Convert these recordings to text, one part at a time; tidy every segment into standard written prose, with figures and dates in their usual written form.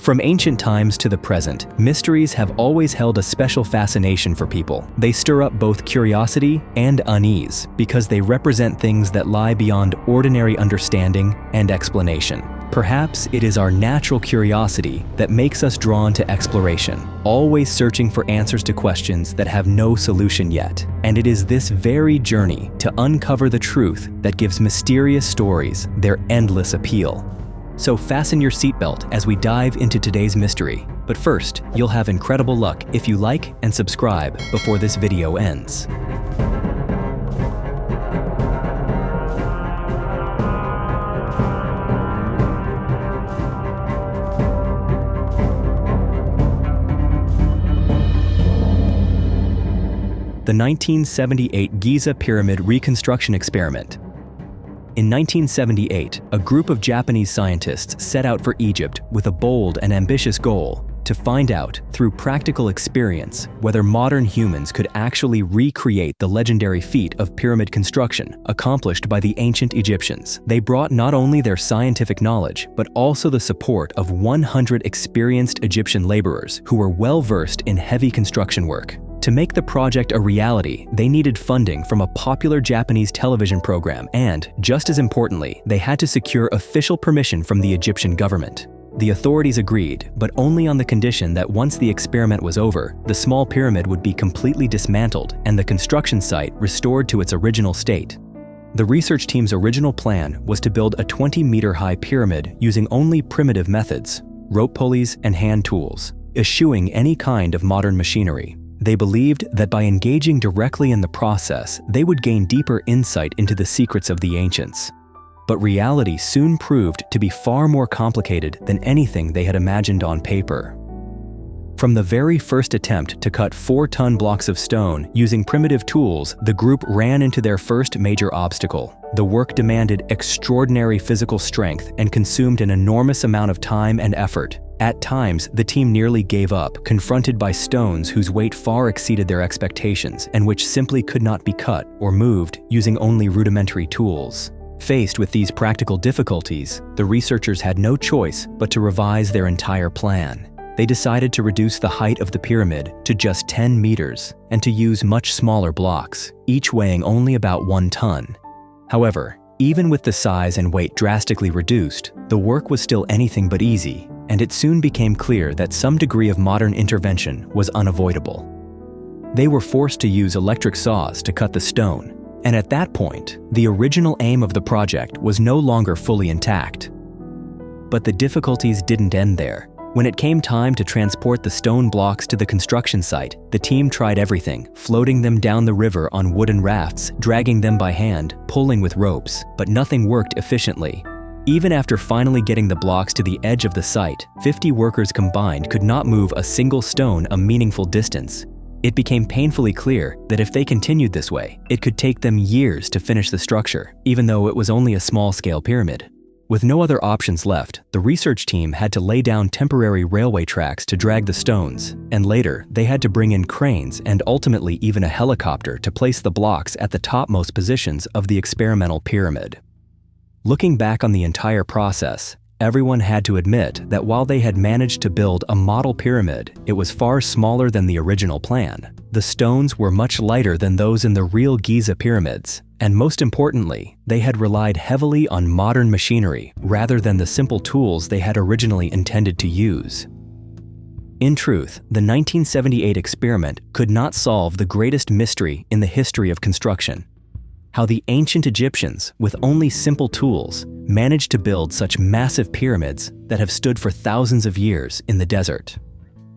From ancient times to the present, mysteries have always held a special fascination for people. They stir up both curiosity and unease because they represent things that lie beyond ordinary understanding and explanation. Perhaps it is our natural curiosity that makes us drawn to exploration, always searching for answers to questions that have no solution yet. And it is this very journey to uncover the truth that gives mysterious stories their endless appeal. So fasten your seatbelt as we dive into today's mystery. But first, you'll have incredible luck if you like and subscribe before this video ends. The 1978 Giza Pyramid Reconstruction Experiment. In 1978, a group of Japanese scientists set out for Egypt with a bold and ambitious goal to find out, through practical experience, whether modern humans could actually recreate the legendary feat of pyramid construction accomplished by the ancient Egyptians. They brought not only their scientific knowledge, but also the support of 100 experienced Egyptian laborers who were well-versed in heavy construction work. To make the project a reality, they needed funding from a popular Japanese television program and, just as importantly, they had to secure official permission from the Egyptian government. The authorities agreed, but only on the condition that once the experiment was over, the small pyramid would be completely dismantled and the construction site restored to its original state. The research team's original plan was to build a 20-meter-high pyramid using only primitive methods, rope pulleys and hand tools, eschewing any kind of modern machinery. They believed that by engaging directly in the process, they would gain deeper insight into the secrets of the ancients. But reality soon proved to be far more complicated than anything they had imagined on paper. From the very first attempt to cut 4-ton blocks of stone using primitive tools, the group ran into their first major obstacle. The work demanded extraordinary physical strength and consumed an enormous amount of time and effort. At times, the team nearly gave up, confronted by stones whose weight far exceeded their expectations and which simply could not be cut or moved using only rudimentary tools. Faced with these practical difficulties, the researchers had no choice but to revise their entire plan. They decided to reduce the height of the pyramid to just 10 meters and to use much smaller blocks, each weighing only about 1 ton. However, even with the size and weight drastically reduced, the work was still anything but easy, and it soon became clear that some degree of modern intervention was unavoidable. They were forced to use electric saws to cut the stone, and at that point, the original aim of the project was no longer fully intact. But the difficulties didn't end there. When it came time to transport the stone blocks to the construction site, the team tried everything, floating them down the river on wooden rafts, dragging them by hand, pulling with ropes, but nothing worked efficiently. Even after finally getting the blocks to the edge of the site, 50 workers combined could not move a single stone a meaningful distance. It became painfully clear that if they continued this way, it could take them years to finish the structure, even though it was only a small-scale pyramid. With no other options left, the research team had to lay down temporary railway tracks to drag the stones, and later they had to bring in cranes and ultimately even a helicopter to place the blocks at the topmost positions of the experimental pyramid. Looking back on the entire process, everyone had to admit that while they had managed to build a model pyramid, it was far smaller than the original plan. The stones were much lighter than those in the real Giza pyramids, and most importantly, they had relied heavily on modern machinery rather than the simple tools they had originally intended to use. In truth, the 1978 experiment could not solve the greatest mystery in the history of construction: how the ancient Egyptians, with only simple tools, managed to build such massive pyramids that have stood for thousands of years in the desert.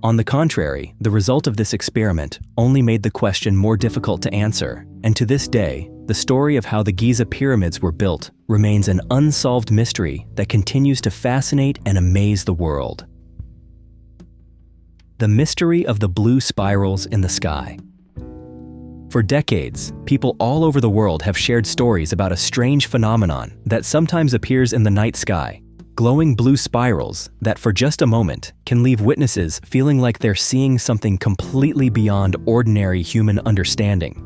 On the contrary, the result of this experiment only made the question more difficult to answer, and to this day, the story of how the Giza pyramids were built remains an unsolved mystery that continues to fascinate and amaze the world. The mystery of the blue spirals in the sky. For decades, people all over the world have shared stories about a strange phenomenon that sometimes appears in the night sky: glowing blue spirals that for just a moment can leave witnesses feeling like they're seeing something completely beyond ordinary human understanding.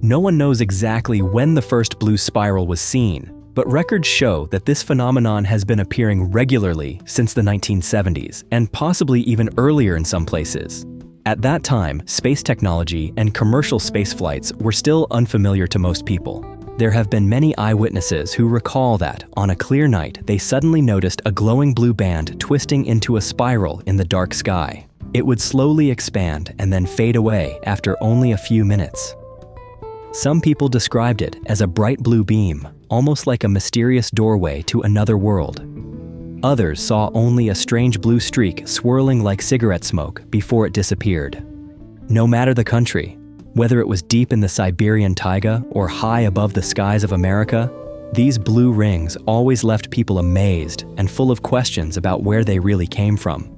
No one knows exactly when the first blue spiral was seen, But records show that this phenomenon has been appearing regularly since the 1970s, and possibly even earlier in some places. At that time, space technology and commercial space flights were still unfamiliar to most people. There have been many eyewitnesses who recall that, on a clear night, they suddenly noticed a glowing blue band twisting into a spiral in the dark sky. It would slowly expand and then fade away after only a few minutes. Some people described it as a bright blue beam, almost like a mysterious doorway to another world. Others saw only a strange blue streak swirling like cigarette smoke before it disappeared. No matter the country, whether it was deep in the Siberian taiga or high above the skies of America, these blue rings always left people amazed and full of questions about where they really came from.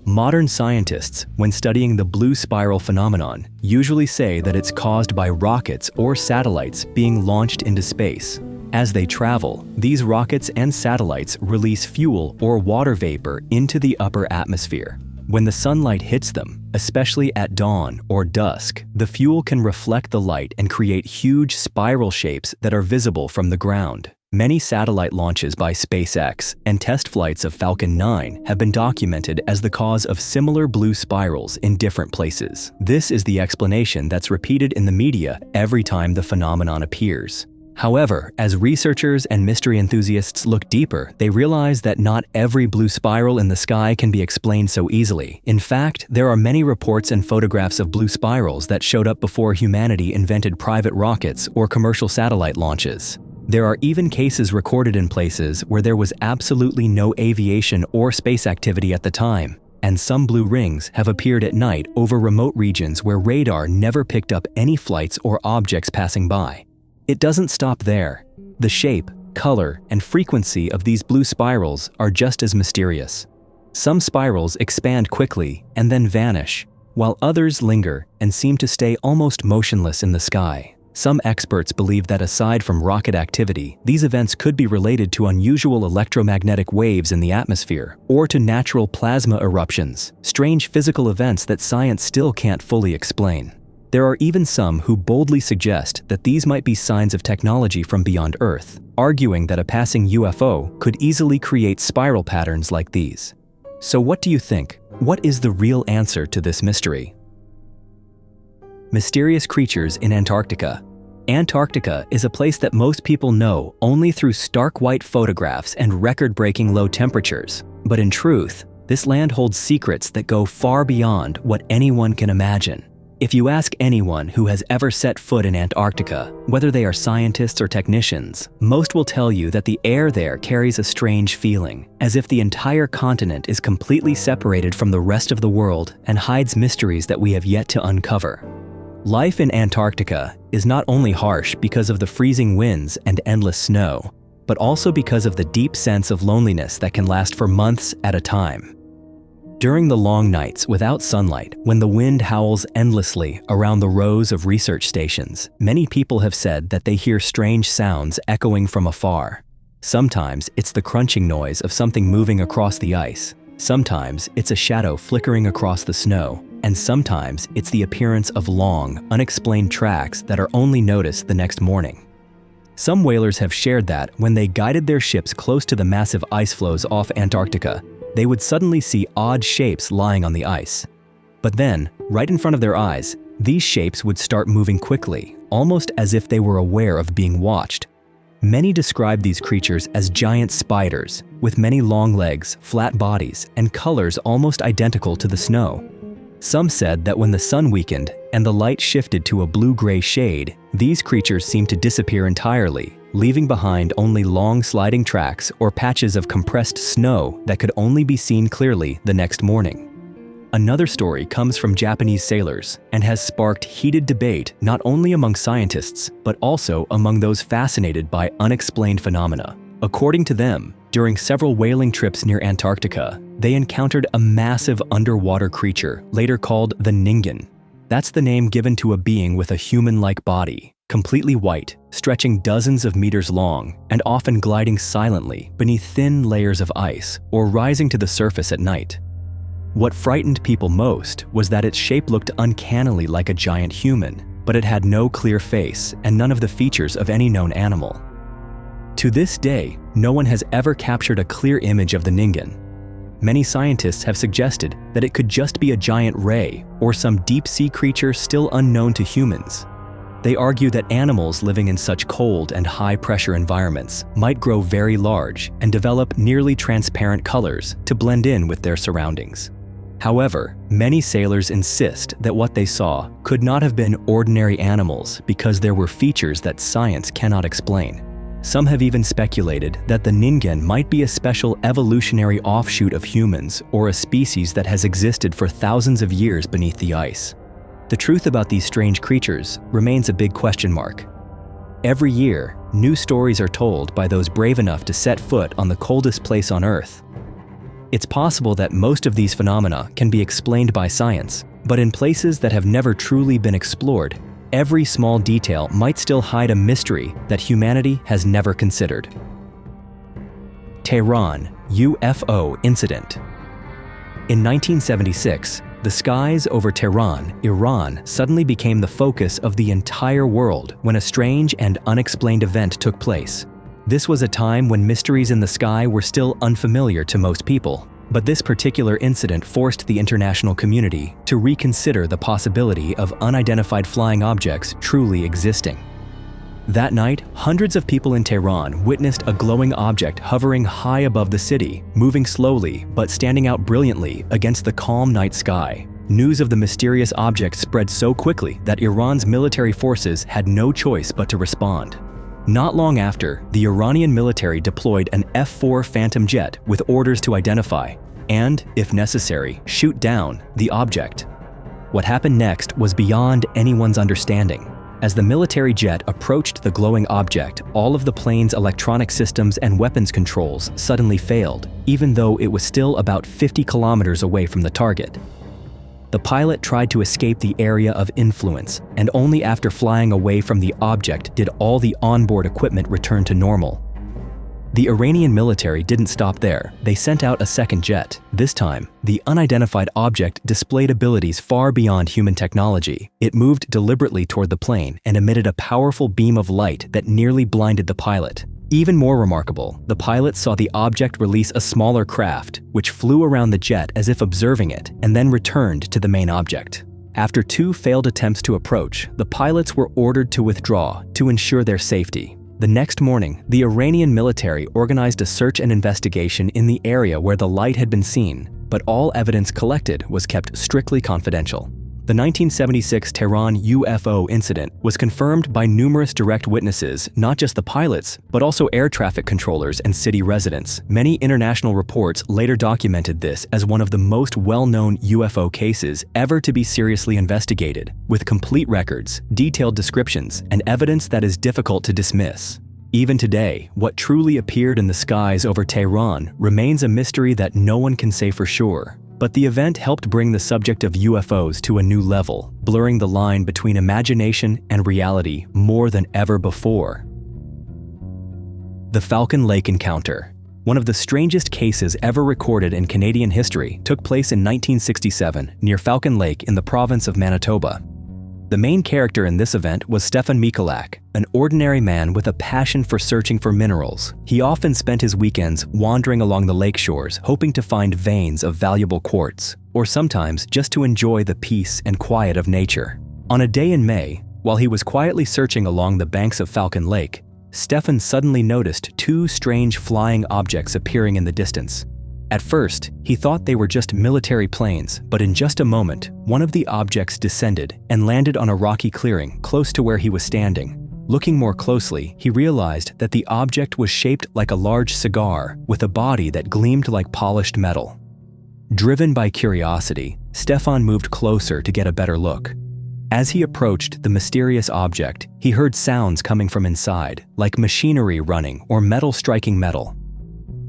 Modern scientists, when studying the blue spiral phenomenon, usually say that it's caused by rockets or satellites being launched into space. As they travel, these rockets and satellites release fuel or water vapor into the upper atmosphere. When the sunlight hits them, especially at dawn or dusk, the fuel can reflect the light and create huge spiral shapes that are visible from the ground. Many satellite launches by SpaceX and test flights of Falcon 9 have been documented as the cause of similar blue spirals in different places. This is the explanation that's repeated in the media every time the phenomenon appears. However, as researchers and mystery enthusiasts look deeper, they realize that not every blue spiral in the sky can be explained so easily. In fact, there are many reports and photographs of blue spirals that showed up before humanity invented private rockets or commercial satellite launches. There are even cases recorded in places where there was absolutely no aviation or space activity at the time, and some blue rings have appeared at night over remote regions where radar never picked up any flights or objects passing by. It doesn't stop there. The shape, color, and frequency of these blue spirals are just as mysterious. Some spirals expand quickly and then vanish, while others linger and seem to stay almost motionless in the sky. Some experts believe that aside from rocket activity, these events could be related to unusual electromagnetic waves in the atmosphere or to natural plasma eruptions, strange physical events that science still can't fully explain. There are even some who boldly suggest that these might be signs of technology from beyond Earth, arguing that a passing UFO could easily create spiral patterns like these. So what do you think? What is the real answer to this mystery? Mysterious creatures in Antarctica. Antarctica is a place that most people know only through stark white photographs and record-breaking low temperatures. But in truth, this land holds secrets that go far beyond what anyone can imagine. If you ask anyone who has ever set foot in Antarctica, whether they are scientists or technicians, most will tell you that the air there carries a strange feeling, as if the entire continent is completely separated from the rest of the world and hides mysteries that we have yet to uncover. Life in Antarctica is not only harsh because of the freezing winds and endless snow, but also because of the deep sense of loneliness that can last for months at a time. During the long nights without sunlight, when the wind howls endlessly around the rows of research stations, many people have said that they hear strange sounds echoing from afar. Sometimes it's the crunching noise of something moving across the ice. Sometimes it's a shadow flickering across the snow. And sometimes it's the appearance of long, unexplained tracks that are only noticed the next morning. Some whalers have shared that when they guided their ships close to the massive ice floes off Antarctica, they would suddenly see odd shapes lying on the ice. But then, right in front of their eyes, these shapes would start moving quickly, almost as if they were aware of being watched. Many describe these creatures as giant spiders, with many long legs, flat bodies, and colors almost identical to the snow. Some said that when the sun weakened and the light shifted to a blue-gray shade, these creatures seemed to disappear entirely, leaving behind only long sliding tracks or patches of compressed snow that could only be seen clearly the next morning. Another story comes from Japanese sailors and has sparked heated debate not only among scientists, but also among those fascinated by unexplained phenomena. According to them, during several whaling trips near Antarctica, they encountered a massive underwater creature, later called the Ningen. That's the name given to a being with a human-like body, completely white, stretching dozens of meters long, and often gliding silently beneath thin layers of ice or rising to the surface at night. What frightened people most was that its shape looked uncannily like a giant human, but it had no clear face and none of the features of any known animal. To this day, no one has ever captured a clear image of the Ningen. Many scientists have suggested that it could just be a giant ray or some deep-sea creature still unknown to humans. They argue that animals living in such cold and high-pressure environments might grow very large and develop nearly transparent colors to blend in with their surroundings. However, many sailors insist that what they saw could not have been ordinary animals because there were features that science cannot explain. Some have even speculated that the Ningen might be a special evolutionary offshoot of humans or a species that has existed for thousands of years beneath the ice. The truth about these strange creatures remains a big question mark. Every year, new stories are told by those brave enough to set foot on the coldest place on Earth. It's possible that most of these phenomena can be explained by science, but in places that have never truly been explored, every small detail might still hide a mystery that humanity has never considered. Thrron UFO Incident. In 1976, the skies over Tehran, Iran, suddenly became the focus of the entire world when a strange and unexplained event took place. This was a time when mysteries in the sky were still unfamiliar to most people. But this particular incident forced the international community to reconsider the possibility of unidentified flying objects truly existing. That night, hundreds of people in Tehran witnessed a glowing object hovering high above the city, moving slowly but standing out brilliantly against the calm night sky. News of the mysterious object spread so quickly that Iran's military forces had no choice but to respond. Not long after, the Iranian military deployed an F-4 Phantom jet with orders to identify and, if necessary, shoot down the object. What happened next was beyond anyone's understanding. As the military jet approached the glowing object, all of the plane's electronic systems and weapons controls suddenly failed, even though it was still about 50 kilometers away from the target. The pilot tried to escape the area of influence, and only after flying away from the object did all the onboard equipment return to normal. The Iranian military didn't stop there. They sent out a second jet. This time, the unidentified object displayed abilities far beyond human technology. It moved deliberately toward the plane and emitted a powerful beam of light that nearly blinded the pilot. Even more remarkable, the pilot saw the object release a smaller craft, which flew around the jet as if observing it, and then returned to the main object. After 2 failed attempts to approach, the pilots were ordered to withdraw to ensure their safety. The next morning, the Iranian military organized a search and investigation in the area where the light had been seen, but all evidence collected was kept strictly confidential. The 1976 Thrron UFO incident was confirmed by numerous direct witnesses, not just the pilots, but also air traffic controllers and city residents. Many international reports later documented this as one of the most well-known UFO cases ever to be seriously investigated, with complete records, detailed descriptions, and evidence that is difficult to dismiss. Even today, what truly appeared in the skies over Tehran remains a mystery that no one can say for sure. But the event helped bring the subject of UFOs to a new level, blurring the line between imagination and reality more than ever before. The Falcon Lake Encounter. One of the strangest cases ever recorded in Canadian history took place in 1967 near Falcon Lake in the province of Manitoba. The main character in this event was Stefan Michalak, an ordinary man with a passion for searching for minerals. He often spent his weekends wandering along the lake shores, hoping to find veins of valuable quartz, or sometimes just to enjoy the peace and quiet of nature. On a day in May, while he was quietly searching along the banks of Falcon Lake, Stefan suddenly noticed 2 strange flying objects appearing in the distance. At first, he thought they were just military planes, but in just a moment, one of the objects descended and landed on a rocky clearing close to where he was standing. Looking more closely, he realized that the object was shaped like a large cigar with a body that gleamed like polished metal. Driven by curiosity, Stefan moved closer to get a better look. As he approached the mysterious object, he heard sounds coming from inside, like machinery running or metal striking metal.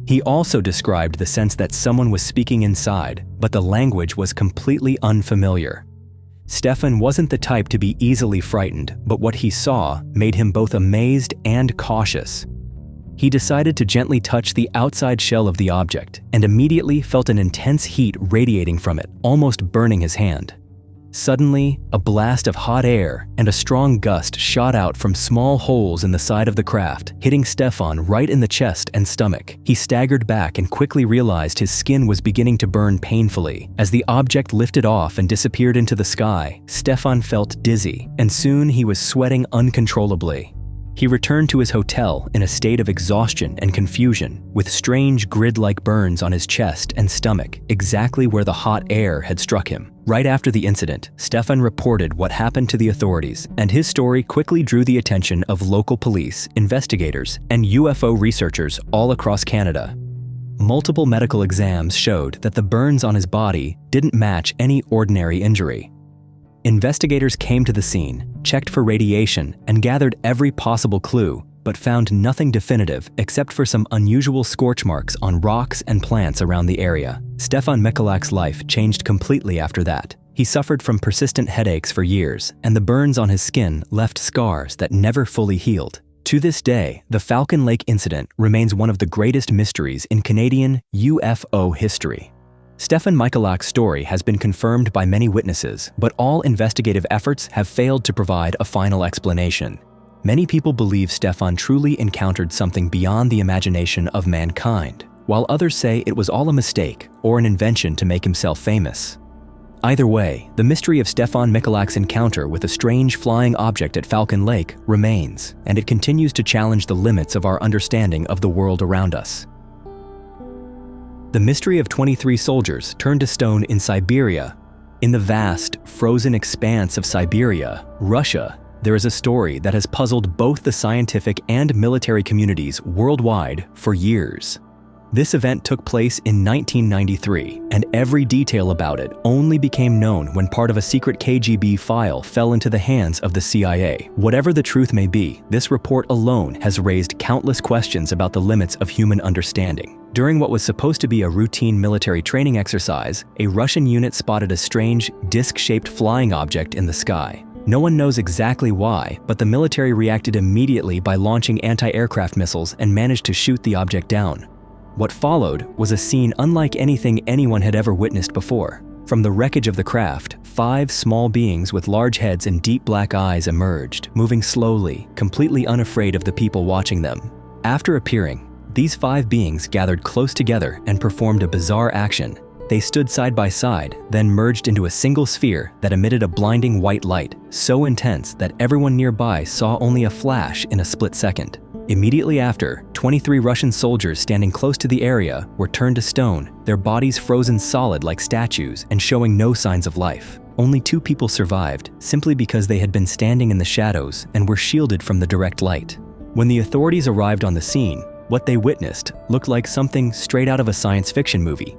He also described the sense that someone was speaking inside, but the language was completely unfamiliar. Stefan wasn't the type to be easily frightened, but what he saw made him both amazed and cautious. He decided to gently touch the outside shell of the object and immediately felt an intense heat radiating from it, almost burning his hand. Suddenly, a blast of hot air and a strong gust shot out from small holes in the side of the craft, hitting Stefan right in the chest and stomach. He staggered back and quickly realized his skin was beginning to burn painfully. As the object lifted off and disappeared into the sky, Stefan felt dizzy, and soon he was sweating uncontrollably. He returned to his hotel in a state of exhaustion and confusion, with strange grid-like burns on his chest and stomach, exactly where the hot air had struck him. Right after the incident, Stefan reported what happened to the authorities, and his story quickly drew the attention of local police, investigators, and UFO researchers all across Canada. Multiple medical exams showed that the burns on his body didn't match any ordinary injury. Investigators came to the scene, checked for radiation, and gathered every possible clue, but found nothing definitive except for some unusual scorch marks on rocks and plants around the area. Stefan Mikulak's life changed completely after that. He suffered from persistent headaches for years, and the burns on his skin left scars that never fully healed. To this day, the Falcon Lake incident remains one of the greatest mysteries in Canadian UFO history. Stefan Mikulak's story has been confirmed by many witnesses, but all investigative efforts have failed to provide a final explanation. Many people believe Stefan truly encountered something beyond the imagination of mankind, while others say it was all a mistake or an invention to make himself famous. Either way, the mystery of Stefan Mikulak's encounter with a strange flying object at Falcon Lake remains, and it continues to challenge the limits of our understanding of the world around us. The mystery of 23 soldiers turned to stone in Siberia. In the vast, frozen expanse of Siberia, Russia, there is a story that has puzzled both the scientific and military communities worldwide for years. This event took place in 1993, and every detail about it only became known when part of a secret KGB file fell into the hands of the CIA. Whatever the truth may be, this report alone has raised countless questions about the limits of human understanding. During what was supposed to be a routine military training exercise, a Russian unit spotted a strange, disc-shaped flying object in the sky. No one knows exactly why, but the military reacted immediately by launching anti-aircraft missiles and managed to shoot the object down. What followed was a scene unlike anything anyone had ever witnessed before. From the wreckage of the craft, 5 small beings with large heads and deep black eyes emerged, moving slowly, completely unafraid of the people watching them. After appearing, these 5 beings gathered close together and performed a bizarre action. They stood side by side, then merged into a single sphere that emitted a blinding white light, so intense that everyone nearby saw only a flash in a split second. Immediately after, 23 Russian soldiers standing close to the area were turned to stone, their bodies frozen solid like statues and showing no signs of life. Only 2 people survived, simply because they had been standing in the shadows and were shielded from the direct light. When the authorities arrived on the scene, what they witnessed looked like something straight out of a science fiction movie.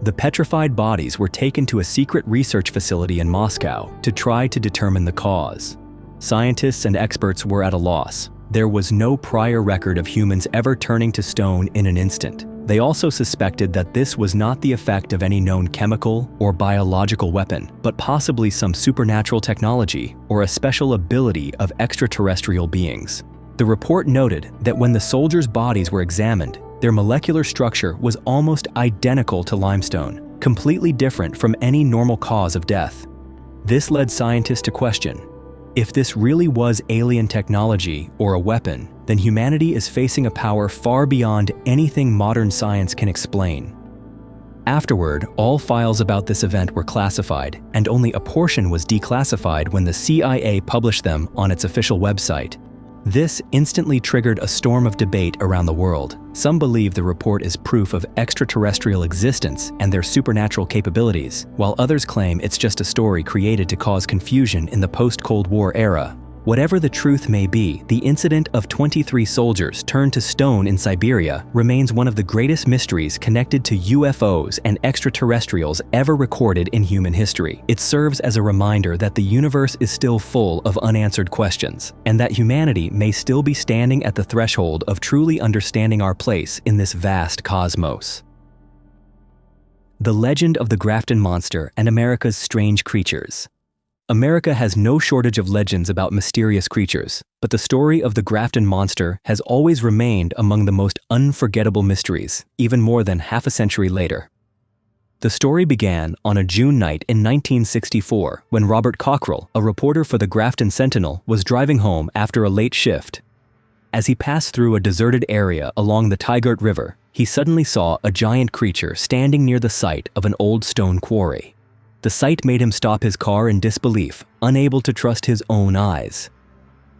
The petrified bodies were taken to a secret research facility in Moscow to try to determine the cause. Scientists and experts were at a loss. There was no prior record of humans ever turning to stone in an instant. They also suspected that this was not the effect of any known chemical or biological weapon, but possibly some supernatural technology or a special ability of extraterrestrial beings. The report noted that when the soldiers' bodies were examined, their molecular structure was almost identical to limestone, completely different from any normal cause of death. This led scientists to question, if this really was alien technology or a weapon, then humanity is facing a power far beyond anything modern science can explain. Afterward, all files about this event were classified, and only a portion was declassified when the CIA published them on its official website. This instantly triggered a storm of debate around the world. Some believe the report is proof of extraterrestrial existence and their supernatural capabilities, while others claim it's just a story created to cause confusion in the post-Cold War era. Whatever the truth may be, the incident of 23 soldiers turned to stone in Siberia remains one of the greatest mysteries connected to UFOs and extraterrestrials ever recorded in human history. It serves as a reminder that the universe is still full of unanswered questions, and that humanity may still be standing at the threshold of truly understanding our place in this vast cosmos. The Legend of the Grafton Monster and America's Strange Creatures. America has no shortage of legends about mysterious creatures, but the story of the Grafton Monster has always remained among the most unforgettable mysteries, even more than half a century later. The story began on a June night in 1964 when Robert Cockrell, a reporter for the Grafton Sentinel, was driving home after a late shift. As he passed through a deserted area along the Tigert River, he suddenly saw a giant creature standing near the site of an old stone quarry. The sight made him stop his car in disbelief, unable to trust his own eyes.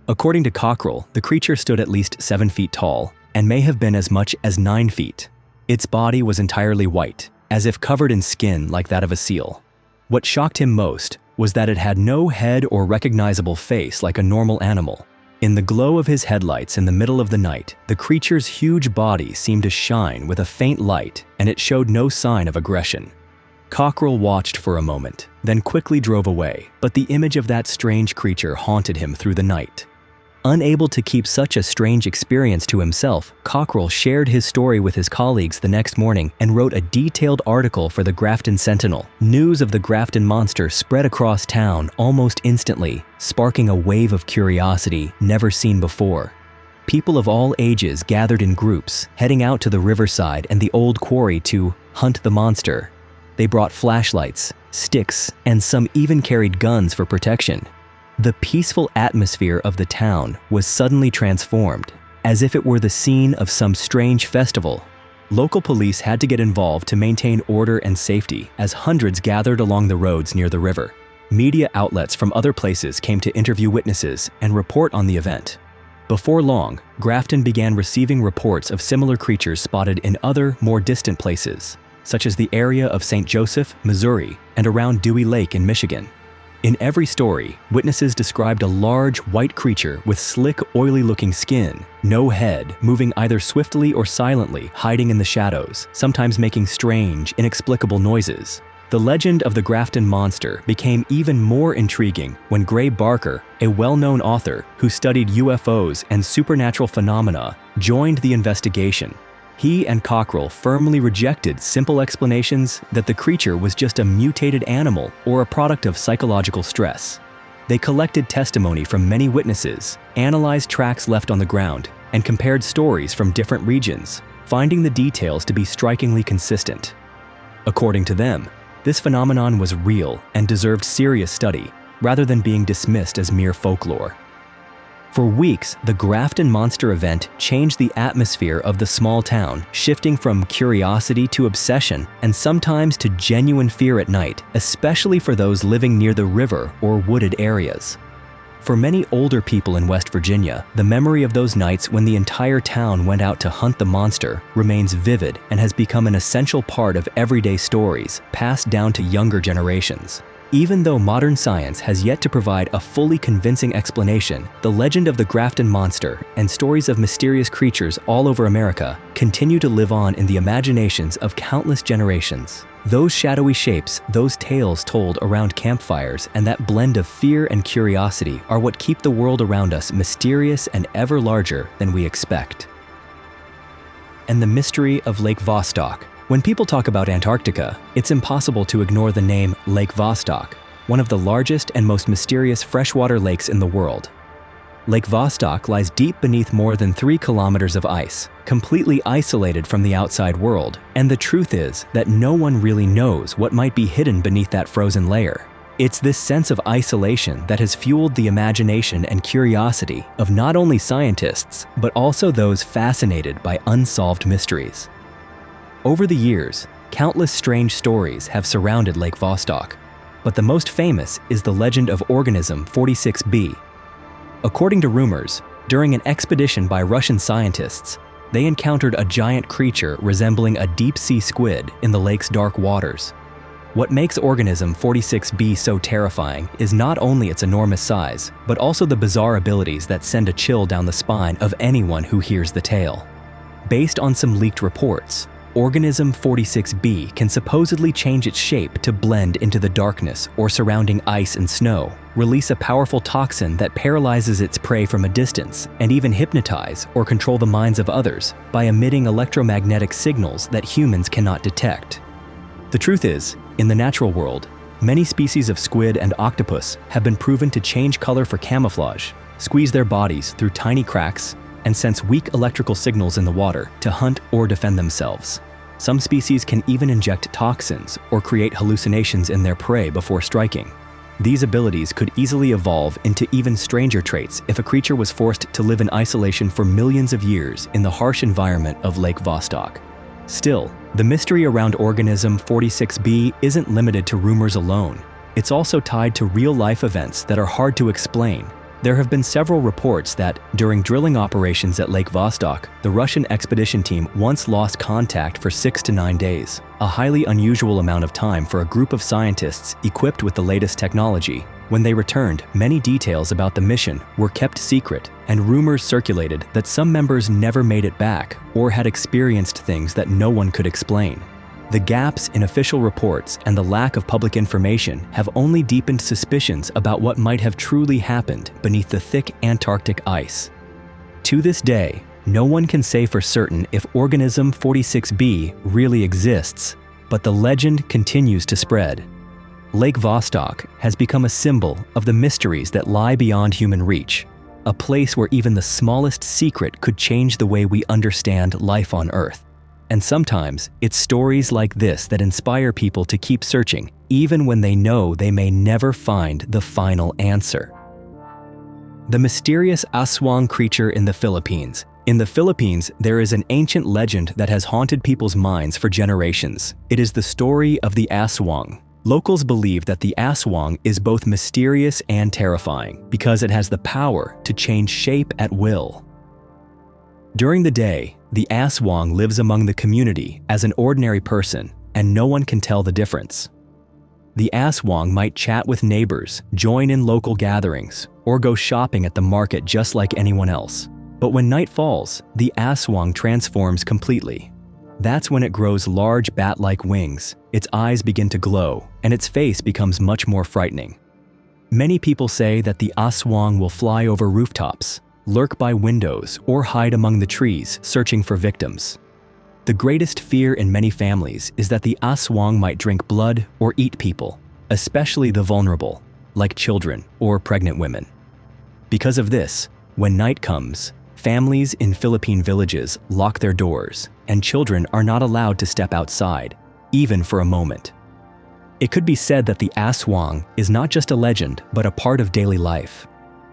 According to Cockrell, the creature stood at least 7 feet tall and may have been as much as 9 feet. Its body was entirely white, as if covered in skin like that of a seal. What shocked him most was that it had no head or recognizable face like a normal animal. In the glow of his headlights in the middle of the night, the creature's huge body seemed to shine with a faint light, and it showed no sign of aggression. Cockrell watched for a moment, then quickly drove away, but the image of that strange creature haunted him through the night. Unable to keep such a strange experience to himself, Cockrell shared his story with his colleagues the next morning and wrote a detailed article for the Grafton Sentinel. News of the Grafton monster spread across town almost instantly, sparking a wave of curiosity never seen before. People of all ages gathered in groups, heading out to the riverside and the old quarry to hunt the monster. They brought flashlights, sticks, and some even carried guns for protection. The peaceful atmosphere of the town was suddenly transformed, as if it were the scene of some strange festival. Local police had to get involved to maintain order and safety as hundreds gathered along the roads near the river. Media outlets from other places came to interview witnesses and report on the event. Before long, Grafton began receiving reports of similar creatures spotted in other, more distant places, such as the area of St. Joseph, Missouri, and around Dewey Lake in Michigan. In every story, witnesses described a large, white creature with slick, oily-looking skin, no head, moving either swiftly or silently, hiding in the shadows, sometimes making strange, inexplicable noises. The legend of the Grafton monster became even more intriguing when Gray Barker, a well-known author who studied UFOs and supernatural phenomena, joined the investigation. He and Cockrell firmly rejected simple explanations that the creature was just a mutated animal or a product of psychological stress. They collected testimony from many witnesses, analyzed tracks left on the ground, and compared stories from different regions, finding the details to be strikingly consistent. According to them, this phenomenon was real and deserved serious study, rather than being dismissed as mere folklore. For weeks, the Grafton Monster event changed the atmosphere of the small town, shifting from curiosity to obsession and sometimes to genuine fear at night, especially for those living near the river or wooded areas. For many older people in West Virginia, the memory of those nights when the entire town went out to hunt the monster remains vivid and has become an essential part of everyday stories passed down to younger generations. Even though modern science has yet to provide a fully convincing explanation, the legend of the Grafton monster and stories of mysterious creatures all over America continue to live on in the imaginations of countless generations. Those shadowy shapes, those tales told around campfires, and that blend of fear and curiosity are what keep the world around us mysterious and ever larger than we expect. And the mystery of Lake Vostok. When people talk about Antarctica, it's impossible to ignore the name Lake Vostok, one of the largest and most mysterious freshwater lakes in the world. Lake Vostok lies deep beneath more than 3 kilometers of ice, completely isolated from the outside world, and the truth is that no one really knows what might be hidden beneath that frozen layer. It's this sense of isolation that has fueled the imagination and curiosity of not only scientists, but also those fascinated by unsolved mysteries. Over the years, countless strange stories have surrounded Lake Vostok, but the most famous is the legend of organism 46b. According to rumors, during an expedition by Russian scientists, they encountered a giant creature resembling a deep-sea squid in the lake's dark waters. What makes organism 46b so terrifying is not only its enormous size, but also the bizarre abilities that send a chill down the spine of anyone who hears the tale. Based on some leaked reports, Organism 46b can supposedly change its shape to blend into the darkness or surrounding ice and snow, release a powerful toxin that paralyzes its prey from a distance, and even hypnotize or control the minds of others by emitting electromagnetic signals that humans cannot detect. The truth is, in the natural world, many species of squid and octopus have been proven to change color for camouflage, squeeze their bodies through tiny cracks, and sense weak electrical signals in the water to hunt or defend themselves. Some species can even inject toxins or create hallucinations in their prey before striking. These abilities could easily evolve into even stranger traits if a creature was forced to live in isolation for millions of years in the harsh environment of Lake Vastto. Still, the mystery around organism 46b isn't limited to rumors alone. It's also tied to real-life events that are hard to explain. There have been several reports that, during drilling operations at Lake Vastto, the Russian expedition team once lost contact for 6 to 9 days, a highly unusual amount of time for a group of scientists equipped with the latest technology. When they returned, many details about the mission were kept secret, and rumors circulated that some members never made it back or had experienced things that no one could explain. The gaps in official reports and the lack of public information have only deepened suspicions about what might have truly happened beneath the thick Antarctic ice. To this day, no one can say for certain if organism 46b really exists, but the legend continues to spread. Lake Vastto has become a symbol of the mysteries that lie beyond human reach, a place where even the smallest secret could change the way we understand life on Earth. And sometimes, it's stories like this that inspire people to keep searching, even when they know they may never find the final answer. The mysterious Azwang creature in the Philippines. In the Philippines, there is an ancient legend that has haunted people's minds for generations. It is the story of the Azwang. Locals believe that the Azwang is both mysterious and terrifying because it has the power to change shape at will. During the day, the Azwang lives among the community as an ordinary person, and no one can tell the difference. The Azwang might chat with neighbors, join in local gatherings, or go shopping at the market just like anyone else. But when night falls, the Azwang transforms completely. That's when it grows large bat-like wings, its eyes begin to glow, and its face becomes much more frightening. Many people say that the Azwang will fly over rooftops, lurk by windows, or hide among the trees, searching for victims. The greatest fear in many families is that the Azwang might drink blood or eat people, especially the vulnerable, like children or pregnant women. Because of this, when night comes, families in Philippine villages lock their doors, and children are not allowed to step outside, even for a moment. It could be said that the Azwang is not just a legend, but a part of daily life.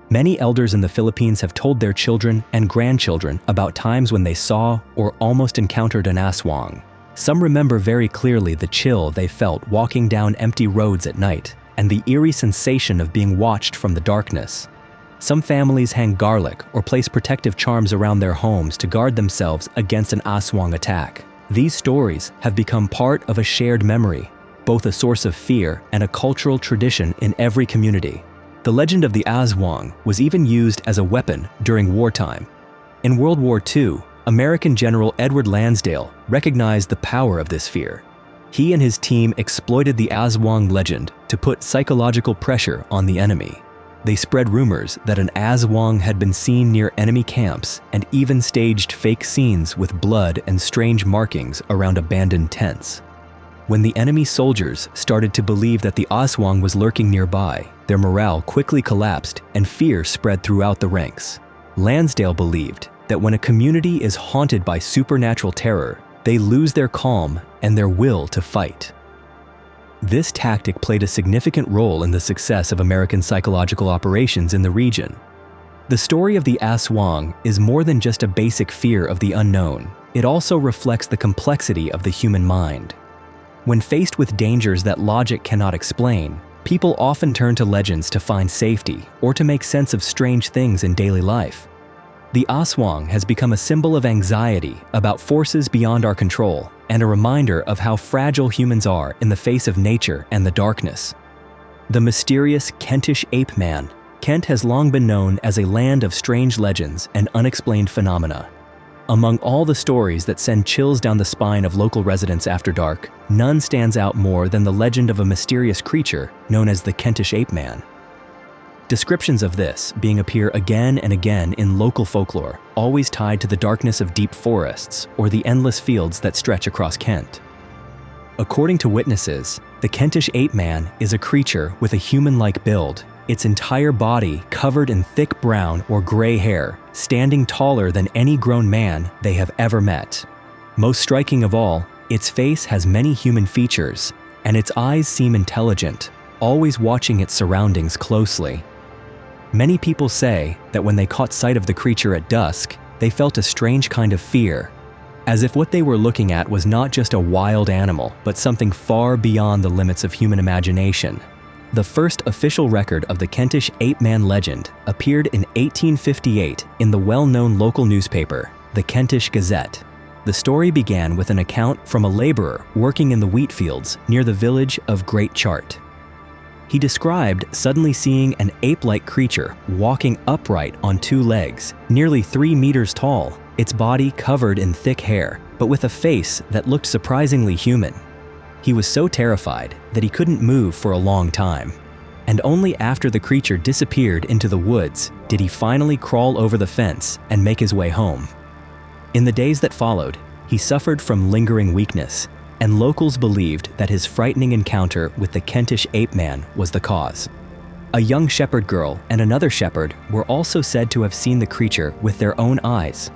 Many elders in the Philippines have told their children and grandchildren about times when they saw or almost encountered an Azwang. Some remember very clearly the chill they felt walking down empty roads at night and the eerie sensation of being watched from the darkness. Some families hang garlic or place protective charms around their homes to guard themselves against an Azwang attack. These stories have become part of a shared memory, both a source of fear and a cultural tradition in every community. The legend of the Azwang was even used as a weapon during wartime. In World War II, American General Edward Lansdale recognized the power of this fear. He and his team exploited the Azwang legend to put psychological pressure on the enemy. They spread rumors that an Azwang had been seen near enemy camps and even staged fake scenes with blood and strange markings around abandoned tents. When the enemy soldiers started to believe that the Azwang was lurking nearby, their morale quickly collapsed and fear spread throughout the ranks. Lansdale believed that when a community is haunted by supernatural terror, they lose their calm and their will to fight. This tactic played a significant role in the success of American psychological operations in the region. The story of the Azwang is more than just a basic fear of the unknown. It also reflects the complexity of the human mind. When faced with dangers that logic cannot explain, people often turn to legends to find safety or to make sense of strange things in daily life. The Azwang has become a symbol of anxiety about forces beyond our control and a reminder of how fragile humans are in the face of nature and the darkness. The mysterious Kentish Ape Man. Kent has long been known as a land of strange legends and unexplained phenomena. Among all the stories that send chills down the spine of local residents after dark, none stands out more than the legend of a mysterious creature known as the Kentish Ape Man. Descriptions of this being appear again and again in local folklore, always tied to the darkness of deep forests or the endless fields that stretch across Kent. According to witnesses, the Kentish Ape Man is a creature with a human-like build, its entire body covered in thick brown or gray hair, standing taller than any grown man they have ever met. Most striking of all, Its face has many human features, and its eyes seem intelligent, always watching its surroundings closely. Many people say that when they caught sight of the creature at dusk, they felt a strange kind of fear, as if what they were looking at was not just a wild animal, but something far beyond the limits of human imagination. The first official record of the Kentish Ape Man legend appeared in 1858 in the well-known local newspaper, the Kentish Gazette. The story began with an account from a laborer working in the wheat fields near the village of Great Chart. He described suddenly seeing an ape-like creature walking upright on two legs, nearly 3 meters tall, its body covered in thick hair, but with a face that looked surprisingly human. He was so terrified that he couldn't move for a long time, and only after the creature disappeared into the woods did he finally crawl over the fence and make his way home. In the days that followed, he suffered from lingering weakness, and locals believed that his frightening encounter with the Kentish Ape Man was the cause. A young shepherd girl and another shepherd were also said to have seen the creature with their own eyes.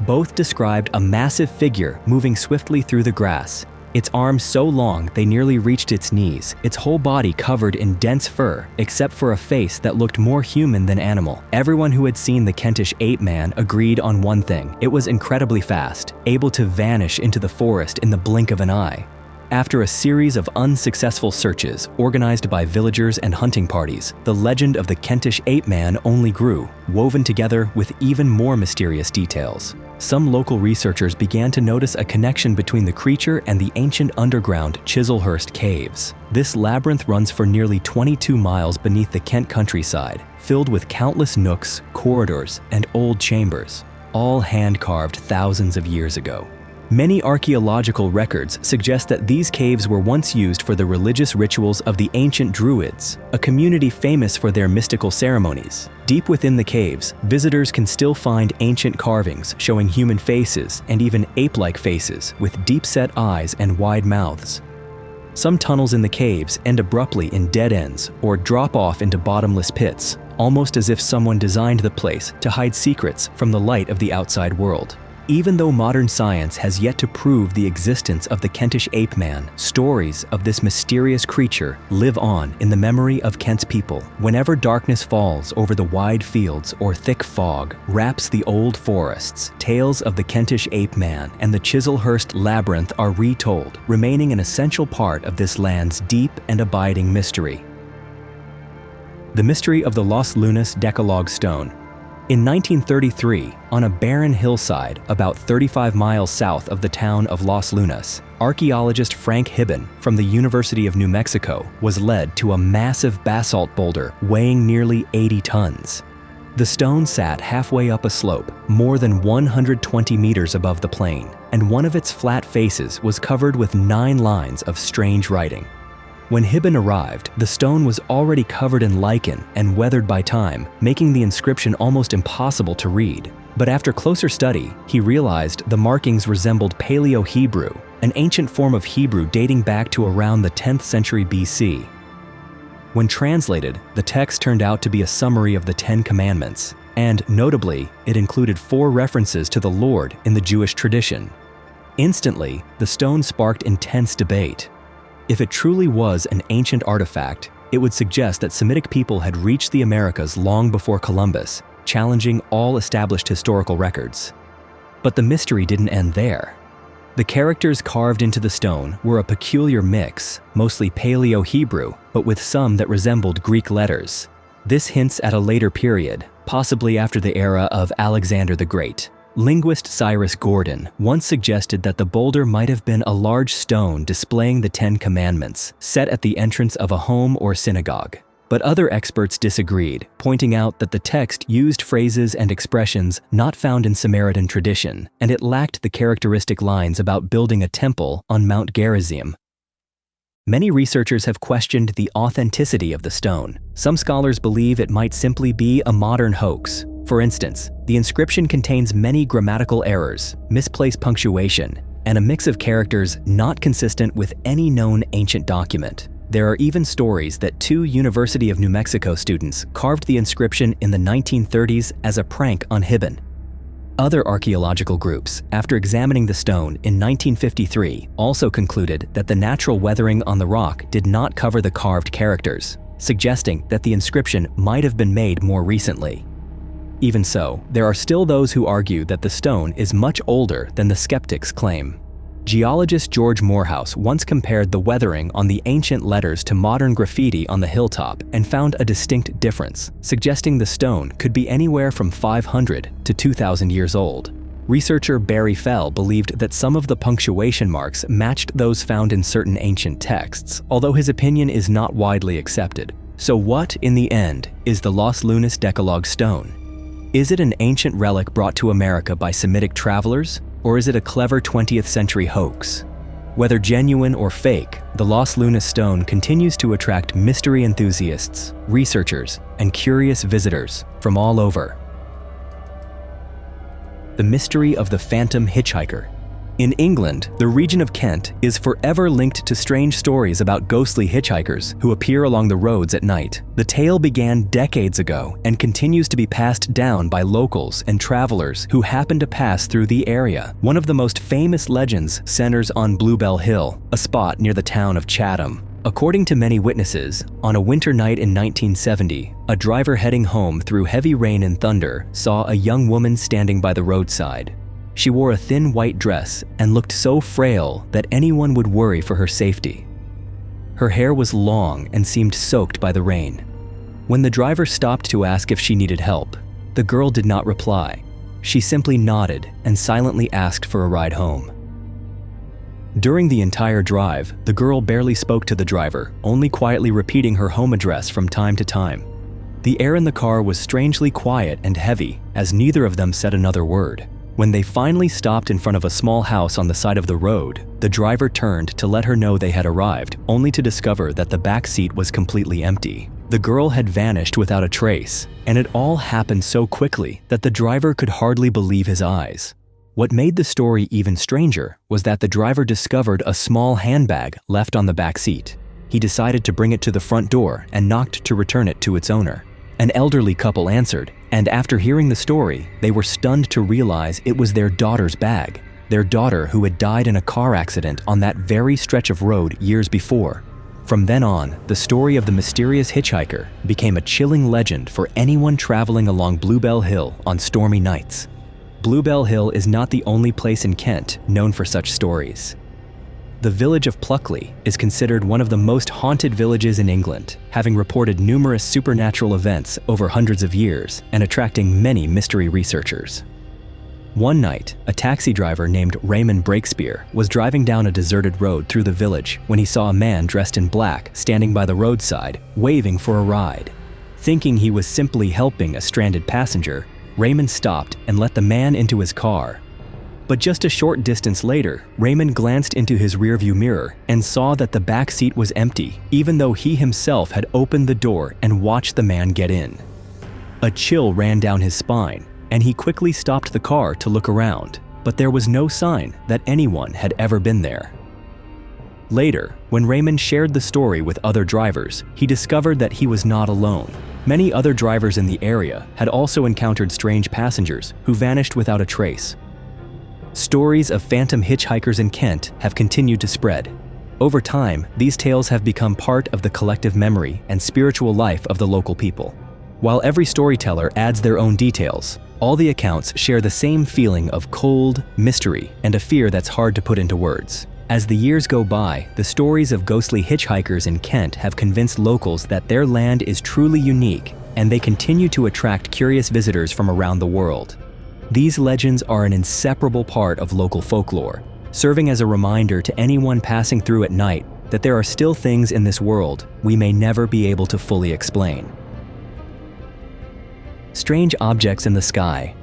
Both described a massive figure moving swiftly through the grass, its arms so long they nearly reached its knees, its whole body covered in dense fur, except for a face that looked more human than animal. Everyone who had seen the Kentish Ape Man agreed on one thing: it was incredibly fast, able to vanish into the forest in the blink of an eye. After a series of unsuccessful searches organized by villagers and hunting parties, the legend of the Kentish Ape Man only grew, woven together with even more mysterious details. Some local researchers began to notice a connection between the creature and the ancient underground Chislehurst Caves. This labyrinth runs for nearly 22 miles beneath the Kent countryside, filled with countless nooks, corridors, and old chambers, all hand-carved thousands of years ago. Many archaeological records suggest that these caves were once used for the religious rituals of the ancient Druids, a community famous for their mystical ceremonies. Deep within the caves, visitors can still find ancient carvings showing human faces and even ape-like faces with deep-set eyes and wide mouths. Some tunnels in the caves end abruptly in dead ends or drop off into bottomless pits, almost as if someone designed the place to hide secrets from the light of the outside world. Even though modern science has yet to prove the existence of the Kentish Ape Man, stories of this mysterious creature live on in the memory of Kent's people. Whenever darkness falls over the wide fields or thick fog wraps the old forests, tales of the Kentish Ape Man and the Chislehurst Labyrinth are retold, remaining an essential part of this land's deep and abiding mystery. The mystery of the Los Lunas Decalog stone. In 1933, on a barren hillside about 35 miles south of the town of Los Lunas, archaeologist Frank Hibben from the University of New Mexico was led to a massive basalt boulder weighing nearly 80 tons. The stone sat halfway up a slope, more than 120 meters above the plain, and one of its flat faces was covered with 9 lines of strange writing. When Hibben arrived, the stone was already covered in lichen and weathered by time, making the inscription almost impossible to read. But after closer study, he realized the markings resembled Paleo-Hebrew, an ancient form of Hebrew dating back to around the 10th century BC. When translated, the text turned out to be a summary of the 10 Commandments, and notably, it included 4 references to the Lord in the Jewish tradition. Instantly, the stone sparked intense debate. If it truly was an ancient artifact, it would suggest that Semitic people had reached the Americas long before Columbus, challenging all established historical records. But the mystery didn't end there. The characters carved into the stone were a peculiar mix, mostly Paleo-Hebrew, but with some that resembled Greek letters. This hints at a later period, possibly after the era of Alexander the Great. Linguist Cyrus Gordon once suggested that the boulder might have been a large stone displaying the 10 Commandments, set at the entrance of a home or synagogue. But other experts disagreed, pointing out that the text used phrases and expressions not found in Samaritan tradition, and it lacked the characteristic lines about building a temple on Mount Gerizim. Many researchers have questioned the authenticity of the stone. Some scholars believe it might simply be a modern hoax. For instance, the inscription contains many grammatical errors, misplaced punctuation, and a mix of characters not consistent with any known ancient document. There are even stories that 2 University of New Mexico students carved the inscription in the 1930s as a prank on Hibben. Other archaeological groups, after examining the stone in 1953, also concluded that the natural weathering on the rock did not cover the carved characters, suggesting that the inscription might have been made more recently. Even so, there are still those who argue that the stone is much older than the skeptics claim. Geologist George Morehouse once compared the weathering on the ancient letters to modern graffiti on the hilltop and found a distinct difference, suggesting the stone could be anywhere from 500 to 2,000 years old. Researcher Barry Fell believed that some of the punctuation marks matched those found in certain ancient texts, although his opinion is not widely accepted. So what, in the end, is the Los Lunas Decalog stone? Is it an ancient relic brought to America by Semitic travelers? Or is it a clever 20th century hoax? Whether genuine or fake, the Los Lunas stone continues to attract mystery enthusiasts, researchers, and curious visitors from all over. The mystery of the phantom hitchhiker. In England, the region of Kent is forever linked to strange stories about ghostly hitchhikers who appear along the roads at night. The tale began decades ago and continues to be passed down by locals and travelers who happen to pass through the area. One of the most famous legends centers on Bluebell Hill, a spot near the town of Chatham. According to many witnesses, on a winter night in 1970, a driver heading home through heavy rain and thunder saw a young woman standing by the roadside. She wore a thin white dress and looked so frail that anyone would worry for her safety. Her hair was long and seemed soaked by the rain. When the driver stopped to ask if she needed help, the girl did not reply. She simply nodded and silently asked for a ride home. During the entire drive, the girl barely spoke to the driver, only quietly repeating her home address from time to time. The air in the car was strangely quiet and heavy, as neither of them said another word. When they finally stopped in front of a small house on the side of the road, the driver turned to let her know they had arrived, only to discover that the back seat was completely empty. The girl had vanished without a trace, and it all happened so quickly that the driver could hardly believe his eyes. What made the story even stranger was that the driver discovered a small handbag left on the back seat. He decided to bring it to the front door and knocked to return it to its owner. An elderly couple answered, and after hearing the story, they were stunned to realize it was their daughter's bag. Their daughter who had died in a car accident on that very stretch of road years before. From then on, the story of the mysterious hitchhiker became a chilling legend for anyone traveling along Bluebell Hill on stormy nights. Bluebell Hill is not the only place in Kent known for such stories. The village of Pluckley is considered one of the most haunted villages in England, having reported numerous supernatural events over hundreds of years and attracting many mystery researchers. One night, a taxi driver named Raymond Breakspear was driving down a deserted road through the village when he saw a man dressed in black standing by the roadside, waving for a ride. Thinking he was simply helping a stranded passenger, Raymond stopped and let the man into his car. But just a short distance later, Raymond glanced into his rearview mirror and saw that the back seat was empty, even though he himself had opened the door and watched the man get in. A chill ran down his spine, and he quickly stopped the car to look around, but there was no sign that anyone had ever been there. Later, when Raymond shared the story with other drivers, he discovered that he was not alone. Many other drivers in the area had also encountered strange passengers who vanished without a trace. Stories of phantom hitchhikers in Kent have continued to spread. Over time, these tales have become part of the collective memory and spiritual life of the local people. While every storyteller adds their own details, all the accounts share the same feeling of cold, mystery, and a fear that's hard to put into words. As the years go by, the stories of ghostly hitchhikers in Kent have convinced locals that their land is truly unique, and they continue to attract curious visitors from around the world. These legends are an inseparable part of local folklore, serving as a reminder to anyone passing through at night that there are still things in this world we may never be able to fully explain. Strange objects in the sky.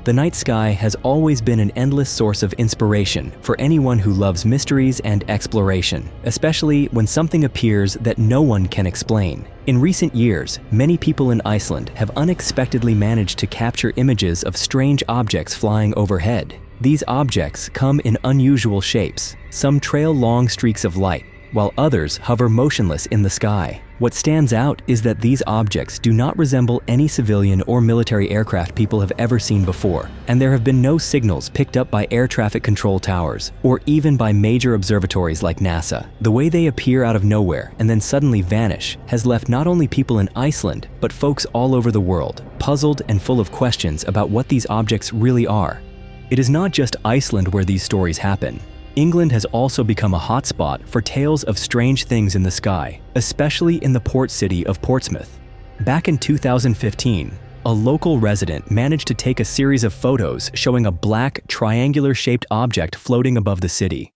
The night sky has always been an endless source of inspiration for anyone who loves mysteries and exploration, especially when something appears that no one can explain. In recent years, many people in Iceland have unexpectedly managed to capture images of strange objects flying overhead. These objects come in unusual shapes. Some trail long streaks of light, while others hover motionless in the sky. What stands out is that these objects do not resemble any civilian or military aircraft people have ever seen before, and there have been no signals picked up by air traffic control towers or even by major observatories like NASA. The way they appear out of nowhere and then suddenly vanish has left not only people in Iceland, but folks all over the world, puzzled and full of questions about what these objects really are. It is not just Iceland where these stories happen. England has also become a hotspot for tales of strange things in the sky, especially in the port city of Portsmouth. Back in 2015, a local resident managed to take a series of photos showing a black, triangular-shaped object floating above the city.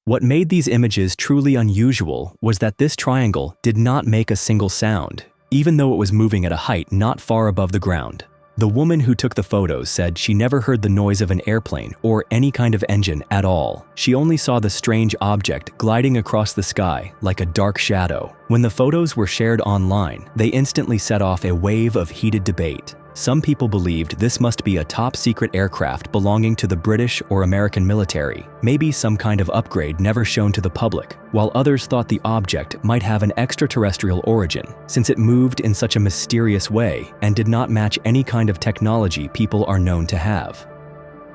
What made these images truly unusual was that this triangle did not make a single sound, even though it was moving at a height not far above the ground. The woman who took the photos said she never heard the noise of an airplane or any kind of engine at all. She only saw the strange object gliding across the sky like a dark shadow. When the photos were shared online, they instantly set off a wave of heated debate. Some people believed this must be a top-secret aircraft belonging to the British or American military, maybe some kind of upgrade never shown to the public, while others thought the object might have an extraterrestrial origin, since it moved in such a mysterious way and did not match any kind of technology people are known to have.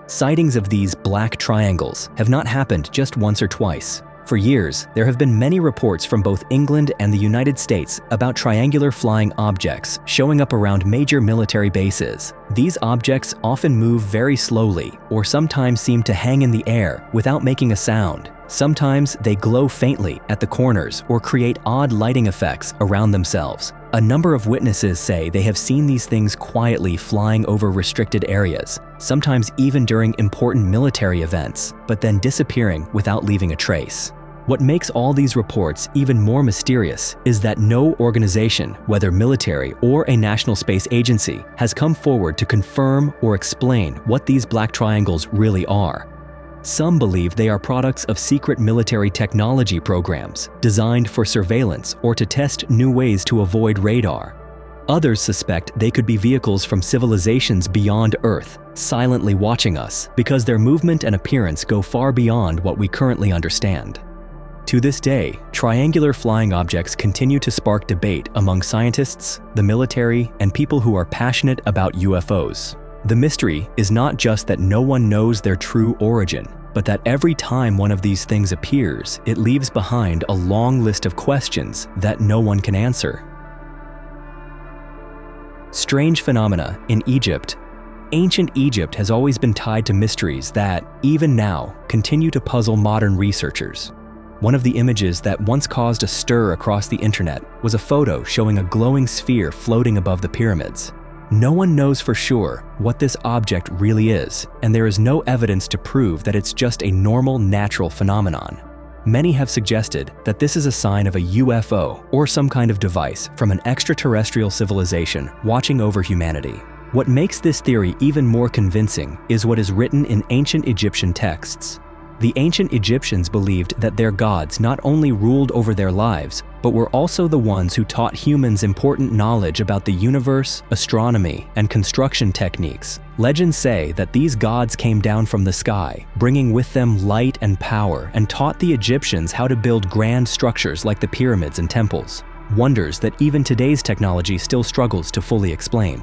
Sightings of these black triangles have not happened just once or twice. For years, there have been many reports from both England and the United States about triangular flying objects showing up around major military bases. These objects often move very slowly or sometimes seem to hang in the air without making a sound. Sometimes they glow faintly at the corners or create odd lighting effects around themselves. A number of witnesses say they have seen these things quietly flying over restricted areas, sometimes even during important military events, but then disappearing without leaving a trace. What makes all these reports even more mysterious is that no organization, whether military or a national space agency, has come forward to confirm or explain what these black triangles really are. Some believe they are products of secret military technology programs designed for surveillance or to test new ways to avoid radar. Others suspect they could be vehicles from civilizations beyond Earth, silently watching us because their movement and appearance go far beyond what we currently understand. To this day, triangular flying objects continue to spark debate among scientists, the military, and people who are passionate about UFOs. The mystery is not just that no one knows their true origin, but that every time one of these things appears, it leaves behind a long list of questions that no one can answer. Strange phenomena in Egypt. Ancient Egypt has always been tied to mysteries that, even now, continue to puzzle modern researchers. One of the images that once caused a stir across the internet was a photo showing a glowing sphere floating above the pyramids. No one knows for sure what this object really is, and there is no evidence to prove that it's just a normal natural phenomenon. Many have suggested that this is a sign of a UFO or some kind of device from an extraterrestrial civilization watching over humanity. What makes this theory even more convincing is what is written in ancient Egyptian texts. The ancient Egyptians believed that their gods not only ruled over their lives, but were also the ones who taught humans important knowledge about the universe, astronomy, and construction techniques. Legends say that these gods came down from the sky, bringing with them light and power, and taught the Egyptians how to build grand structures like the pyramids and temples. Wonders that even today's technology still struggles to fully explain.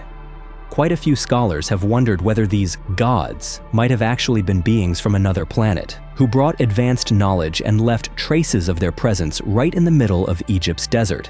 Quite a few scholars have wondered whether these gods might have actually been beings from another planet, who brought advanced knowledge and left traces of their presence right in the middle of Egypt's desert.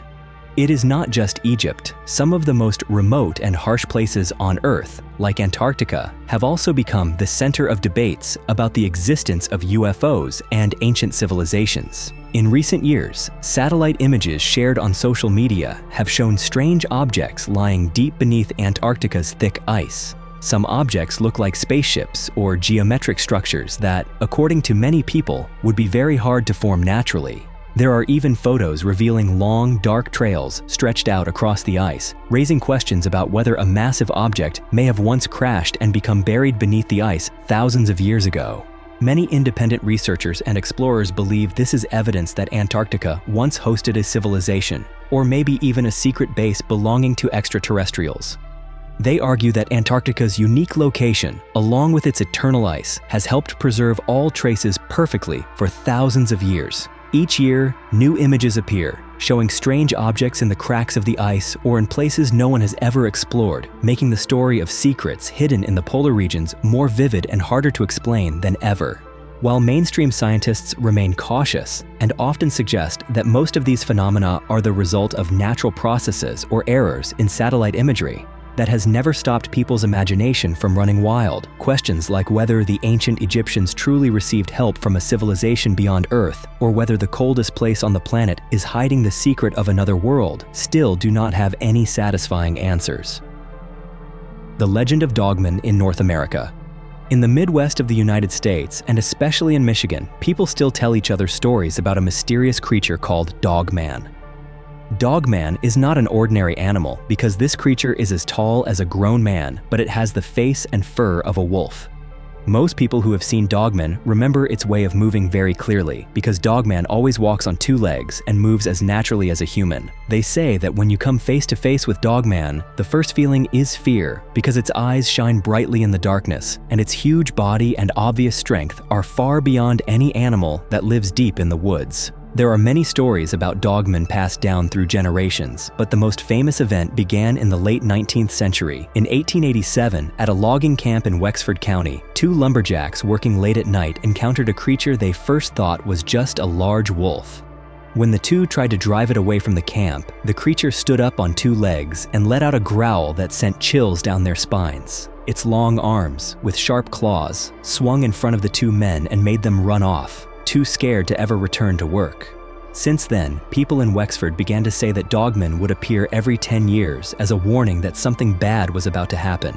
It is not just Egypt. Some of the most remote and harsh places on Earth, like Antarctica, have also become the center of debates about the existence of UFOs and ancient civilizations. In recent years, satellite images shared on social media have shown strange objects lying deep beneath Antarctica's thick ice. Some objects look like spaceships or geometric structures that, according to many people, would be very hard to form naturally. There are even photos revealing long, dark trails stretched out across the ice, raising questions about whether a massive object may have once crashed and become buried beneath the ice thousands of years ago. Many independent researchers and explorers believe this is evidence that Antarctica once hosted a civilization, or maybe even a secret base belonging to extraterrestrials. They argue that Antarctica's unique location, along with its eternal ice, has helped preserve all traces perfectly for thousands of years. Each year, new images appear, showing strange objects in the cracks of the ice or in places no one has ever explored, making the story of secrets hidden in the polar regions more vivid and harder to explain than ever. While mainstream scientists remain cautious and often suggest that most of these phenomena are the result of natural processes or errors in satellite imagery, that has never stopped people's imagination from running wild. Questions like whether the ancient Egyptians truly received help from a civilization beyond Earth, or whether the coldest place on the planet is hiding the secret of another world, still do not have any satisfying answers. The Legend of Dogman in North America. In the Midwest of the United States, and especially in Michigan, people still tell each other stories about a mysterious creature called Dogman. Dogman is not an ordinary animal because this creature is as tall as a grown man, but it has the face and fur of a wolf. Most people who have seen Dogman remember its way of moving very clearly because Dogman always walks on two legs and moves as naturally as a human. They say that when you come face to face with Dogman, the first feeling is fear because its eyes shine brightly in the darkness, and its huge body and obvious strength are far beyond any animal that lives deep in the woods. There are many stories about Dogman passed down through generations, but the most famous event began in the late 19th century. In 1887, at a logging camp in Wexford County, two lumberjacks working late at night encountered a creature they first thought was just a large wolf. When the two tried to drive it away from the camp, the creature stood up on two legs and let out a growl that sent chills down their spines. Its long arms, with sharp claws, swung in front of the two men and made them run off, too scared to ever return to work. Since then, people in Wexford began to say that Dogman would appear every 10 years as a warning that something bad was about to happen.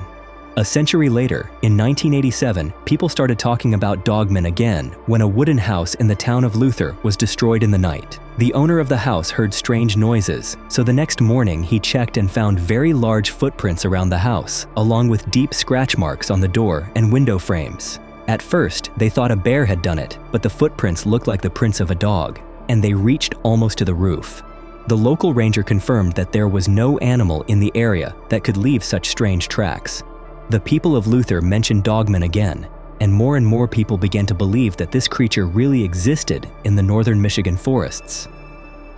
A century later, in 1987, people started talking about Dogman again when a wooden house in the town of Luther was destroyed in the night. The owner of the house heard strange noises, so the next morning he checked and found very large footprints around the house, along with deep scratch marks on the door and window frames. At first, they thought a bear had done it, but the footprints looked like the prints of a dog, and they reached almost to the roof. The local ranger confirmed that there was no animal in the area that could leave such strange tracks. The people of Luther mentioned Dogman again, and more people began to believe that this creature really existed in the northern Michigan forests.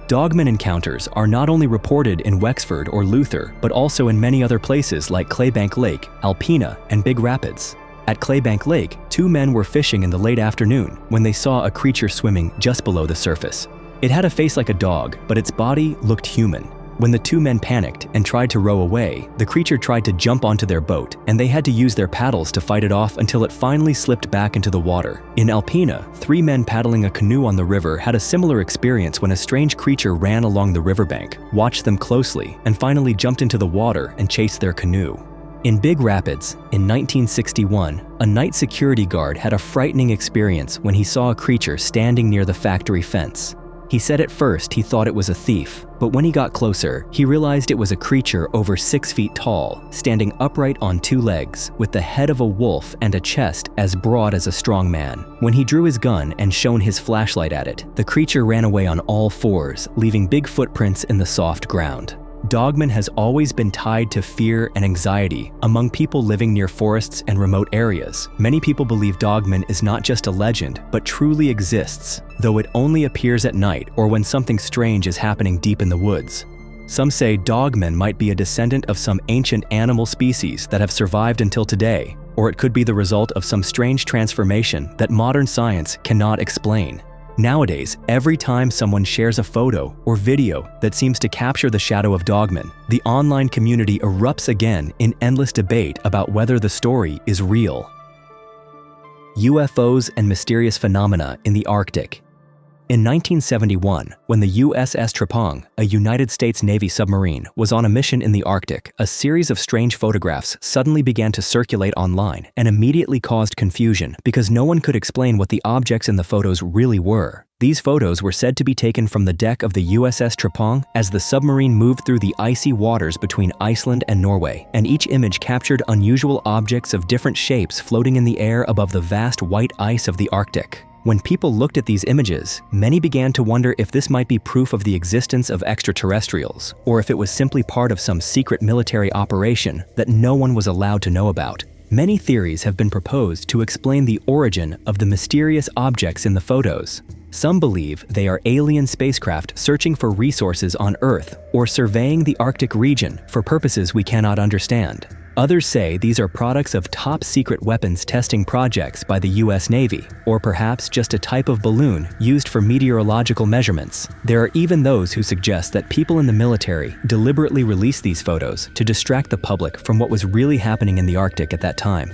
Dogman encounters are not only reported in Wexford or Luther, but also in many other places like Claybank Lake, Alpena, and Big Rapids. At Claybank Lake, two men were fishing in the late afternoon when they saw a creature swimming just below the surface. It had a face like a dog, but its body looked human. When the two men panicked and tried to row away, the creature tried to jump onto their boat, and they had to use their paddles to fight it off until it finally slipped back into the water. In Alpena, three men paddling a canoe on the river had a similar experience when a strange creature ran along the riverbank, watched them closely, and finally jumped into the water and chased their canoe. In Big Rapids, in 1961, a night security guard had a frightening experience when he saw a creature standing near the factory fence. He said at first he thought it was a thief, but when he got closer, he realized it was a creature over 6 feet tall, standing upright on two legs, with the head of a wolf and a chest as broad as a strong man. When he drew his gun and shone his flashlight at it, the creature ran away on all fours, leaving big footprints in the soft ground. Dogman has always been tied to fear and anxiety among people living near forests and remote areas. Many people believe Dogman is not just a legend, but truly exists, though it only appears at night or when something strange is happening deep in the woods. Some say Dogman might be a descendant of some ancient animal species that have survived until today, or it could be the result of some strange transformation that modern science cannot explain. Nowadays, every time someone shares a photo or video that seems to capture the shadow of Dogman, the online community erupts again in endless debate about whether the story is real. UFOs and mysterious phenomena in the Arctic. In 1971, when the USS Trepang, a United States Navy submarine, was on a mission in the Arctic, a series of strange photographs suddenly began to circulate online and immediately caused confusion because no one could explain what the objects in the photos really were. These photos were said to be taken from the deck of the USS Trepang as the submarine moved through the icy waters between Iceland and Norway, and each image captured unusual objects of different shapes floating in the air above the vast white ice of the Arctic. When people looked at these images, many began to wonder if this might be proof of the existence of extraterrestrials, or if it was simply part of some secret military operation that no one was allowed to know about. Many theories have been proposed to explain the origin of the mysterious objects in the photos. Some believe they are alien spacecraft searching for resources on Earth or surveying the Arctic region for purposes we cannot understand. Others say these are products of top-secret weapons testing projects by the US Navy, or perhaps just a type of balloon used for meteorological measurements. There are even those who suggest that people in the military deliberately released these photos to distract the public from what was really happening in the Arctic at that time.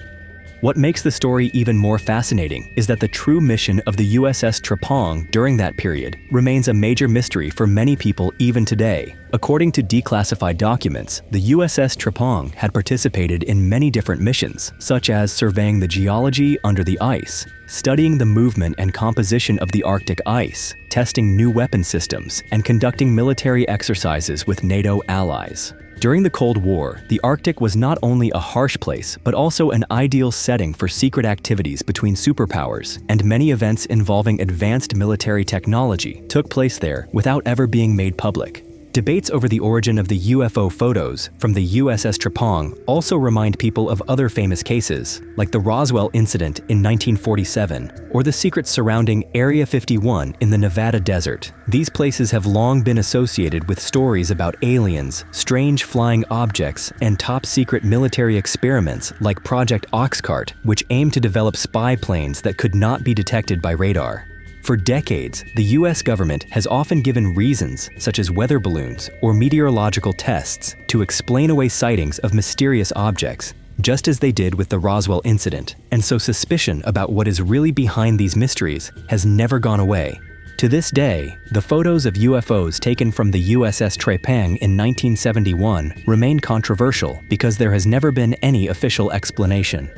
What makes the story even more fascinating is that the true mission of the USS Thrron during that period remains a major mystery for many people even today. According to declassified documents, the USS Thrron had participated in many different missions, such as surveying the geology under the ice, studying the movement and composition of the Arctic ice, testing new weapon systems, and conducting military exercises with NATO allies. During the Cold War, the Arctic was not only a harsh place, but also an ideal setting for secret activities between superpowers, and many events involving advanced military technology took place there without ever being made public. Debates over the origin of the UFO photos from the USS Thrron also remind people of other famous cases, like the Roswell incident in 1947, or the secrets surrounding Area 51 in the Nevada desert. These places have long been associated with stories about aliens, strange flying objects, and top-secret military experiments like Project Oxcart, which aim to develop spy planes that could not be detected by radar. For decades, the US government has often given reasons, such as weather balloons or meteorological tests, to explain away sightings of mysterious objects, just as they did with the Roswell incident, and so suspicion about what is really behind these mysteries has never gone away. To this day, the photos of UFOs taken from the USS Thrron in 1971 remain controversial because there has never been any official explanation.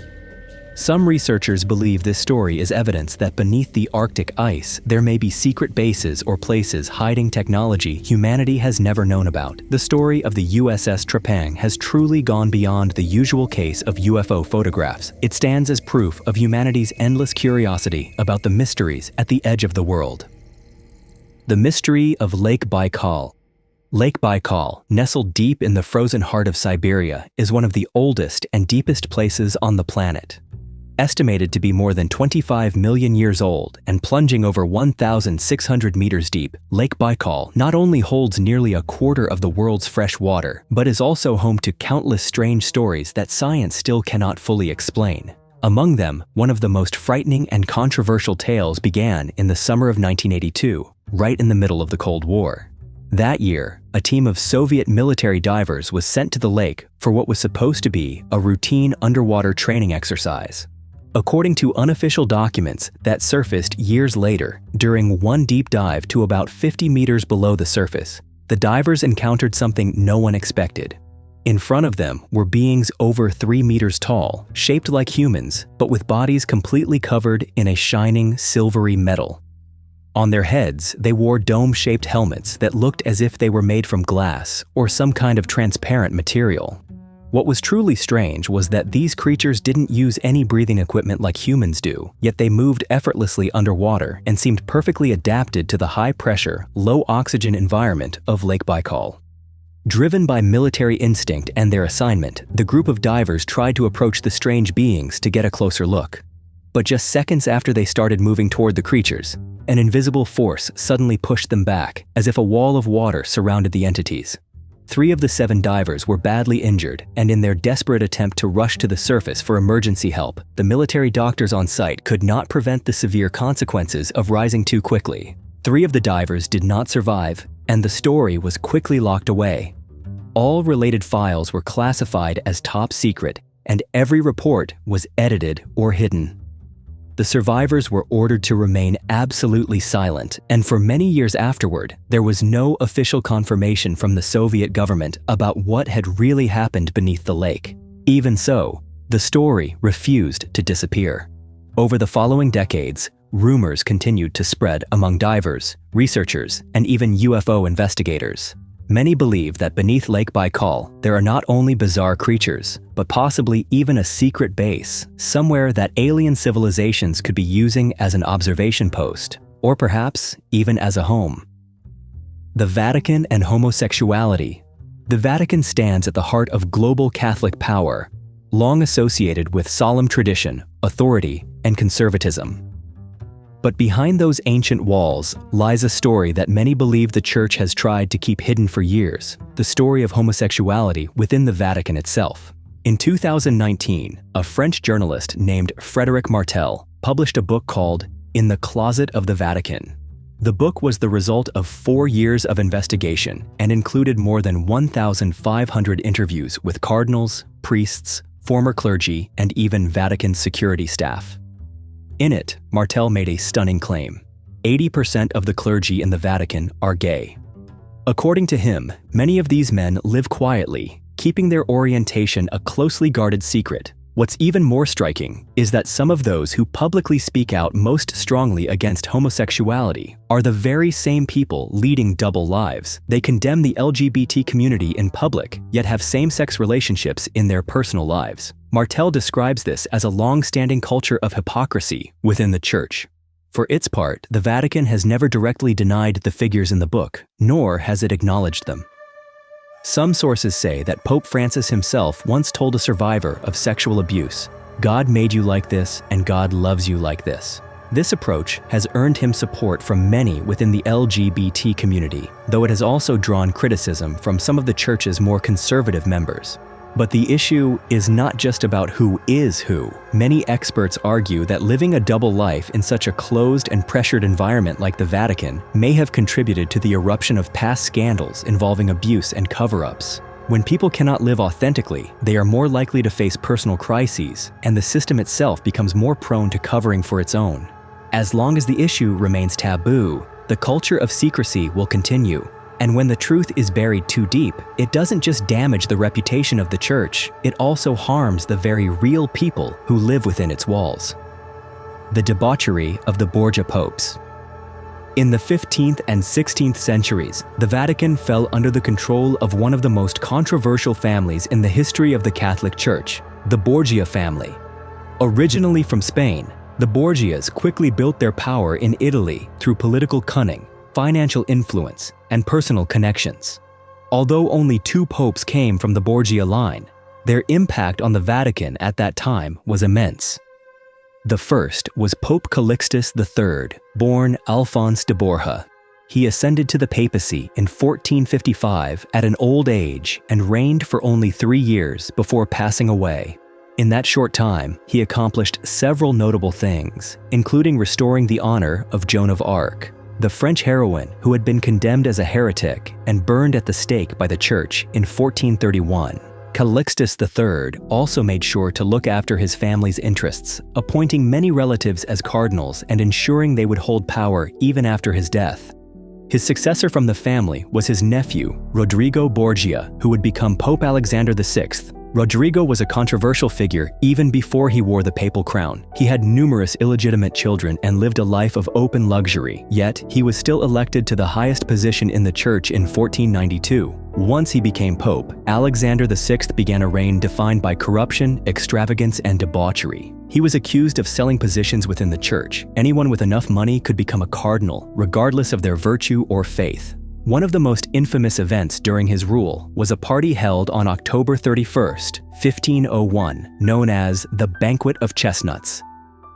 Some researchers believe this story is evidence that beneath the Arctic ice, there may be secret bases or places hiding technology humanity has never known about. The story of the USS Thrron has truly gone beyond the usual case of UFO photographs. It stands as proof of humanity's endless curiosity about the mysteries at the edge of the world. The Mystery of Lake Bol. Lake Bol, nestled deep in the frozen heart of Siberia, is one of the oldest and deepest places on the planet. Estimated to be more than 25 million years old and plunging over 1,600 meters deep, Lake Bol not only holds nearly a quarter of the world's fresh water, but is also home to countless strange stories that science still cannot fully explain. Among them, one of the most frightening and controversial tales began in the summer of 1982, right in the middle of the Cold War. That year, a team of Soviet military divers was sent to the lake for what was supposed to be a routine underwater training exercise. According to unofficial documents that surfaced years later, during one deep dive to about 50 meters below the surface, the divers encountered something no one expected. In front of them were beings over 3 meters tall, shaped like humans, but with bodies completely covered in a shining, silvery metal. On their heads, they wore dome-shaped helmets that looked as if they were made from glass or some kind of transparent material. What was truly strange was that these creatures didn't use any breathing equipment like humans do, yet they moved effortlessly underwater and seemed perfectly adapted to the high-pressure, low-oxygen environment of Lake Bol. Driven by military instinct and their assignment, the group of divers tried to approach the strange beings to get a closer look. But just seconds after they started moving toward the creatures, an invisible force suddenly pushed them back, as if a wall of water surrounded the entities. 3 of the 7 divers were badly injured, and in their desperate attempt to rush to the surface for emergency help, the military doctors on site could not prevent the severe consequences of rising too quickly. 3 of the divers did not survive, and the story was quickly locked away. All related files were classified as top secret, and every report was edited or hidden. The survivors were ordered to remain absolutely silent, and for many years afterward, there was no official confirmation from the Soviet government about what had really happened beneath the lake. Even so, the story refused to disappear. Over the following decades, rumors continued to spread among divers, researchers, and even UFO investigators. Many believe that beneath Lake Bol, there are not only bizarre creatures, but possibly even a secret base, somewhere that alien civilizations could be using as an observation post, or perhaps even as a home. The Vatican and Homosexuality. The Vatican stands at the heart of global Catholic power. long associated with solemn tradition, authority, and conservatism. But behind those ancient walls lies a story that many believe the Church has tried to keep hidden for years, the story of homosexuality within the Vatican itself. In 2019, a French journalist named Frédéric Martel published a book called In the Closet of the Vatican. The book was the result of 4 years of investigation and included more than 1,500 interviews with cardinals, priests, former clergy, and even Vatican security staff. In it, Martel made a stunning claim. 80% of the clergy in the Vatican are gay. According to him, many of these men live quietly, keeping their orientation a closely guarded secret. What's even more striking is that some of those who publicly speak out most strongly against homosexuality are the very same people leading double lives. They condemn the LGBT community in public, yet have same-sex relationships in their personal lives. Martel describes this as a long-standing culture of hypocrisy within the Church. For its part, the Vatican has never directly denied the figures in the book, nor has it acknowledged them. Some sources say that Pope Francis himself once told a survivor of sexual abuse, "God made you like this, and God loves you like this." This approach has earned him support from many within the LGBT community, though it has also drawn criticism from some of the Church's more conservative members. But the issue is not just about who is who. Many experts argue that living a double life in such a closed and pressured environment like the Vatican may have contributed to the eruption of past scandals involving abuse and cover-ups. When people cannot live authentically, they are more likely to face personal crises, and the system itself becomes more prone to covering for its own. As long as the issue remains taboo, the culture of secrecy will continue. And when the truth is buried too deep, it doesn't just damage the reputation of the Church, it also harms the very real people who live within its walls. The debauchery of the Borgia popes. In the 15th and 16th centuries, the Vatican fell under the control of one of the most controversial families in the history of the Catholic Church, the Borgia family. Originally from Spain, the Borgias quickly built their power in Italy through political cunning, financial influence, and personal connections. Although only 2 popes came from the Borgia line, their impact on the Vatican at that time was immense. The first was Pope Calixtus III, born Alphonse de Borja. He ascended to the papacy in 1455 at an old age and reigned for only 3 years before passing away. In that short time, he accomplished several notable things, including restoring the honor of Joan of Arc, the French heroine who had been condemned as a heretic and burned at the stake by the Church in 1431. Calixtus III also made sure to look after his family's interests, appointing many relatives as cardinals and ensuring they would hold power even after his death. His successor from the family was his nephew, Rodrigo Borgia, who would become Pope Alexander VI. Rodrigo was a controversial figure even before he wore the papal crown. He had numerous illegitimate children and lived a life of open luxury, yet he was still elected to the highest position in the Church in 1492. Once he became pope, Alexander VI began a reign defined by corruption, extravagance, and debauchery. He was accused of selling positions within the Church. Anyone with enough money could become a cardinal, regardless of their virtue or faith. One of the most infamous events during his rule was a party held on October 31st, 1501, known as the Banquet of Chestnuts.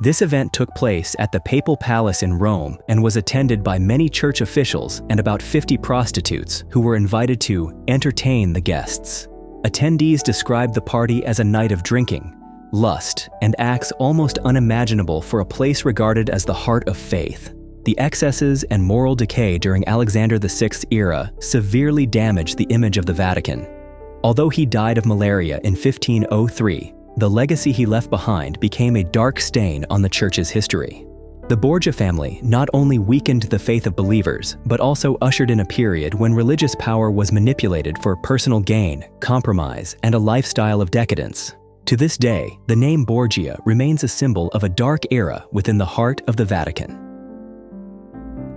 This event took place at the Papal Palace in Rome and was attended by many church officials and about 50 prostitutes who were invited to entertain the guests. Attendees described the party as a night of drinking, lust, and acts almost unimaginable for a place regarded as the heart of faith. The excesses and moral decay during Alexander VI's era severely damaged the image of the Vatican. Although he died of malaria in 1503, the legacy he left behind became a dark stain on the Church's history. The Borgia family not only weakened the faith of believers, but also ushered in a period when religious power was manipulated for personal gain, compromise, and a lifestyle of decadence. To this day, the name Borgia remains a symbol of a dark era within the heart of the Vatican.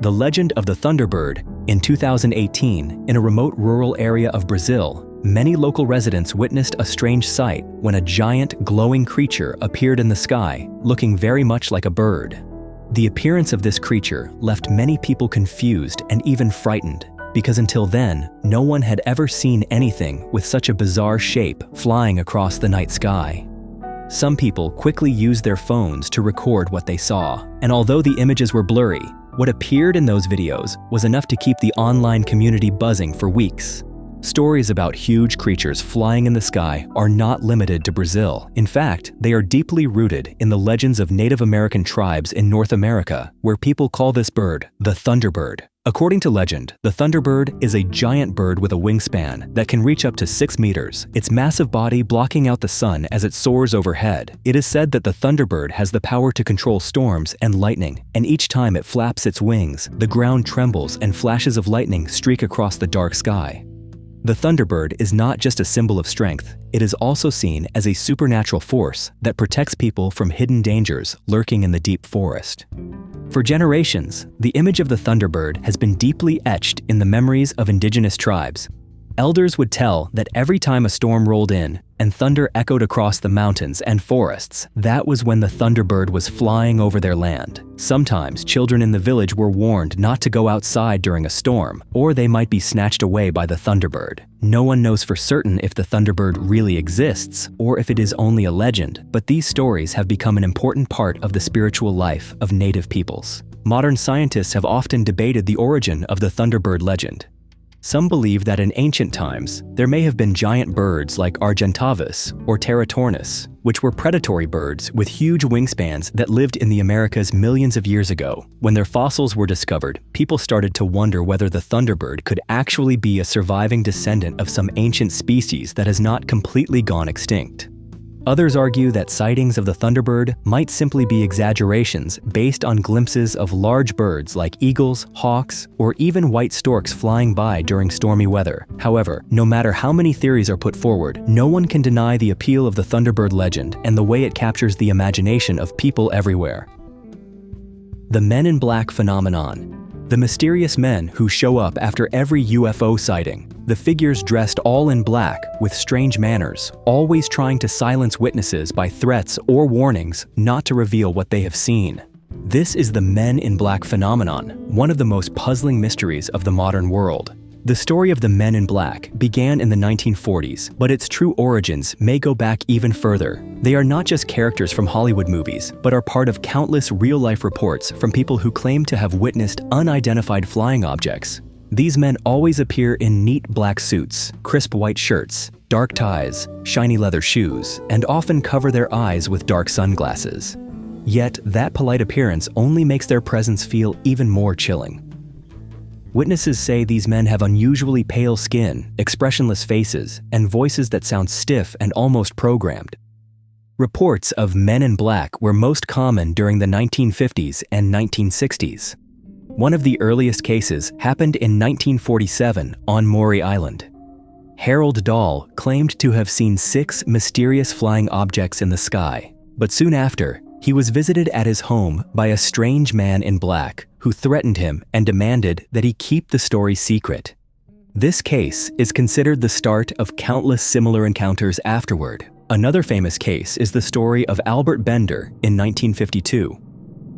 The legend of the Thunderbird. In 2018, in a remote rural area of Brazil, many local residents witnessed a strange sight when a giant, glowing creature appeared in the sky, looking very much like a bird. The appearance of this creature left many people confused and even frightened, because until then, no one had ever seen anything with such a bizarre shape flying across the night sky. some people quickly used their phones to record what they saw. And although the images were blurry, what appeared in those videos was enough to keep the online community buzzing for weeks. Stories about huge creatures flying in the sky are not limited to Brazil. In fact, they are deeply rooted in the legends of Native American tribes in North America, where people call this bird the Thunderbird. According to legend, the Thunderbird is a giant bird with a wingspan that can reach up to 6 meters, its massive body blocking out the sun as it soars overhead. It is said that the Thunderbird has the power to control storms and lightning, and each time it flaps its wings, the ground trembles and flashes of lightning streak across the dark sky. The Thunderbird is not just a symbol of strength, it is also seen as a supernatural force that protects people from hidden dangers lurking in the deep forest. For generations, the image of the Thunderbird has been deeply etched in the memories of indigenous tribes. Elders would tell that every time a storm rolled in and thunder echoed across the mountains and forests, that was when the Thunderbird was flying over their land. Sometimes children in the village were warned not to go outside during a storm, or they might be snatched away by the Thunderbird. No one knows for certain if the Thunderbird really exists or if it is only a legend, but these stories have become an important part of the spiritual life of native peoples. Modern scientists have often debated the origin of the Thunderbird legend. Some believe that in ancient times, there may have been giant birds like Argentavis or Teratornis, which were predatory birds with huge wingspans that lived in the Americas millions of years ago. When their fossils were discovered, people started to wonder whether the Thunderbird could actually be a surviving descendant of some ancient species that has not completely gone extinct. Others argue that sightings of the Thunderbird might simply be exaggerations based on glimpses of large birds like eagles, hawks, or even white storks flying by during stormy weather. However, no matter how many theories are put forward, no one can deny the appeal of the Thunderbird legend and the way it captures the imagination of people everywhere. The Men in Black phenomenon. The mysterious men who show up after every UFO sighting. The figures dressed all in black with strange manners, always trying to silence witnesses by threats or warnings not to reveal what they have seen. This is the Men in Black phenomenon, one of the most puzzling mysteries of the modern world. The story of the Men in Black began in the 1940s, but its true origins may go back even further. They are not just characters from Hollywood movies, but are part of countless real-life reports from people who claim to have witnessed unidentified flying objects. These men always appear in neat black suits, crisp white shirts, dark ties, shiny leather shoes, and often cover their eyes with dark sunglasses. Yet, that polite appearance only makes their presence feel even more chilling. Witnesses say these men have unusually pale skin, expressionless faces, and voices that sound stiff and almost programmed. Reports of Men in Black were most common during the 1950s and 1960s. One of the earliest cases happened in 1947 on Maury Island. Harold Dahl claimed to have seen 6 mysterious flying objects in the sky, but soon after, he was visited at his home by a strange man in black who threatened him and demanded that he keep the story secret. This case is considered the start of countless similar encounters afterward. Another famous case is the story of Albert Bender in 1952.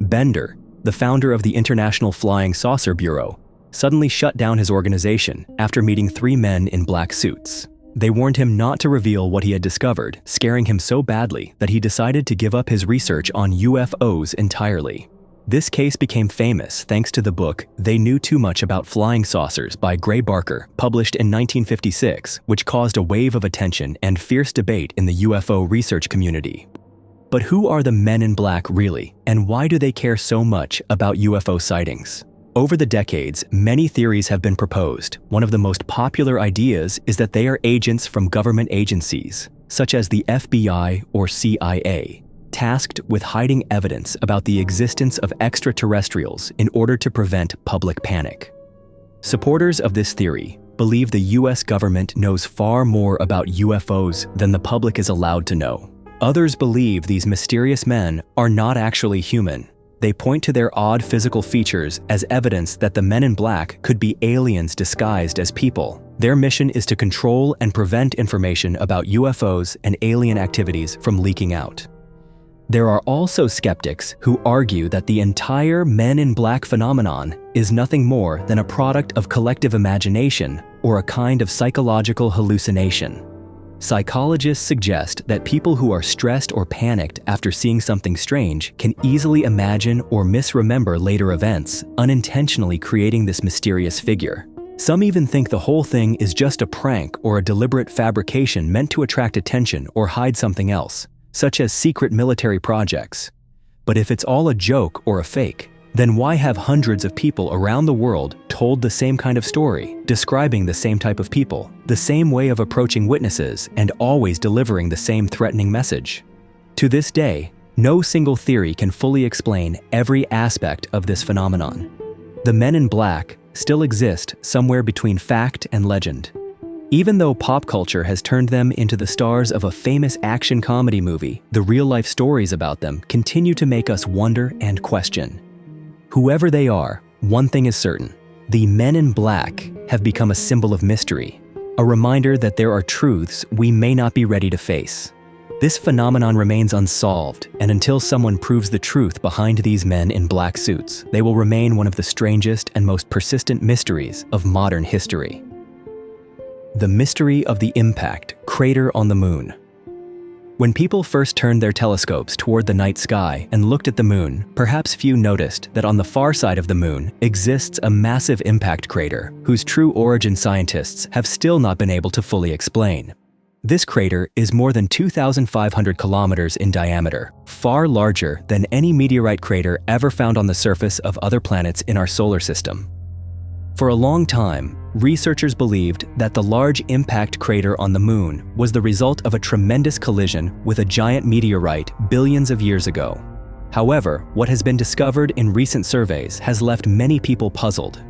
Bender, the founder of the International Flying Saucer Bureau, suddenly shut down his organization after meeting 3 men in black suits. They warned him not to reveal what he had discovered, scaring him so badly that he decided to give up his research on UFOs entirely. This case became famous thanks to the book They Knew Too Much About Flying Saucers by Gray Barker, published in 1956, which caused a wave of attention and fierce debate in the UFO research community. But who are the Men in Black really, and why do they care so much about UFO sightings? Over the decades, many theories have been proposed. One of the most popular ideas is that they are agents from government agencies, such as the FBI or CIA, tasked with hiding evidence about the existence of extraterrestrials in order to prevent public panic. Supporters of this theory believe the US government knows far more about UFOs than the public is allowed to know. Others believe these mysterious men are not actually human. They point to their odd physical features as evidence that the Men in Black could be aliens disguised as people. Their mission is to control and prevent information about UFOs and alien activities from leaking out. There are also skeptics who argue that the entire Men in Black phenomenon is nothing more than a product of collective imagination or a kind of psychological hallucination. Psychologists suggest that people who are stressed or panicked after seeing something strange can easily imagine or misremember later events, unintentionally creating this mysterious figure. Some even think the whole thing is just a prank or a deliberate fabrication meant to attract attention or hide something else, such as secret military projects. But if it's all a joke or a fake, then why have hundreds of people around the world told the same kind of story, describing the same type of people, the same way of approaching witnesses, and always delivering the same threatening message? To this day, no single theory can fully explain every aspect of this phenomenon. The men in black still exist somewhere between fact and legend. Even though pop culture has turned them into the stars of a famous action comedy movie, the real-life stories about them continue to make us wonder and question. Whoever they are, one thing is certain: the men in black have become a symbol of mystery, a reminder that there are truths we may not be ready to face. This phenomenon remains unsolved, and until someone proves the truth behind these men in black suits, they will remain one of the strangest and most persistent mysteries of modern history. The mystery of the impact crater on the moon. When people first turned their telescopes toward the night sky and looked at the moon, perhaps few noticed that on the far side of the moon exists a massive impact crater whose true origin scientists have still not been able to fully explain. This crater is more than 2,500 kilometers in diameter, far larger than any meteorite crater ever found on the surface of other planets in our solar system. For a long time, researchers believed that the large impact crater on the moon was the result of a tremendous collision with a giant meteorite billions of years ago. However, what has been discovered in recent surveys has left many people puzzled.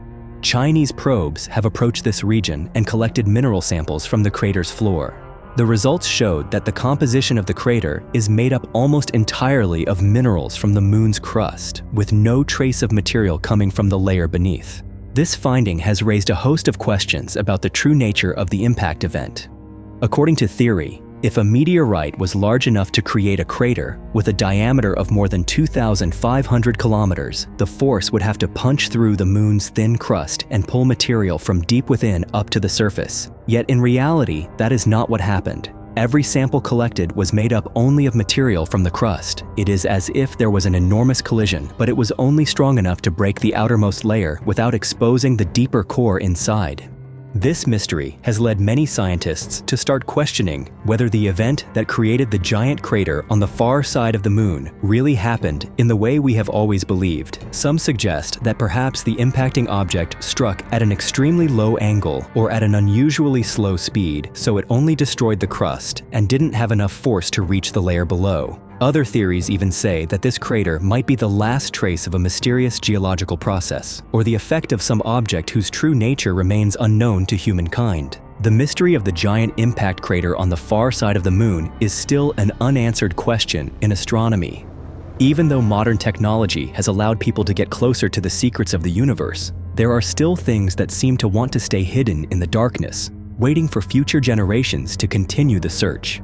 Chinese probes have approached this region and collected mineral samples from the crater's floor. The results showed that the composition of the crater is made up almost entirely of minerals from the moon's crust, with no trace of material coming from the layer beneath. This finding has raised a host of questions about the true nature of the impact event. According to theory, if a meteorite was large enough to create a crater with a diameter of more than 2,500 kilometers, the force would have to punch through the moon's thin crust and pull material from deep within up to the surface. Yet in reality, that is not what happened. Every sample collected was made up only of material from the crust. It is as if there was an enormous collision, but it was only strong enough to break the outermost layer without exposing the deeper core inside. This mystery has led many scientists to start questioning whether the event that created the giant crater on the far side of the moon really happened in the way we have always believed. Some suggest that perhaps the impacting object struck at an extremely low angle or at an unusually slow speed, so it only destroyed the crust and didn't have enough force to reach the layer below. Other theories even say that this crater might be the last trace of a mysterious geological process, or the effect of some object whose true nature remains unknown to humankind. The mystery of the giant impact crater on the far side of the moon is still an unanswered question in astronomy. Even though modern technology has allowed people to get closer to the secrets of the universe, there are still things that seem to want to stay hidden in the darkness, waiting for future generations to continue the search.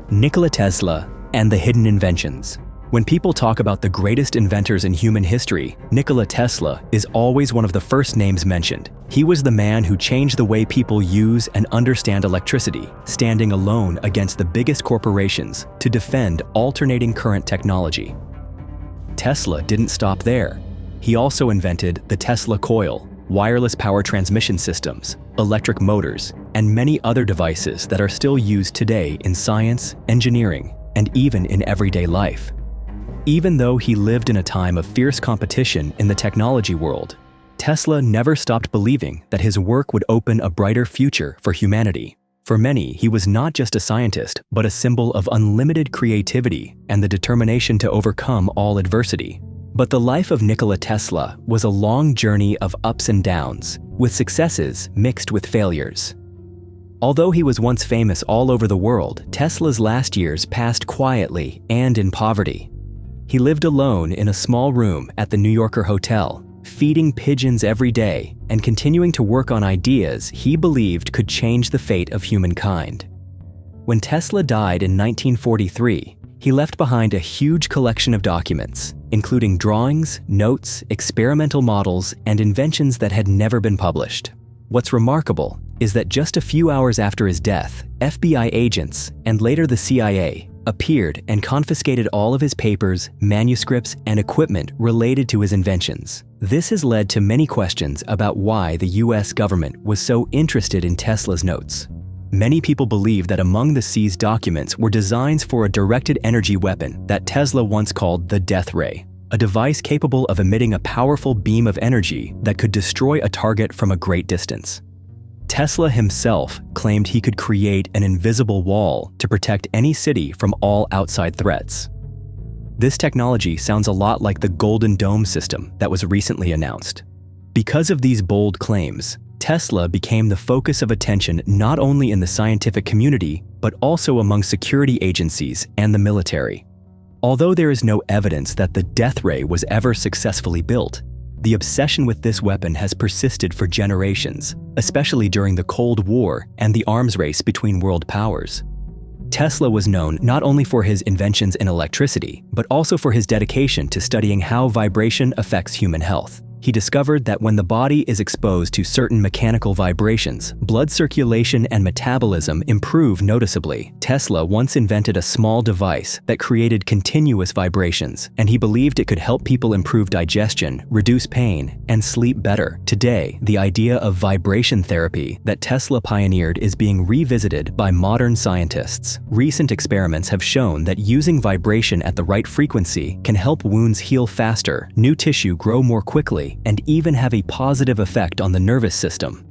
Nikola Tesla and the hidden inventions. When people talk about the greatest inventors in human history, Nikola Tesla is always one of the first names mentioned. He was the man who changed the way people use and understand electricity, standing alone against the biggest corporations to defend alternating current technology. Tesla didn't stop there. He also invented the Tesla coil, wireless power transmission systems, electric motors, and many other devices that are still used today in science, engineering, and even in everyday life. Even though he lived in a time of fierce competition in the technology world, Tesla never stopped believing that his work would open a brighter future for humanity. For many, he was not just a scientist, but a symbol of unlimited creativity and the determination to overcome all adversity. But the life of Nikola Tesla was a long journey of ups and downs, with successes mixed with failures. Although he was once famous all over the world, Tesla's last years passed quietly and in poverty. He lived alone in a small room at the New Yorker hotel, feeding pigeons every day and continuing to work on ideas he believed could change the fate of humankind. When Tesla died in 1943, he left behind a huge collection of documents, including drawings, notes, experimental models, and inventions that had never been published. What's remarkable is that just a few hours after his death, FBI agents, and later the CIA, appeared and confiscated all of his papers, manuscripts, and equipment related to his inventions. This has led to many questions about why the US government was so interested in Tesla's notes. Many people believe that among the seized documents were designs for a directed energy weapon that Tesla once called the death ray, a device capable of emitting a powerful beam of energy that could destroy a target from a great distance. Tesla himself claimed he could create an invisible wall to protect any city from all outside threats. This technology sounds a lot like the Golden Dome system that was recently announced. Because of these bold claims, Tesla became the focus of attention not only in the scientific community, but also among security agencies and the military. Although there is no evidence that the death ray was ever successfully built, the obsession with this weapon has persisted for generations, especially during the Cold War and the arms race between world powers. Tesla was known not only for his inventions in electricity, but also for his dedication to studying how vibration affects human health. He discovered that when the body is exposed to certain mechanical vibrations, blood circulation and metabolism improve noticeably. Tesla once invented a small device that created continuous vibrations, and he believed it could help people improve digestion, reduce pain, and sleep better. Today, the idea of vibration therapy that Tesla pioneered is being revisited by modern scientists. Recent experiments have shown that using vibration at the right frequency can help wounds heal faster, new tissue grow more quickly, and even have a positive effect on the nervous system.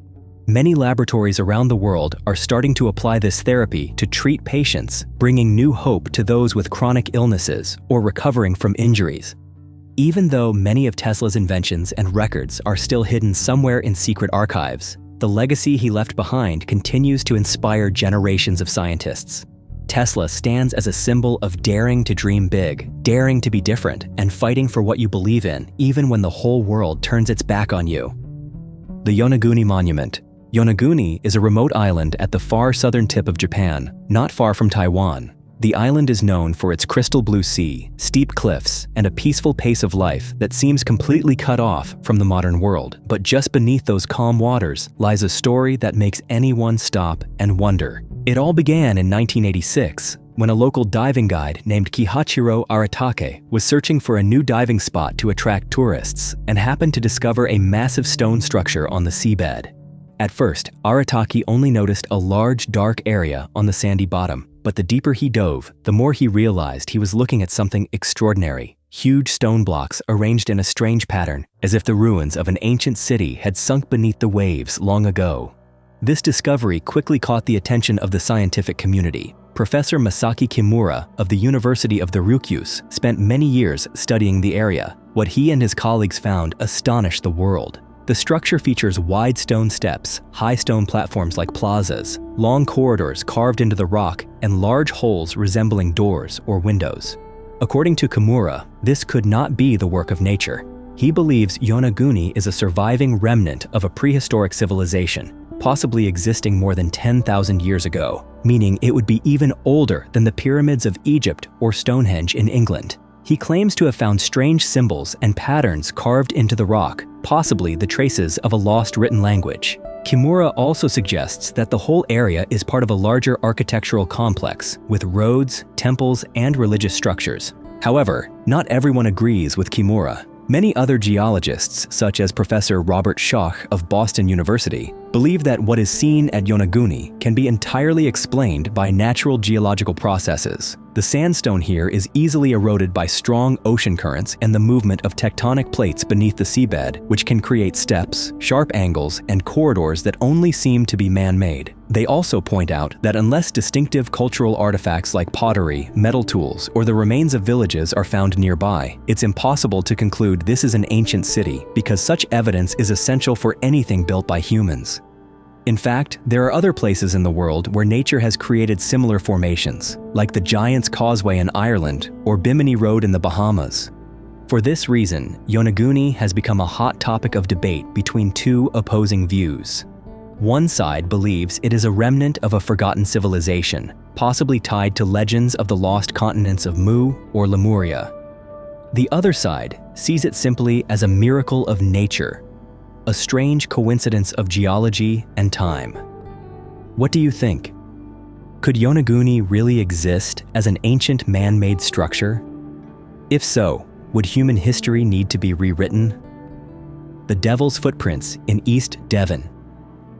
Many laboratories around the world are starting to apply this therapy to treat patients, bringing new hope to those with chronic illnesses or recovering from injuries. Even though many of Tesla's inventions and records are still hidden somewhere in secret archives, the legacy he left behind continues to inspire generations of scientists. Tesla stands as a symbol of daring to dream big, daring to be different, and fighting for what you believe in, even when the whole world turns its back on you. The Yonaguni Monument. Yonaguni is a remote island at the far southern tip of Japan, not far from Taiwan. The island is known for its crystal blue sea, steep cliffs, and a peaceful pace of life that seems completely cut off from the modern world. But just beneath those calm waters lies a story that makes anyone stop and wonder. It all began in 1986, when a local diving guide named Kihachiro Aratake was searching for a new diving spot to attract tourists and happened to discover a massive stone structure on the seabed. At first, Aratake only noticed a large, dark area on the sandy bottom, but the deeper he dove, the more he realized he was looking at something extraordinary. Huge stone blocks arranged in a strange pattern, as if the ruins of an ancient city had sunk beneath the waves long ago. This discovery quickly caught the attention of the scientific community. Professor Masaki Kimura of the University of the Ryukyus spent many years studying the area. What he and his colleagues found astonished the world. The structure features wide stone steps, high stone platforms like plazas, long corridors carved into the rock, and large holes resembling doors or windows. According to Kimura, this could not be the work of nature. He believes Yonaguni is a surviving remnant of a prehistoric civilization, possibly existing more than 10,000 years ago, meaning it would be even older than the pyramids of Egypt or Stonehenge in England. He claims to have found strange symbols and patterns carved into the rock, possibly the traces of a lost written language. Kimura also suggests that the whole area is part of a larger architectural complex with roads, temples, and religious structures. However, not everyone agrees with Kimura. Many other geologists, such as Professor Robert Schoch of Boston University, believe that what is seen at Yonaguni can be entirely explained by natural geological processes. The sandstone here is easily eroded by strong ocean currents and the movement of tectonic plates beneath the seabed, which can create steps, sharp angles, and corridors that only seem to be man-made. They also point out that unless distinctive cultural artifacts like pottery, metal tools, or the remains of villages are found nearby, it's impossible to conclude this is an ancient city, because such evidence is essential for anything built by humans. In fact, there are other places in the world where nature has created similar formations, like the Giant's Causeway in Ireland or Bimini Road in the Bahamas. For this reason, Yonaguni has become a hot topic of debate between two opposing views. One side believes it is a remnant of a forgotten civilization, possibly tied to legends of the lost continents of Mu or Lemuria. The other side sees it simply as a miracle of nature. a strange coincidence of geology and time. What do you think? Could Yonaguni really exist as an ancient man-made structure? If so, would human history need to be rewritten? The Devil's Footprints in East Devon.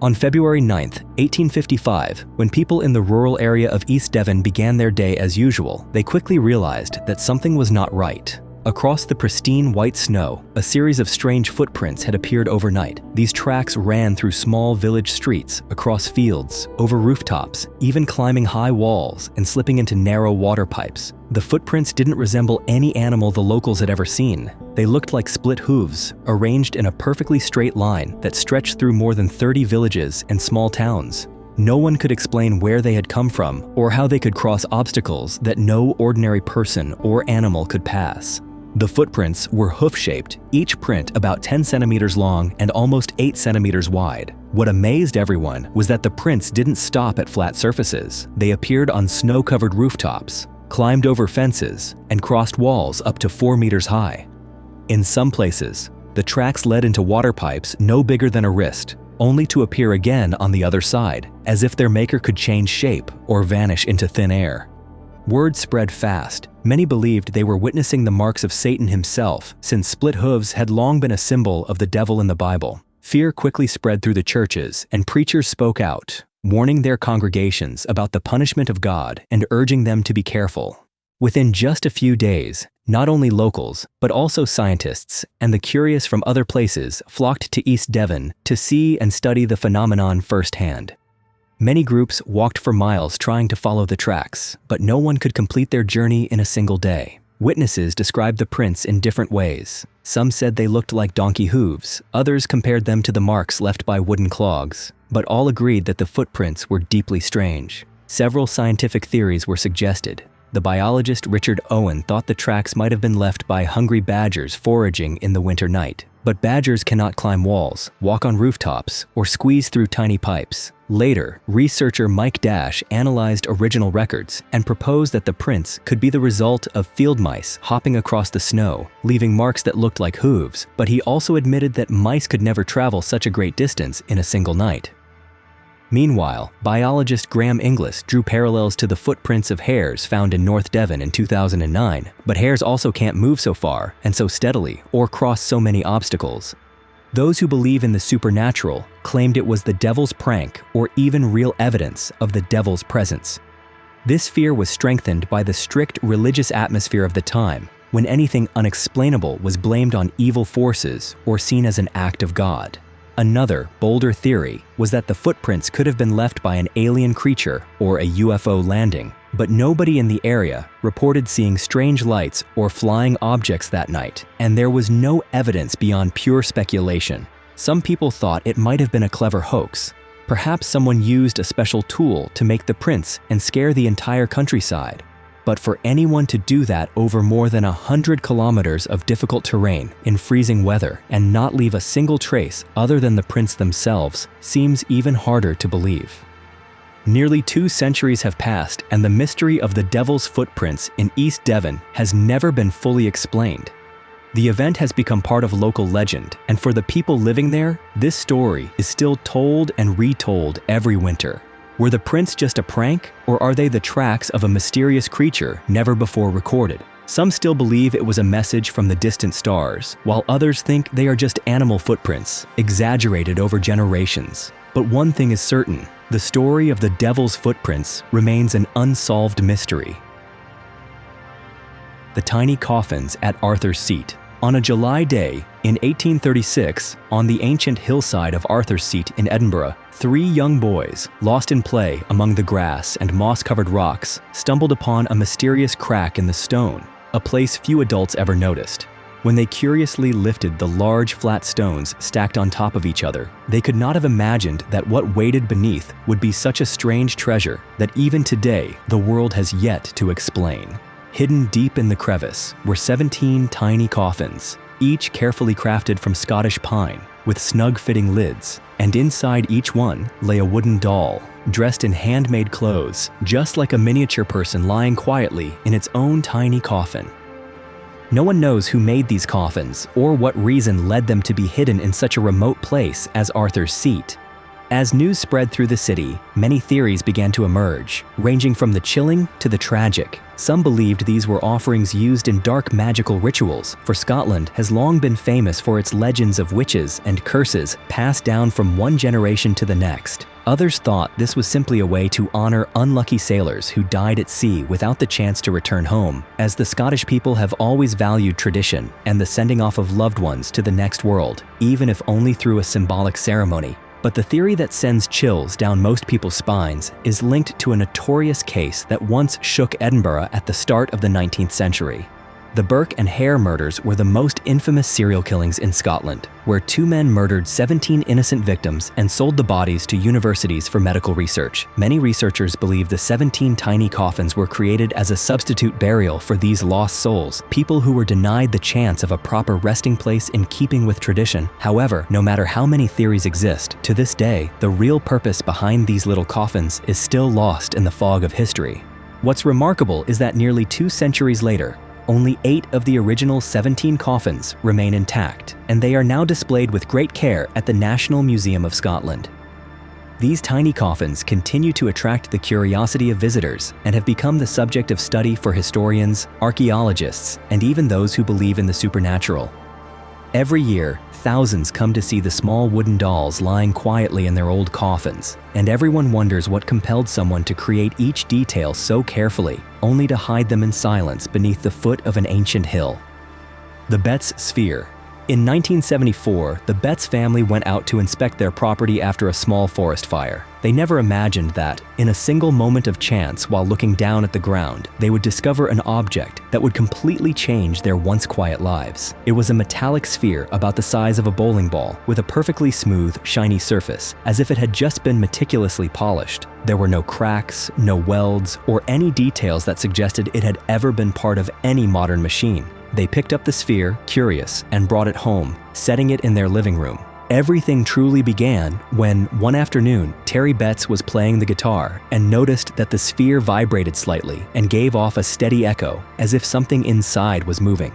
On February 9, 1855, when people in the rural area of East Devon began their day as usual, they quickly realized that something was not right. Across the pristine white snow, a series of strange footprints had appeared overnight. These tracks ran through small village streets, across fields, over rooftops, even climbing high walls and slipping into narrow water pipes. The footprints didn't resemble any animal the locals had ever seen. They looked like split hooves, arranged in a perfectly straight line that stretched through more than 30 villages and small towns. No one could explain where they had come from or how they could cross obstacles that no ordinary person or animal could pass. The footprints were hoof-shaped, each print about 10 centimeters long and almost 8 centimeters wide. What amazed everyone was that the prints didn't stop at flat surfaces. They appeared on snow-covered rooftops, climbed over fences, and crossed walls up to 4 meters high. In some places, the tracks led into water pipes no bigger than a wrist, only to appear again on the other side, as if their maker could change shape or vanish into thin air. Word spread fast. Many believed they were witnessing the marks of Satan himself, since split hooves had long been a symbol of the devil in the Bible. Fear quickly spread through the churches, and preachers spoke out, warning their congregations about the punishment of God and urging them to be careful. Within just a few days, not only locals, but also scientists and the curious from other places flocked to East Devon to see and study the phenomenon firsthand. Many groups walked for miles trying to follow the tracks, but no one could complete their journey in a single day. Witnesses described the prints in different ways. Some said they looked like donkey hooves, others compared them to the marks left by wooden clogs, but all agreed that the footprints were deeply strange. Several scientific theories were suggested. The biologist Richard Owen thought the tracks might have been left by hungry badgers foraging in the winter night. But badgers cannot climb walls, walk on rooftops, or squeeze through tiny pipes. Later, researcher Mike Dash analyzed original records and proposed that the prints could be the result of field mice hopping across the snow, leaving marks that looked like hooves, but he also admitted that mice could never travel such a great distance in a single night. Meanwhile, biologist Graham Inglis drew parallels to the footprints of hares found in North Devon in 2009, but hares also can't move so far and so steadily or cross so many obstacles. Those who believe in the supernatural claimed it was the devil's prank or even real evidence of the devil's presence. This fear was strengthened by the strict religious atmosphere of the time, when anything unexplainable was blamed on evil forces or seen as an act of God. Another, bolder theory was that the footprints could have been left by an alien creature or a UFO landing, but nobody in the area reported seeing strange lights or flying objects that night, and there was no evidence beyond pure speculation. Some people thought it might have been a clever hoax. Perhaps someone used a special tool to make the prints and scare the entire countryside. But for anyone to do that over more than 100 kilometers of difficult terrain in freezing weather and not leave a single trace other than the prints themselves seems even harder to believe. Nearly 2 centuries have passed, and the mystery of the devil's footprints in East Devon has never been fully explained. The event has become part of local legend, and for the people living there, this story is still told and retold every winter. Were the prints just a prank, or are they the tracks of a mysterious creature never before recorded? Some still believe it was a message from the distant stars, while others think they are just animal footprints, exaggerated over generations. But one thing is certain, the story of the devil's footprints remains an unsolved mystery. The tiny coffins at Arthur's Seat. On a July day in 1836, on the ancient hillside of Arthur's Seat in Edinburgh, 3 young boys, lost in play among the grass and moss-covered rocks, stumbled upon a mysterious crack in the stone, a place few adults ever noticed. When they curiously lifted the large flat stones stacked on top of each other, they could not have imagined that what waited beneath would be such a strange treasure that even today the world has yet to explain. Hidden deep in the crevice were 17 tiny coffins, each carefully crafted from Scottish pine, with snug-fitting lids, and inside each one lay a wooden doll, dressed in handmade clothes, just like a miniature person lying quietly in its own tiny coffin. No one knows who made these coffins or what reason led them to be hidden in such a remote place as Arthur's Seat. As news spread through the city, many theories began to emerge, ranging from the chilling to the tragic. Some believed these were offerings used in dark magical rituals, for Scotland has long been famous for its legends of witches and curses passed down from one generation to the next. Others thought this was simply a way to honor unlucky sailors who died at sea without the chance to return home, as the Scottish people have always valued tradition and the sending off of loved ones to the next world, even if only through a symbolic ceremony. But the theory that sends chills down most people's spines is linked to a notorious case that once shook Edinburgh at the start of the 19th century. The Burke and Hare murders were the most infamous serial killings in Scotland, where two men murdered 17 innocent victims and sold the bodies to universities for medical research. Many researchers believe the 17 tiny coffins were created as a substitute burial for these lost souls, people who were denied the chance of a proper resting place in keeping with tradition. However, no matter how many theories exist, to this day, the real purpose behind these little coffins is still lost in the fog of history. What's remarkable is that nearly 2 centuries later, only 8 of the original 17 coffins remain intact, and they are now displayed with great care at the National Museum of Scotland. These tiny coffins continue to attract the curiosity of visitors and have become the subject of study for historians, archaeologists, and even those who believe in the supernatural. Every year, thousands come to see the small wooden dolls lying quietly in their old coffins, and everyone wonders what compelled someone to create each detail so carefully, only to hide them in silence beneath the foot of an ancient hill. The Betts Sphere. In 1974, the Betts family went out to inspect their property after a small forest fire. They never imagined that, in a single moment of chance while looking down at the ground, they would discover an object that would completely change their once quiet lives. It was a metallic sphere about the size of a bowling ball, with a perfectly smooth, shiny surface, as if it had just been meticulously polished. There were no cracks, no welds, or any details that suggested it had ever been part of any modern machine. They picked up the sphere, curious, and brought it home, setting it in their living room. Everything truly began when, one afternoon, Terry Betts was playing the guitar and noticed that the sphere vibrated slightly and gave off a steady echo, as if something inside was moving.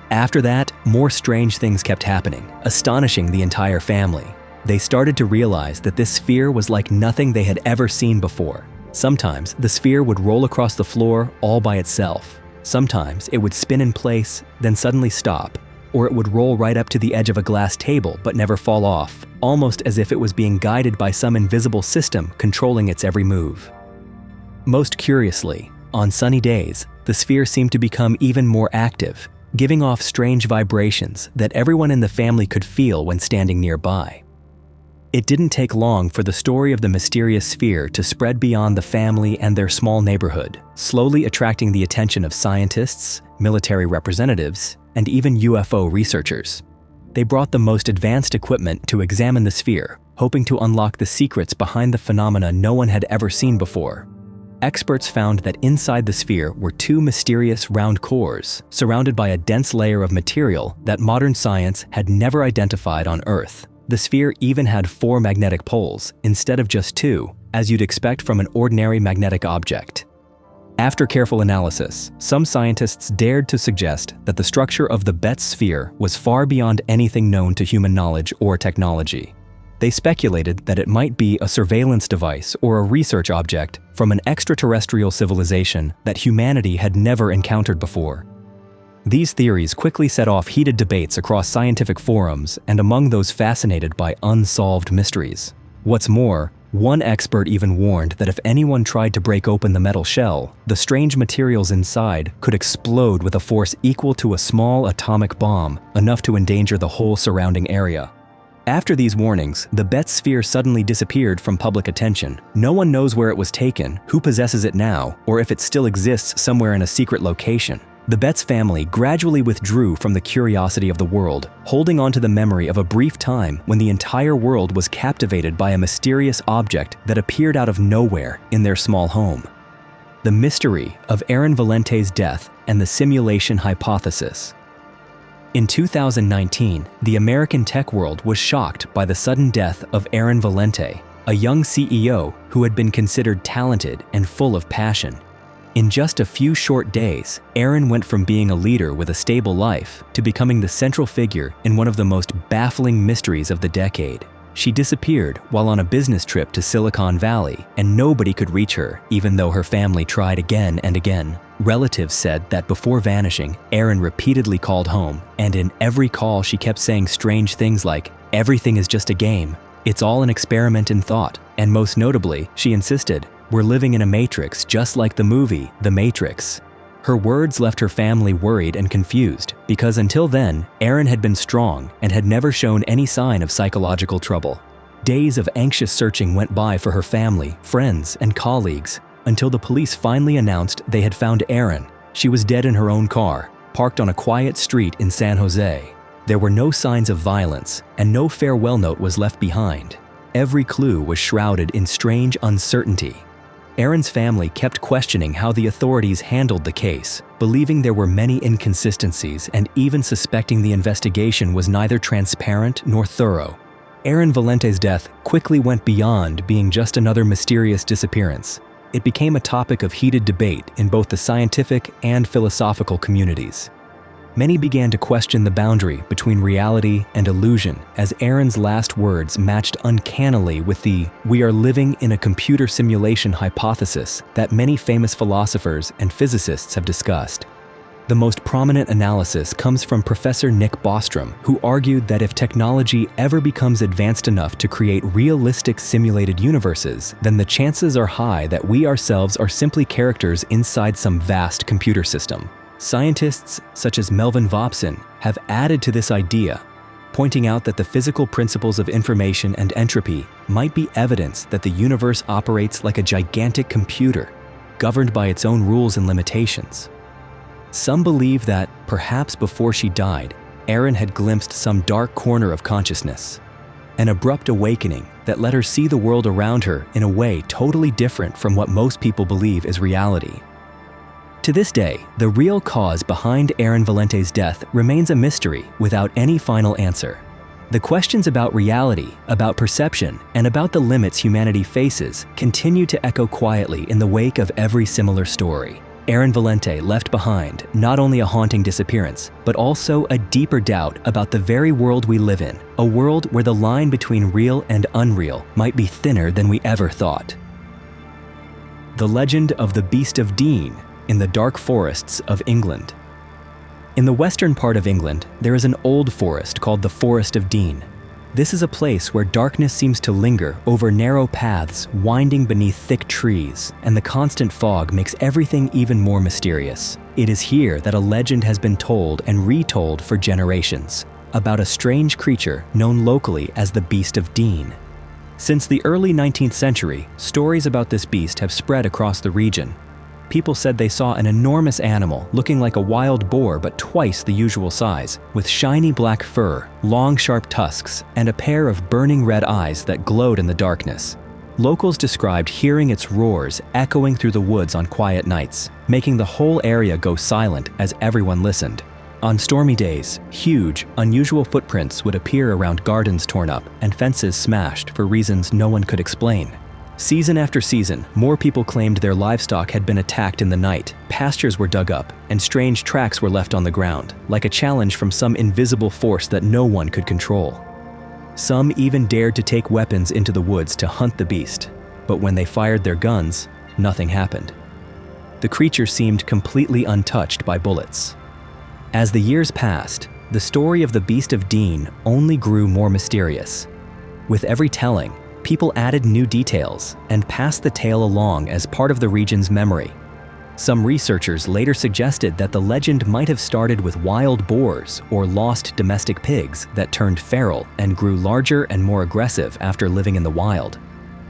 After that, more strange things kept happening, astonishing the entire family. They started to realize that this sphere was like nothing they had ever seen before. Sometimes, the sphere would roll across the floor all by itself. Sometimes it would spin in place, then suddenly stop, or it would roll right up to the edge of a glass table but never fall off, almost as if it was being guided by some invisible system controlling its every move. Most curiously, on sunny days, the sphere seemed to become even more active, giving off strange vibrations that everyone in the family could feel when standing nearby. It didn't take long for the story of the mysterious sphere to spread beyond the family and their small neighborhood, slowly attracting the attention of scientists, military representatives, and even UFO researchers. They brought the most advanced equipment to examine the sphere, hoping to unlock the secrets behind the phenomena no one had ever seen before. Experts found that inside the sphere were 2 mysterious round cores, surrounded by a dense layer of material that modern science had never identified on Earth. The sphere even had 4 magnetic poles, instead of just 2, as you'd expect from an ordinary magnetic object. After careful analysis, some scientists dared to suggest that the structure of the Betts sphere was far beyond anything known to human knowledge or technology. They speculated that it might be a surveillance device or a research object from an extraterrestrial civilization that humanity had never encountered before. These theories quickly set off heated debates across scientific forums and among those fascinated by unsolved mysteries. What's more, one expert even warned that if anyone tried to break open the metal shell, the strange materials inside could explode with a force equal to a small atomic bomb, enough to endanger the whole surrounding area. After these warnings, the Betts sphere suddenly disappeared from public attention. No one knows where it was taken, who possesses it now, or if it still exists somewhere in a secret location. The Betts family gradually withdrew from the curiosity of the world, holding on to the memory of a brief time when the entire world was captivated by a mysterious object that appeared out of nowhere in their small home. The mystery of Aaron Valente's death and the simulation hypothesis. In 2019, the American tech world was shocked by the sudden death of Aaron Valente, a young CEO who had been considered talented and full of passion. In just a few short days, Erin went from being a leader with a stable life to becoming the central figure in one of the most baffling mysteries of the decade. She disappeared while on a business trip to Silicon Valley, and nobody could reach her, even though her family tried again and again. Relatives said that before vanishing, Erin repeatedly called home, and in every call she kept saying strange things like, "Everything is just a game. It's all an experiment in thought." And most notably, she insisted, "We're living in a matrix just like the movie, The Matrix." Her words left her family worried and confused because until then, Erin had been strong and had never shown any sign of psychological trouble. Days of anxious searching went by for her family, friends, and colleagues until the police finally announced they had found Erin. She was dead in her own car, parked on a quiet street in San Jose. There were no signs of violence, and no farewell note was left behind. Every clue was shrouded in strange uncertainty. Erin's family kept questioning how the authorities handled the case, believing there were many inconsistencies and even suspecting the investigation was neither transparent nor thorough. Erin Valente's death quickly went beyond being just another mysterious disappearance. It became a topic of heated debate in both the scientific and philosophical communities. Many began to question the boundary between reality and illusion as Erin's last words matched uncannily with the "we are living in a computer simulation" hypothesis that many famous philosophers and physicists have discussed. The most prominent analysis comes from Professor Nick Bostrom, who argued that if technology ever becomes advanced enough to create realistic simulated universes, then the chances are high that we ourselves are simply characters inside some vast computer system. Scientists such as Melvin Vopson have added to this idea, pointing out that the physical principles of information and entropy might be evidence that the universe operates like a gigantic computer, governed by its own rules and limitations. Some believe that, perhaps before she died, Erin had glimpsed some dark corner of consciousness, an abrupt awakening that let her see the world around her in a way totally different from what most people believe is reality. To this day, the real cause behind Erin Valente's death remains a mystery without any final answer. The questions about reality, about perception, and about the limits humanity faces continue to echo quietly in the wake of every similar story. Erin Valente left behind not only a haunting disappearance, but also a deeper doubt about the very world we live in, a world where the line between real and unreal might be thinner than we ever thought. The legend of the Beast of Dean in the dark forests of England. In the western part of England, there is an old forest called the Forest of Dean. This is a place where darkness seems to linger over narrow paths winding beneath thick trees, and the constant fog makes everything even more mysterious. It is here that a legend has been told and retold for generations, about a strange creature known locally as the Beast of Dean. Since the early 19th century, stories about this beast have spread across the region. People said they saw an enormous animal looking like a wild boar but twice the usual size, with shiny black fur, long sharp tusks, and a pair of burning red eyes that glowed in the darkness. Locals described hearing its roars echoing through the woods on quiet nights, making the whole area go silent as everyone listened. On stormy days, huge, unusual footprints would appear around gardens torn up and fences smashed for reasons no one could explain. Season after season, more people claimed their livestock had been attacked in the night, pastures were dug up, and strange tracks were left on the ground, like a challenge from some invisible force that no one could control. Some even dared to take weapons into the woods to hunt the beast, but when they fired their guns, nothing happened. The creature seemed completely untouched by bullets. As the years passed, the story of the Beast of Dean only grew more mysterious. With every telling, people added new details and passed the tale along as part of the region's memory. Some researchers later suggested that the legend might have started with wild boars or lost domestic pigs that turned feral and grew larger and more aggressive after living in the wild.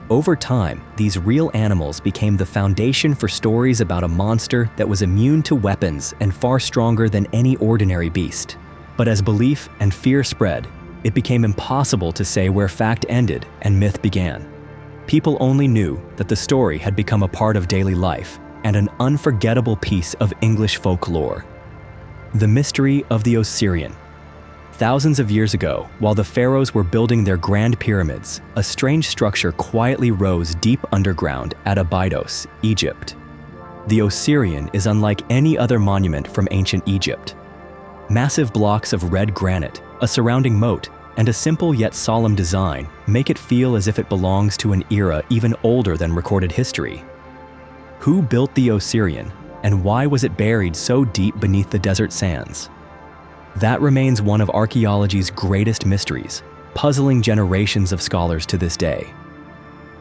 Over time, these real animals became the foundation for stories about a monster that was immune to weapons and far stronger than any ordinary beast. But as belief and fear spread, it became impossible to say where fact ended and myth began. People only knew that the story had become a part of daily life and an unforgettable piece of English folklore. The mystery of the Osirian. Thousands of years ago, while the pharaohs were building their grand pyramids, a strange structure quietly rose deep underground at Abydos, Egypt. the Osirian is unlike any other monument from ancient Egypt. Massive blocks of red granite, a surrounding moat, and a simple yet solemn design make it feel as if it belongs to an era even older than recorded history. Who built the Osirian, and why was it buried so deep beneath the desert sands? That remains one of archaeology's greatest mysteries, puzzling generations of scholars to this day.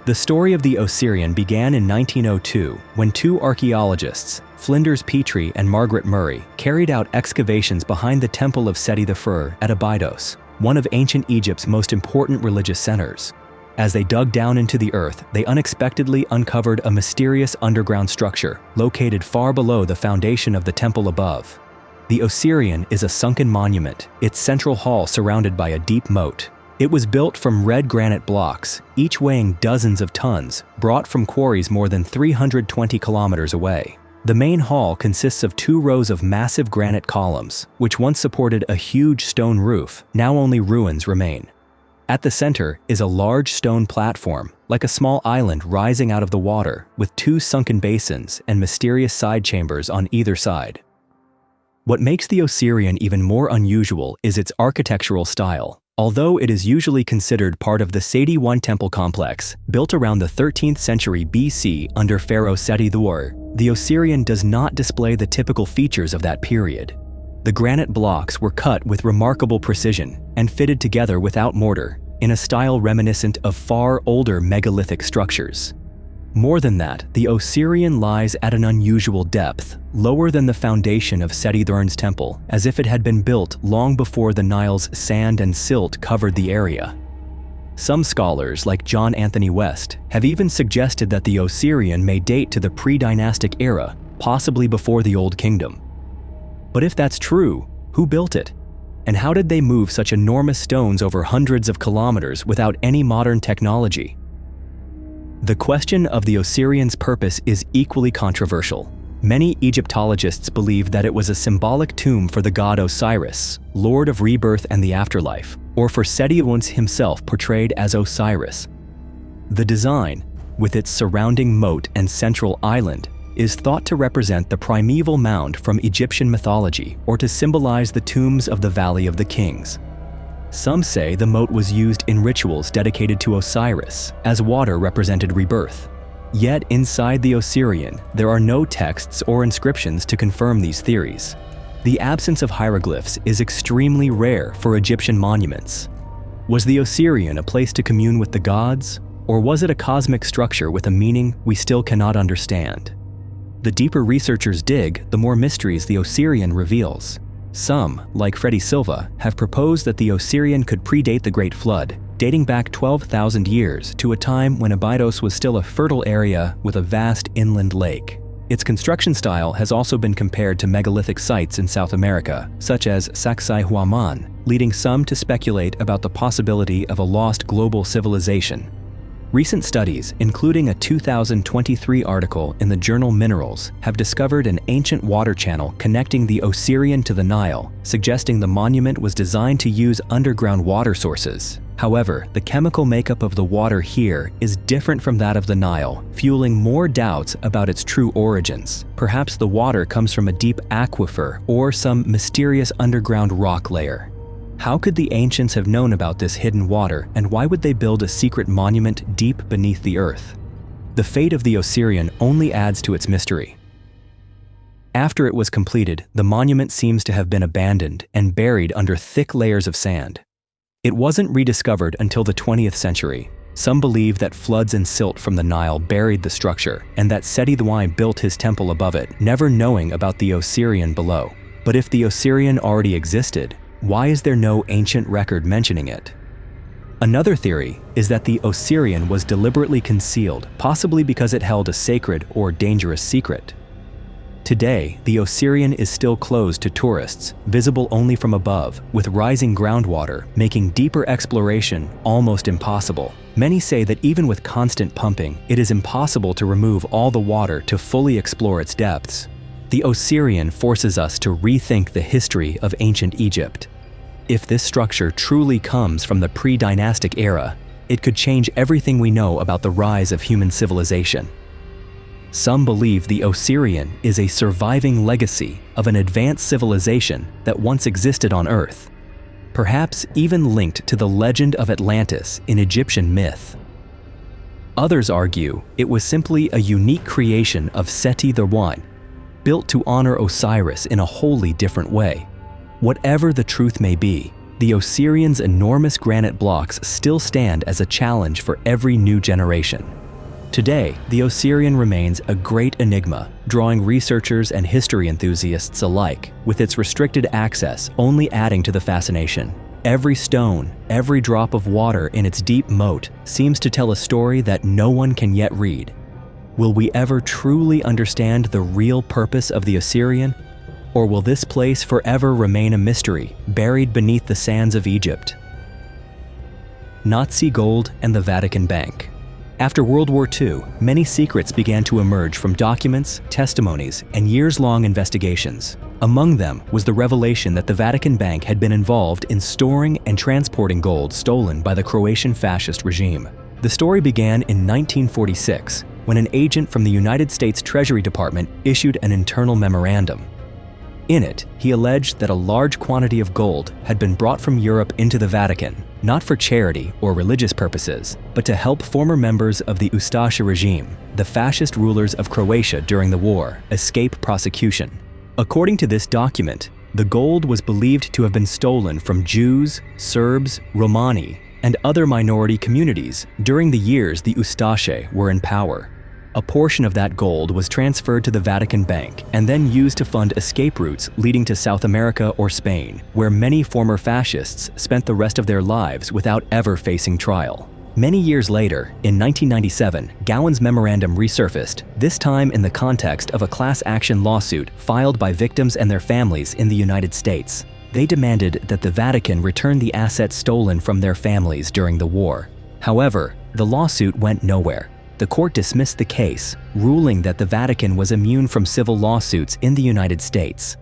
The story of the Osirian began in 1902 when two archaeologists, Flinders Petrie and Margaret Murray, carried out excavations behind the Temple of Seti I at Abydos, one of ancient Egypt's most important religious centers. As they dug down into the earth, they unexpectedly uncovered a mysterious underground structure located far below the foundation of the temple above. The Osirian is a sunken monument, its central hall surrounded by a deep moat. It was built from red granite blocks, each weighing dozens of tons, brought from quarries more than 320 kilometers away. The main hall consists of 2 rows of massive granite columns, which once supported a huge stone roof. Now only ruins remain. At the center is a large stone platform, like a small island rising out of the water, with 2 sunken basins and mysterious side chambers on either side. What makes the Osirian even more unusual is its architectural style. Although it is usually considered part of the Seti I temple complex, built around the 13th century BC under Pharaoh Seti I, the Osirian does not display the typical features of that period. The granite blocks were cut with remarkable precision and fitted together without mortar, in a style reminiscent of far older megalithic structures. More than that, the Osirian lies at an unusual depth, lower than the foundation of Seti I's temple, as if it had been built long before the Nile's sand and silt covered the area. Some scholars, like John Anthony West, have even suggested that the Osirian may date to the pre-dynastic era, possibly before the Old Kingdom. But if that's true, who built it? And how did they move such enormous stones over hundreds of kilometers without any modern technology? The question of the Osirian's purpose is equally controversial. Many Egyptologists believe that it was a symbolic tomb for the god Osiris, lord of rebirth and the afterlife, or for Seti I himself portrayed as Osiris. The design, with its surrounding moat and central island, is thought to represent the primeval mound from Egyptian mythology or to symbolize the tombs of the Valley of the Kings. Some say the moat was used in rituals dedicated to Osiris, as water represented rebirth. Yet inside the Osirian, there are no texts or inscriptions to confirm these theories. The absence of hieroglyphs is extremely rare for Egyptian monuments. Was the Osirian a place to commune with the gods, or was it a cosmic structure with a meaning we still cannot understand? The deeper researchers dig, the more mysteries the Osirian reveals. Some, like Freddie Silva, have proposed that the Osirian could predate the Great Flood, dating back 12,000 years to a time when Abydos was still a fertile area with a vast inland lake. Its construction style has also been compared to megalithic sites in South America, such as Sacsayhuaman, leading some to speculate about the possibility of a lost global civilization. Recent studies, including a 2023 article in the journal Minerals, have discovered an ancient water channel connecting the Osirian to the Nile, suggesting the monument was designed to use underground water sources. However, the chemical makeup of the water here is different from that of the Nile, fueling more doubts about its true origins. Perhaps the water comes from a deep aquifer or some mysterious underground rock layer. How could the ancients have known about this hidden water, and why would they build a secret monument deep beneath the earth? The fate of the Osirian only adds to its mystery. After it was completed, the monument seems to have been abandoned and buried under thick layers of sand. It wasn't rediscovered until the 20th century. Some believe that floods and silt from the Nile buried the structure, and that Seti I built his temple above it, never knowing about the Osirian below. But if the Osirian already existed, why is there no ancient record mentioning it? Another theory is that the Osirian was deliberately concealed, possibly because it held a sacred or dangerous secret. Today, the Osirian is still closed to tourists, visible only from above, with rising groundwater, making deeper exploration almost impossible. Many say that even with constant pumping, it is impossible to remove all the water to fully explore its depths. The Osirian forces us to rethink the history of ancient Egypt. If this structure truly comes from the pre-dynastic era, it could change everything we know about the rise of human civilization. Some believe the Osirian is a surviving legacy of an advanced civilization that once existed on Earth, perhaps even linked to the legend of Atlantis in Egyptian myth. Others argue it was simply a unique creation of Seti I, built to honor Osiris in a wholly different way. Whatever the truth may be, the Osirian's enormous granite blocks still stand as a challenge for every new generation. Today, the Osirian remains a great enigma, drawing researchers and history enthusiasts alike, with its restricted access only adding to the fascination. Every stone, every drop of water in its deep moat seems to tell a story that no one can yet read. Will we ever truly understand the real purpose of the Osirian? Or will this place forever remain a mystery, buried beneath the sands of Egypt? Nazi gold and the Vatican Bank. After World War II, many secrets began to emerge from documents, testimonies, and years-long investigations. Among them was the revelation that the Vatican Bank had been involved in storing and transporting gold stolen by the Croatian fascist regime. The story began in 1946, when an agent from the United States Treasury Department issued an internal memorandum. In it, he alleged that a large quantity of gold had been brought from Europe into the Vatican, not for charity or religious purposes, but to help former members of the Ustaša regime, the fascist rulers of Croatia during the war, escape prosecution. According to this document, the gold was believed to have been stolen from Jews, Serbs, Romani, and other minority communities during the years the Ustaše were in power. A portion of that gold was transferred to the Vatican Bank and then used to fund escape routes leading to South America or Spain, where many former fascists spent the rest of their lives without ever facing trial. Many years later, in 1997, Gowan's memorandum resurfaced, this time in the context of a class action lawsuit filed by victims and their families in the United States. They demanded that the Vatican return the assets stolen from their families during the war. However, the lawsuit went nowhere. The court dismissed the case, ruling that the Vatican was immune from civil lawsuits in the United States.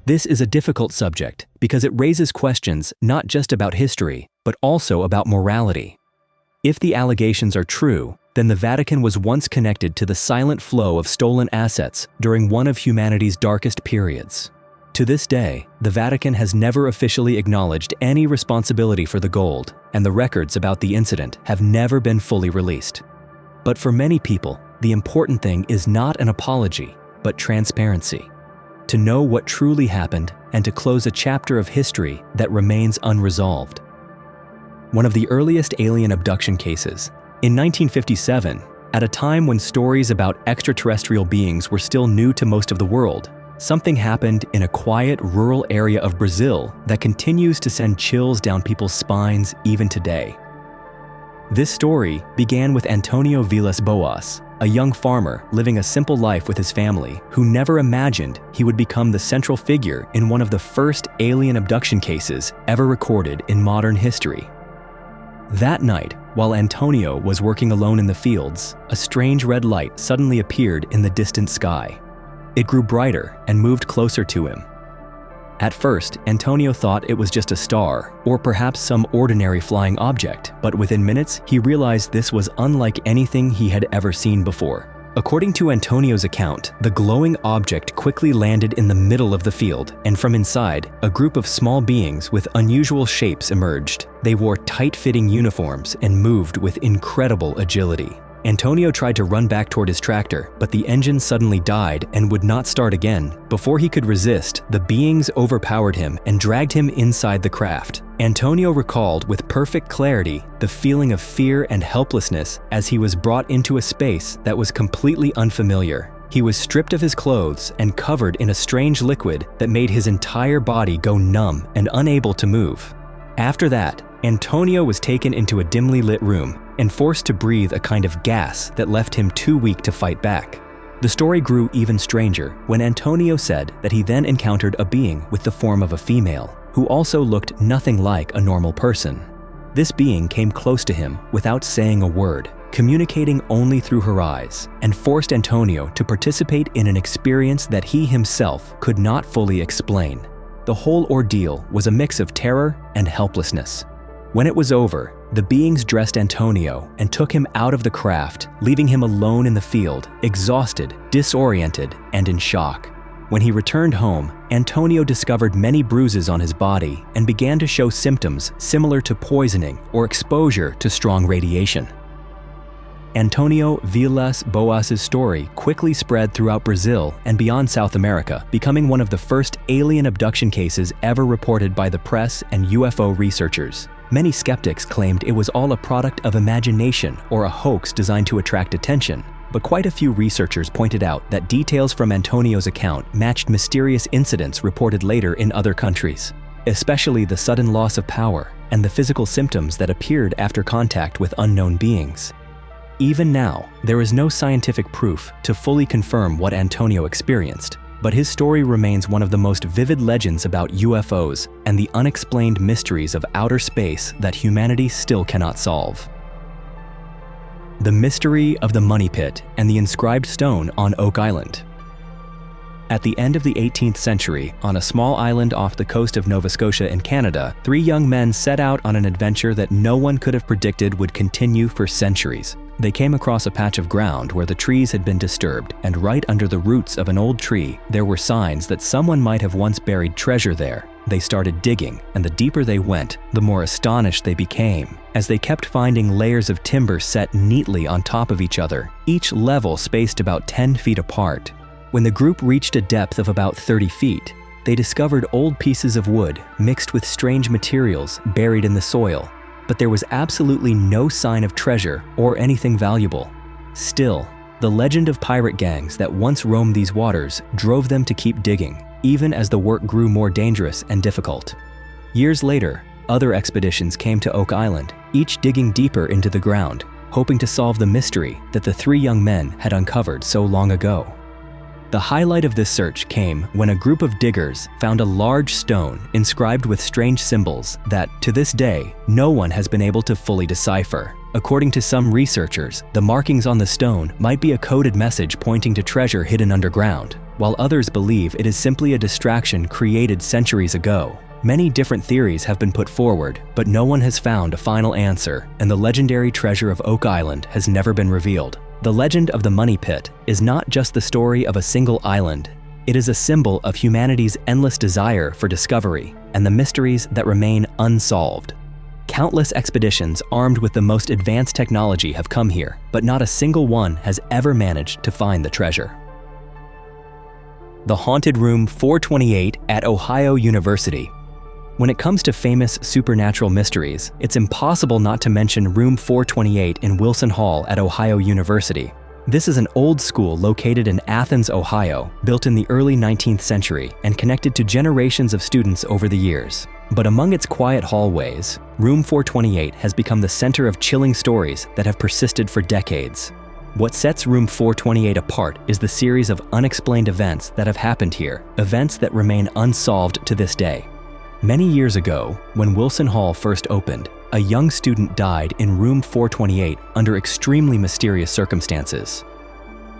This is a difficult subject because it raises questions not just about history, but also about morality. If the allegations are true, then the Vatican was once connected to the silent flow of stolen assets during one of humanity's darkest periods. To this day, the Vatican has never officially acknowledged any responsibility for the gold, and the records about the incident have never been fully released. But for many people, the important thing is not an apology, but transparency. To know what truly happened and to close a chapter of history that remains unresolved. One of the earliest alien abduction cases, in 1957, at a time when stories about extraterrestrial beings were still new to most of the world, something happened in a quiet rural area of Brazil that continues to send chills down people's spines even today. This story began with Antonio Vilas Boas, a young farmer living a simple life with his family who never imagined he would become the central figure in one of the first alien abduction cases ever recorded in modern history. That night, while Antonio was working alone in the fields, a strange red light suddenly appeared in the distant sky. It grew brighter and moved closer to him. At first, Antonio thought it was just a star, or perhaps some ordinary flying object, but within minutes, he realized this was unlike anything he had ever seen before. According to Antonio's account, the glowing object quickly landed in the middle of the field, and from inside, a group of small beings with unusual shapes emerged. They wore tight-fitting uniforms and moved with incredible agility. Antonio tried to run back toward his tractor, but the engine suddenly died and would not start again. Before he could resist, the beings overpowered him and dragged him inside the craft. Antonio recalled with perfect clarity the feeling of fear and helplessness as he was brought into a space that was completely unfamiliar. He was stripped of his clothes and covered in a strange liquid that made his entire body go numb and unable to move. After that, Antonio was taken into a dimly lit room and forced to breathe a kind of gas that left him too weak to fight back. The story grew even stranger when Antonio said that he then encountered a being with the form of a female, who also looked nothing like a normal person. This being came close to him without saying a word, communicating only through her eyes, and forced Antonio to participate in an experience that he himself could not fully explain. The whole ordeal was a mix of terror and helplessness. When it was over, the beings dressed Antonio and took him out of the craft, leaving him alone in the field, exhausted, disoriented, and in shock. When he returned home, Antonio discovered many bruises on his body and began to show symptoms similar to poisoning or exposure to strong radiation. Antonio Vilas Boas's story quickly spread throughout Brazil and beyond South America, becoming one of the first alien abduction cases ever reported by the press and UFO researchers. Many skeptics claimed it was all a product of imagination or a hoax designed to attract attention, but quite a few researchers pointed out that details from Antonio's account matched mysterious incidents reported later in other countries, especially the sudden loss of power and the physical symptoms that appeared after contact with unknown beings. Even now, there is no scientific proof to fully confirm what Antonio experienced, but his story remains one of the most vivid legends about UFOs and the unexplained mysteries of outer space that humanity still cannot solve. The mystery of the money pit and the inscribed stone on Oak Island. At the end of the 18th century, on a small island off the coast of Nova Scotia in Canada, 3 young men set out on an adventure that no one could have predicted would continue for centuries. They came across a patch of ground where the trees had been disturbed, and right under the roots of an old tree, there were signs that someone might have once buried treasure there. They started digging, and the deeper they went, the more astonished they became, as they kept finding layers of timber set neatly on top of each other, each level spaced about 10 feet apart. When the group reached a depth of about 30 feet, they discovered old pieces of wood mixed with strange materials buried in the soil, but there was absolutely no sign of treasure or anything valuable. Still, the legend of pirate gangs that once roamed these waters drove them to keep digging, even as the work grew more dangerous and difficult. Years later, other expeditions came to Oak Island, each digging deeper into the ground, hoping to solve the mystery that the 3 young men had uncovered so long ago. The highlight of this search came when a group of diggers found a large stone inscribed with strange symbols that, to this day, no one has been able to fully decipher. According to some researchers, the markings on the stone might be a coded message pointing to treasure hidden underground, while others believe it is simply a distraction created centuries ago. Many different theories have been put forward, but no one has found a final answer, and the legendary treasure of Oak Island has never been revealed. The legend of the money pit is not just the story of a single island. It is a symbol of humanity's endless desire for discovery and the mysteries that remain unsolved. Countless expeditions armed with the most advanced technology have come here, but not a single one has ever managed to find the treasure. The haunted room 428 at Ohio University. When it comes to famous supernatural mysteries, it's impossible not to mention room 428 in Wilson Hall at Ohio University. This is an old school located in Athens, Ohio, built in the early 19th century and connected to generations of students over the years. But among its quiet hallways, room 428 has become the center of chilling stories that have persisted for decades. What sets room 428 apart is the series of unexplained events that have happened here, events that remain unsolved to this day. Many years ago, when Wilson Hall first opened, a young student died in room 428 under extremely mysterious circumstances.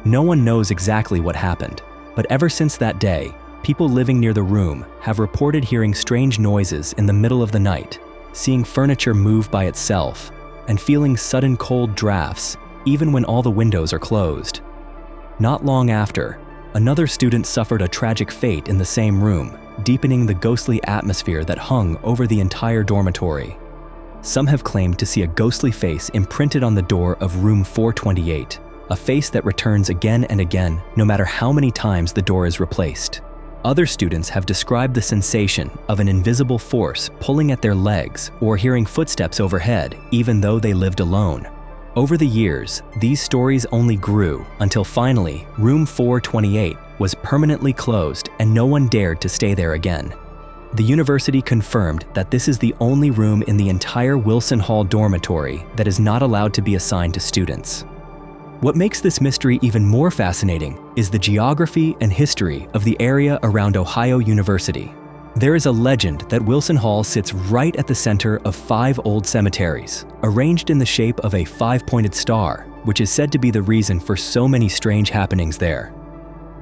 No one knows exactly what happened, but ever since that day, people living near the room have reported hearing strange noises in the middle of the night, seeing furniture move by itself, and feeling sudden cold drafts, even when all the windows are closed. Not long after, another student suffered a tragic fate in the same room, deepening the ghostly atmosphere that hung over the entire dormitory. Some have claimed to see a ghostly face imprinted on the door of room 428, a face that returns again and again, no matter how many times the door is replaced. Other students have described the sensation of an invisible force pulling at their legs or hearing footsteps overhead, even though they lived alone. Over the years, these stories only grew until finally, room 428 was permanently closed and no one dared to stay there again. The university confirmed that this is the only room in the entire Wilson Hall dormitory that is not allowed to be assigned to students. What makes this mystery even more fascinating is the geography and history of the area around Ohio University. There is a legend that Wilson Hall sits right at the center of 5 old cemeteries, arranged in the shape of a 5-pointed star, which is said to be the reason for so many strange happenings there.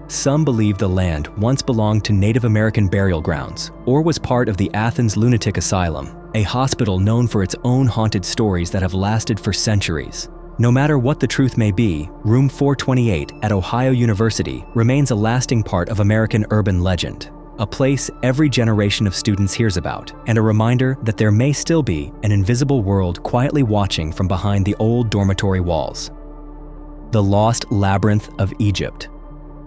Some believe the land once belonged to Native American burial grounds or was part of the Athens Lunatic Asylum, a hospital known for its own haunted stories that have lasted for centuries. No matter what the truth may be, Room 428 at Ohio University remains a lasting part of American urban legend, a place every generation of students hears about, and a reminder that there may still be an invisible world quietly watching from behind the old dormitory walls. The Lost Labyrinth of Egypt.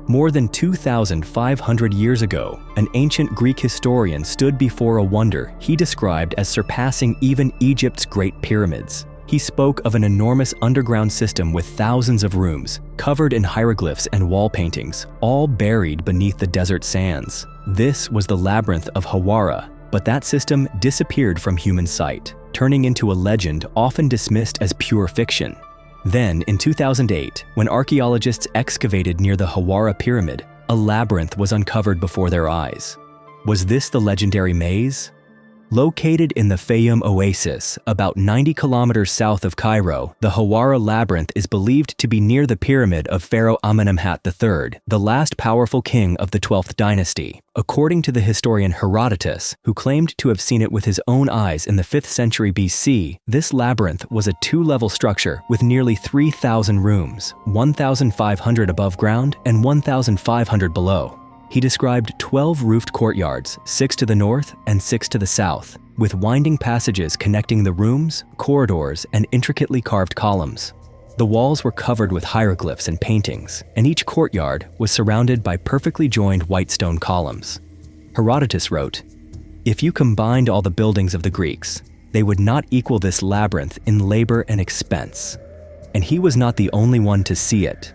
More than 2,500 years ago, an ancient Greek historian stood before a wonder he described as surpassing even Egypt's Great Pyramids. He spoke of an enormous underground system with thousands of rooms, covered in hieroglyphs and wall paintings, all buried beneath the desert sands. This was the Labyrinth of Hawara, but that system disappeared from human sight, turning into a legend often dismissed as pure fiction. Then, in 2008, when archaeologists excavated near the Hawara Pyramid, a labyrinth was uncovered before their eyes. Was this the legendary maze? Located in the Fayum Oasis, about 90 kilometers south of Cairo, the Hawara Labyrinth is believed to be near the pyramid of Pharaoh Amenemhat III, the last powerful king of the 12th dynasty. According to the historian Herodotus, who claimed to have seen it with his own eyes in the 5th century BC, this labyrinth was a two-level structure with nearly 3,000 rooms, 1,500 above ground and 1,500 below. He described 12 roofed courtyards, 6 to the north and 6 to the south, with winding passages connecting the rooms, corridors, and intricately carved columns. The walls were covered with hieroglyphs and paintings, and each courtyard was surrounded by perfectly joined white stone columns. Herodotus wrote, "If you combined all the buildings of the Greeks, they would not equal this labyrinth in labor and expense." And he was not the only one to see it.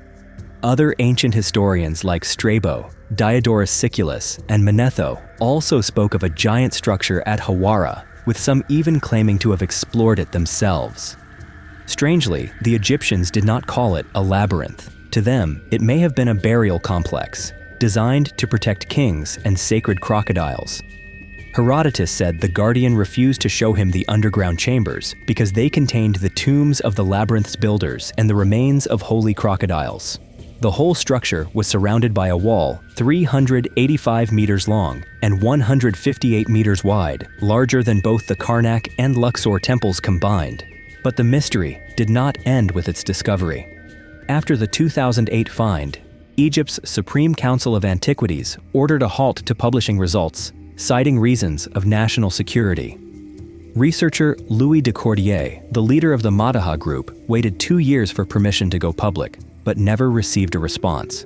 Other ancient historians like Strabo, Diodorus Siculus, and Manetho also spoke of a giant structure at Hawara, with some even claiming to have explored it themselves. Strangely, the Egyptians did not call it a labyrinth. To them, it may have been a burial complex, designed to protect kings and sacred crocodiles. Herodotus said the guardian refused to show him the underground chambers because they contained the tombs of the labyrinth's builders and the remains of holy crocodiles. The whole structure was surrounded by a wall 385 meters long and 158 meters wide, larger than both the Karnak and Luxor temples combined. But the mystery did not end with its discovery. After the 2008 find, Egypt's Supreme Council of Antiquities ordered a halt to publishing results, citing reasons of national security. Researcher Louis de Cordier, the leader of the Madaha group, waited 2 years for permission to go public, but never received a response.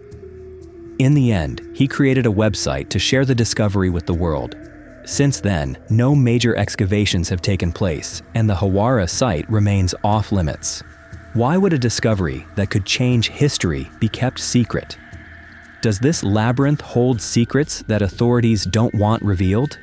In the end, he created a website to share the discovery with the world. Since then, no major excavations have taken place, and the Hawara site remains off limits. Why would a discovery that could change history be kept secret? Does this labyrinth hold secrets that authorities don't want revealed?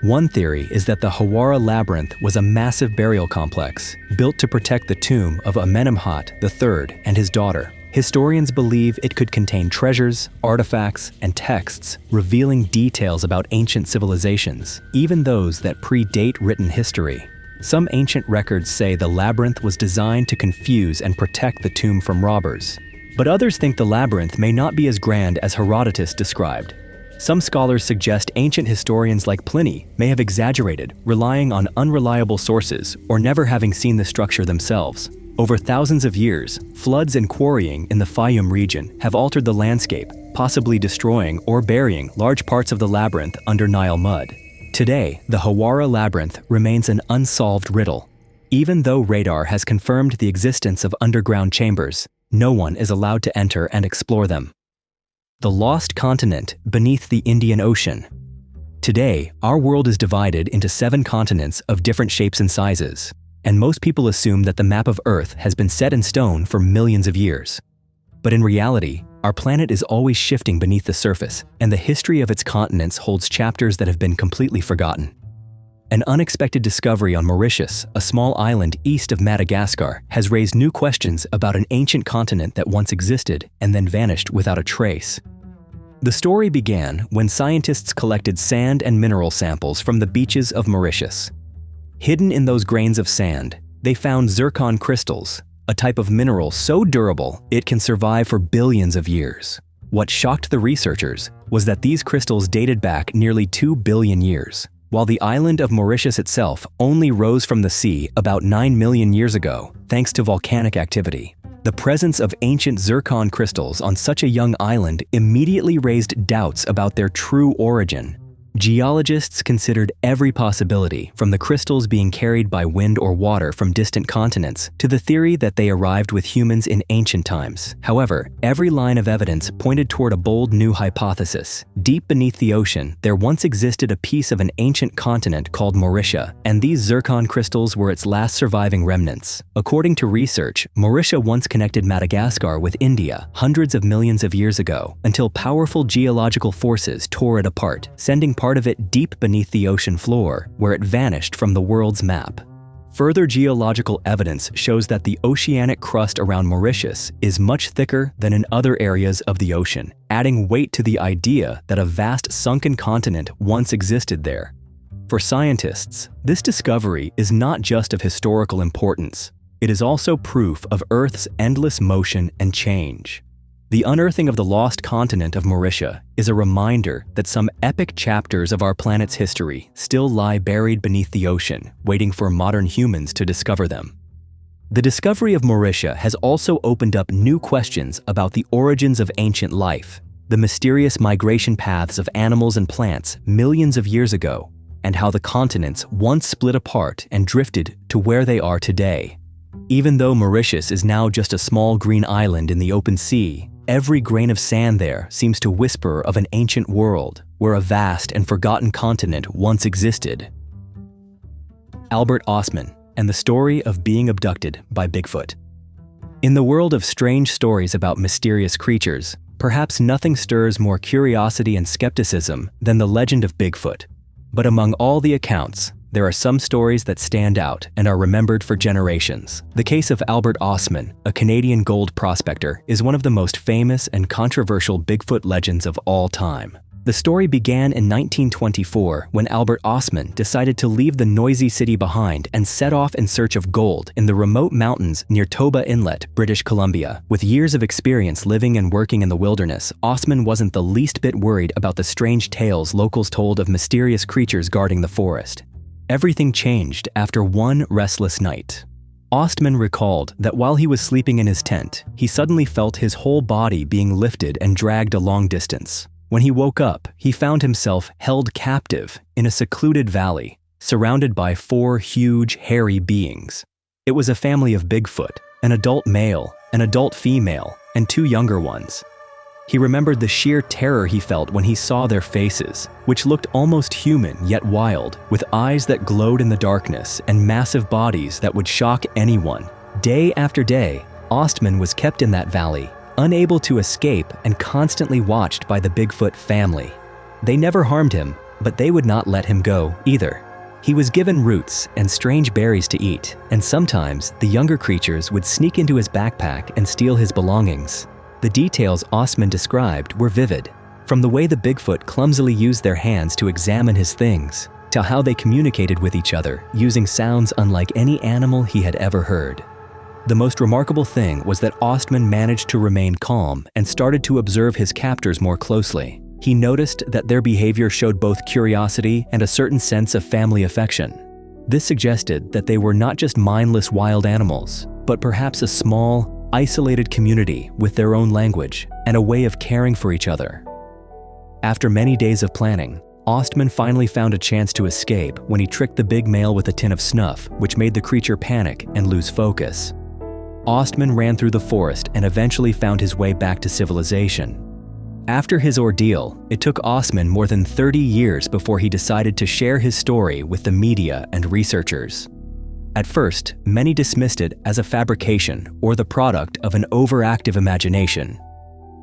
One theory is that the Hawara Labyrinth was a massive burial complex built to protect the tomb of Amenemhat III and his daughter. Historians believe it could contain treasures, artifacts, and texts revealing details about ancient civilizations, even those that predate written history. Some ancient records say the labyrinth was designed to confuse and protect the tomb from robbers. But others think the labyrinth may not be as grand as Herodotus described. Some scholars suggest ancient historians like Pliny may have exaggerated, relying on unreliable sources or never having seen the structure themselves. Over thousands of years, floods and quarrying in the Fayum region have altered the landscape, possibly destroying or burying large parts of the labyrinth under Nile mud. Today, the Hawara Labyrinth remains an unsolved riddle. Even though radar has confirmed the existence of underground chambers, no one is allowed to enter and explore them. The lost continent beneath the Indian Ocean. Today, our world is divided into 7 continents of different shapes and sizes, and most people assume that the map of Earth has been set in stone for millions of years. But in reality, our planet is always shifting beneath the surface, and the history of its continents holds chapters that have been completely forgotten. An unexpected discovery on Mauritius, a small island east of Madagascar, has raised new questions about an ancient continent that once existed and then vanished without a trace. The story began when scientists collected sand and mineral samples from the beaches of Mauritius. Hidden in those grains of sand, they found zircon crystals, a type of mineral so durable it can survive for billions of years. What shocked the researchers was that these crystals dated back nearly 2 billion years. while the island of Mauritius itself only rose from the sea about 9 million years ago thanks to volcanic activity. The presence of ancient zircon crystals on such a young island immediately raised doubts about their true origin. Geologists considered every possibility, from the crystals being carried by wind or water from distant continents to the theory that they arrived with humans in ancient times. However, every line of evidence pointed toward a bold new hypothesis. Deep beneath the ocean, there once existed a piece of an ancient continent called Mauritia, and these zircon crystals were its last surviving remnants. According to research, Mauritia once connected Madagascar with India hundreds of millions of years ago, until powerful geological forces tore it apart, sending part of it deep beneath the ocean floor, where it vanished from the world's map. Further geological evidence shows that the oceanic crust around Mauritius is much thicker than in other areas of the ocean, adding weight to the idea that a vast sunken continent once existed there. For scientists, this discovery is not just of historical importance. It is also proof of Earth's endless motion and change. The unearthing of the lost continent of Mauritia is a reminder that some epic chapters of our planet's history still lie buried beneath the ocean, waiting for modern humans to discover them. The discovery of Mauritia has also opened up new questions about the origins of ancient life, the mysterious migration paths of animals and plants millions of years ago, and how the continents once split apart and drifted to where they are today. Even though Mauritius is now just a small green island in the open sea, every grain of sand there seems to whisper of an ancient world where a vast and forgotten continent once existed. Albert Ostman and the story of being abducted by Bigfoot. In the world of strange stories about mysterious creatures, perhaps nothing stirs more curiosity and skepticism than the legend of Bigfoot. But among all the accounts, there are some stories that stand out and are remembered for generations. The case of Albert Ostman, a Canadian gold prospector, is one of the most famous and controversial Bigfoot legends of all time. The story began in 1924 when Albert Ostman decided to leave the noisy city behind and set off in search of gold in the remote mountains near Toba Inlet, British Columbia. With years of experience living and working in the wilderness, Ostman wasn't the least bit worried about the strange tales locals told of mysterious creatures guarding the forest. Everything changed after one restless night. Ostman recalled that while he was sleeping in his tent, he suddenly felt his whole body being lifted and dragged a long distance. When he woke up, he found himself held captive in a secluded valley, surrounded by 4 huge, hairy beings. It was a family of Bigfoot, an adult male, an adult female, and 2 younger ones. He remembered the sheer terror he felt when he saw their faces, which looked almost human yet wild, with eyes that glowed in the darkness and massive bodies that would shock anyone. Day after day, Ostman was kept in that valley, unable to escape and constantly watched by the Bigfoot family. They never harmed him, but they would not let him go either. He was given roots and strange berries to eat, and sometimes the younger creatures would sneak into his backpack and steal his belongings. The details Ostman described were vivid, from the way the Bigfoot clumsily used their hands to examine his things, to how they communicated with each other using sounds unlike any animal he had ever heard. The most remarkable thing was that Ostman managed to remain calm and started to observe his captors more closely. He noticed that their behavior showed both curiosity and a certain sense of family affection. This suggested that they were not just mindless wild animals, but perhaps a small, isolated community with their own language and a way of caring for each other. After many days of planning, Ostman finally found a chance to escape when he tricked the big male with a tin of snuff, which made the creature panic and lose focus. Ostman ran through the forest and eventually found his way back to civilization. After his ordeal, it took Ostman more than 30 years before he decided to share his story with the media and researchers. At first, many dismissed it as a fabrication or the product of an overactive imagination.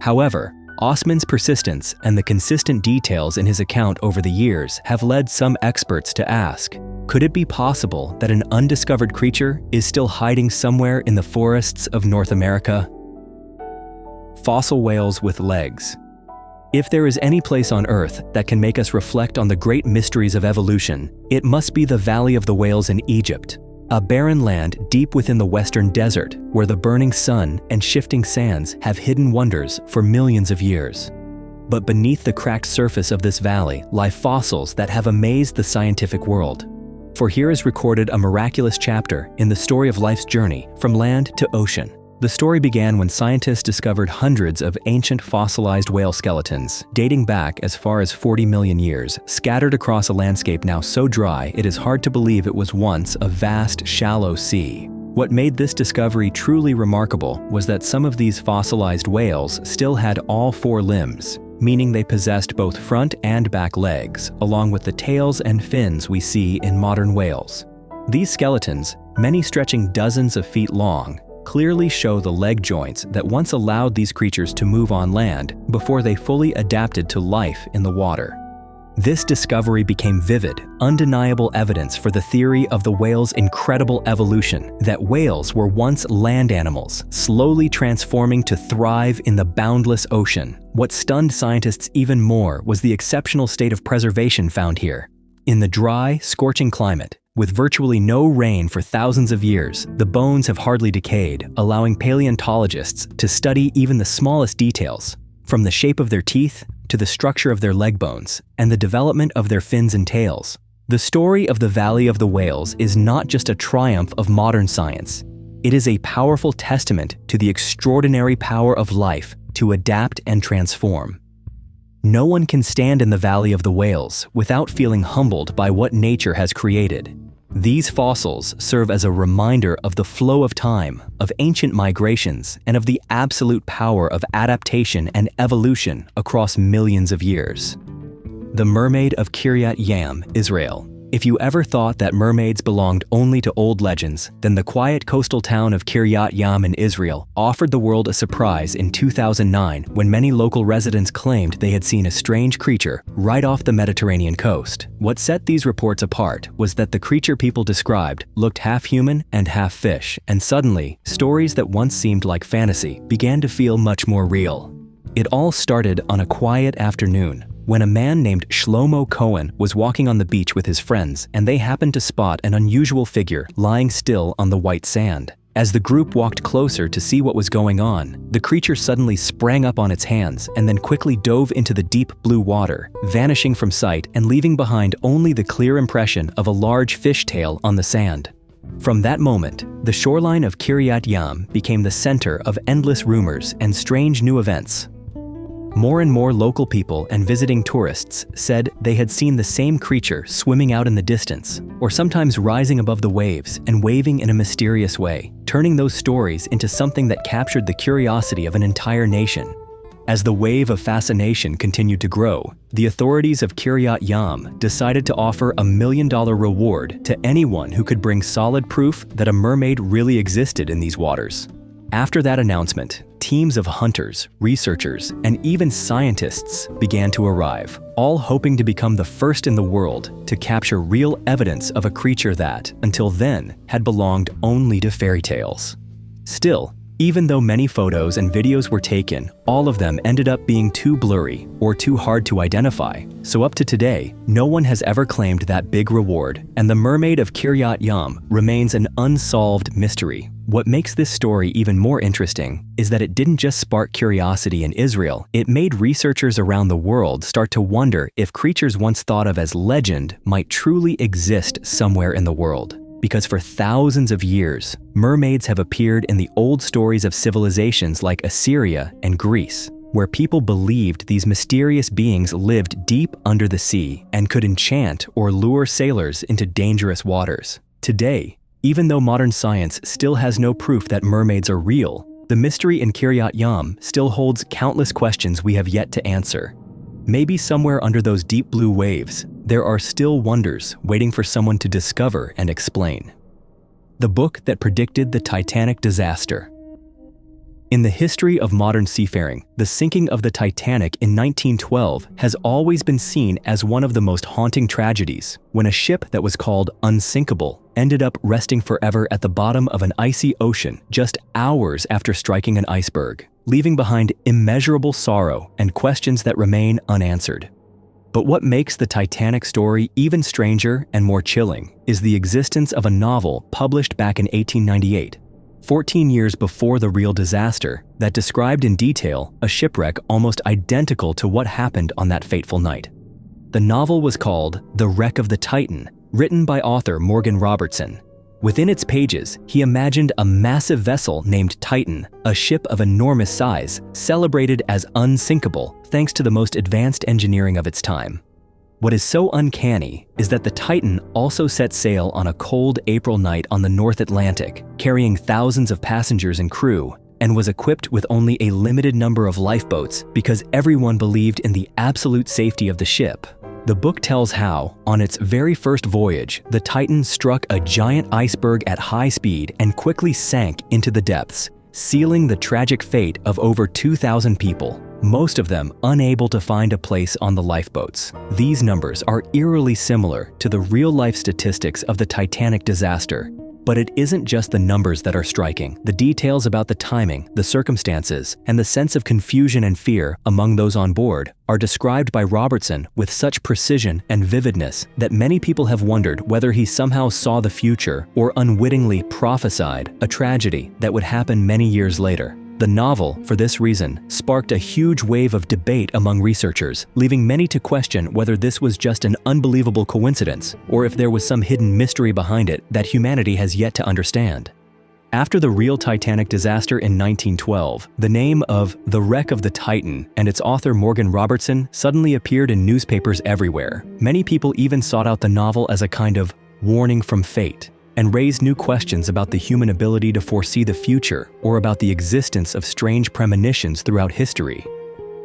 However, Ostman's persistence and the consistent details in his account over the years have led some experts to ask, could it be possible that an undiscovered creature is still hiding somewhere in the forests of North America? Fossil whales with legs. If there is any place on Earth that can make us reflect on the great mysteries of evolution, it must be the Valley of the Whales in Egypt, a barren land deep within the western desert where the burning sun and shifting sands have hidden wonders for millions of years. But beneath the cracked surface of this valley lie fossils that have amazed the scientific world. For here is recorded a miraculous chapter in the story of life's journey from land to ocean. The story began when scientists discovered hundreds of ancient fossilized whale skeletons, dating back as far as 40 million years, scattered across a landscape now so dry it is hard to believe it was once a vast, shallow sea. What made this discovery truly remarkable was that some of these fossilized whales still had all 4 limbs, meaning they possessed both front and back legs, along with the tails and fins we see in modern whales. These skeletons, many stretching dozens of feet long, clearly show the leg joints that once allowed these creatures to move on land before they fully adapted to life in the water. This discovery became vivid, undeniable evidence for the theory of the whale's incredible evolution, that whales were once land animals, slowly transforming to thrive in the boundless ocean. What stunned scientists even more was the exceptional state of preservation found here. In the dry, scorching climate, with virtually no rain for thousands of years, the bones have hardly decayed, allowing paleontologists to study even the smallest details, from the shape of their teeth to the structure of their leg bones and the development of their fins and tails. The story of the Valley of the Whales is not just a triumph of modern science. It is a powerful testament to the extraordinary power of life to adapt and transform. No one can stand in the Valley of the Whales without feeling humbled by what nature has created. These fossils serve as a reminder of the flow of time, of ancient migrations, and of the absolute power of adaptation and evolution across millions of years. The Mermaid of Kiryat Yam, Israel. If you ever thought that mermaids belonged only to old legends, then the quiet coastal town of Kiryat Yam in Israel offered the world a surprise in 2009 when many local residents claimed they had seen a strange creature right off the Mediterranean coast. What set these reports apart was that the creature people described looked half human and half fish, and suddenly, stories that once seemed like fantasy began to feel much more real. It all started on a quiet afternoon, when a man named Shlomo Cohen was walking on the beach with his friends and they happened to spot an unusual figure lying still on the white sand. As the group walked closer to see what was going on, the creature suddenly sprang up on its hands and then quickly dove into the deep blue water, vanishing from sight and leaving behind only the clear impression of a large fish tail on the sand. From that moment, the shoreline of Kiryat Yam became the center of endless rumors and strange new events. More and more local people and visiting tourists said they had seen the same creature swimming out in the distance, or sometimes rising above the waves and waving in a mysterious way, turning those stories into something that captured the curiosity of an entire nation. As the wave of fascination continued to grow, the authorities of Kiryat Yam decided to offer a $1 million reward to anyone who could bring solid proof that a mermaid really existed in these waters. After that announcement, teams of hunters, researchers, and even scientists began to arrive, all hoping to become the first in the world to capture real evidence of a creature that, until then, had belonged only to fairy tales. Still, even though many photos and videos were taken, all of them ended up being too blurry or too hard to identify. So up to today, no one has ever claimed that big reward, and the Mermaid of Kiryat Yam remains an unsolved mystery. What makes this story even more interesting is that it didn't just spark curiosity in Israel, it made researchers around the world start to wonder if creatures once thought of as legend might truly exist somewhere in the world. Because for thousands of years, mermaids have appeared in the old stories of civilizations like Assyria and Greece, where people believed these mysterious beings lived deep under the sea and could enchant or lure sailors into dangerous waters. Today, even though modern science still has no proof that mermaids are real, the mystery in Kiryat Yam still holds countless questions we have yet to answer. Maybe somewhere under those deep blue waves, there are still wonders waiting for someone to discover and explain. The book that predicted the Titanic disaster. In the history of modern seafaring, the sinking of the Titanic in 1912 has always been seen as one of the most haunting tragedies, when a ship that was called unsinkable ended up resting forever at the bottom of an icy ocean just hours after striking an iceberg, leaving behind immeasurable sorrow and questions that remain unanswered. But what makes the Titanic story even stranger and more chilling is the existence of a novel published back in 1898. 14 years before the real disaster, that described in detail a shipwreck almost identical to what happened on that fateful night. The novel was called The Wreck of the Titan, written by author Morgan Robertson. Within its pages, he imagined a massive vessel named Titan, a ship of enormous size, celebrated as unsinkable thanks to the most advanced engineering of its time. What is so uncanny is that the Titan also set sail on a cold April night on the North Atlantic, carrying thousands of passengers and crew, and was equipped with only a limited number of lifeboats because everyone believed in the absolute safety of the ship. The book tells how, on its very first voyage, the Titan struck a giant iceberg at high speed and quickly sank into the depths, sealing the tragic fate of over 2,000 people, most of them unable to find a place on the lifeboats. These numbers are eerily similar to the real-life statistics of the Titanic disaster. But it isn't just the numbers that are striking. The details about the timing, the circumstances, and the sense of confusion and fear among those on board are described by Robertson with such precision and vividness that many people have wondered whether he somehow saw the future or unwittingly prophesied a tragedy that would happen many years later. The novel, for this reason, sparked a huge wave of debate among researchers, leaving many to question whether this was just an unbelievable coincidence or if there was some hidden mystery behind it that humanity has yet to understand. After the real Titanic disaster in 1912, the name of The Wreck of the Titan and its author Morgan Robertson suddenly appeared in newspapers everywhere. Many people even sought out the novel as a kind of warning from fate, and raised new questions about the human ability to foresee the future or about the existence of strange premonitions throughout history.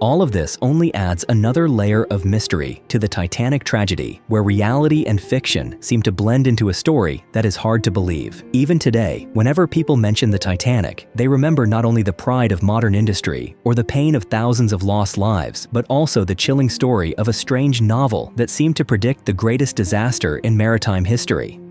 All of this only adds another layer of mystery to the Titanic tragedy, where reality and fiction seem to blend into a story that is hard to believe. Even today, whenever people mention the Titanic, they remember not only the pride of modern industry or the pain of thousands of lost lives, but also the chilling story of a strange novel that seemed to predict the greatest disaster in maritime history.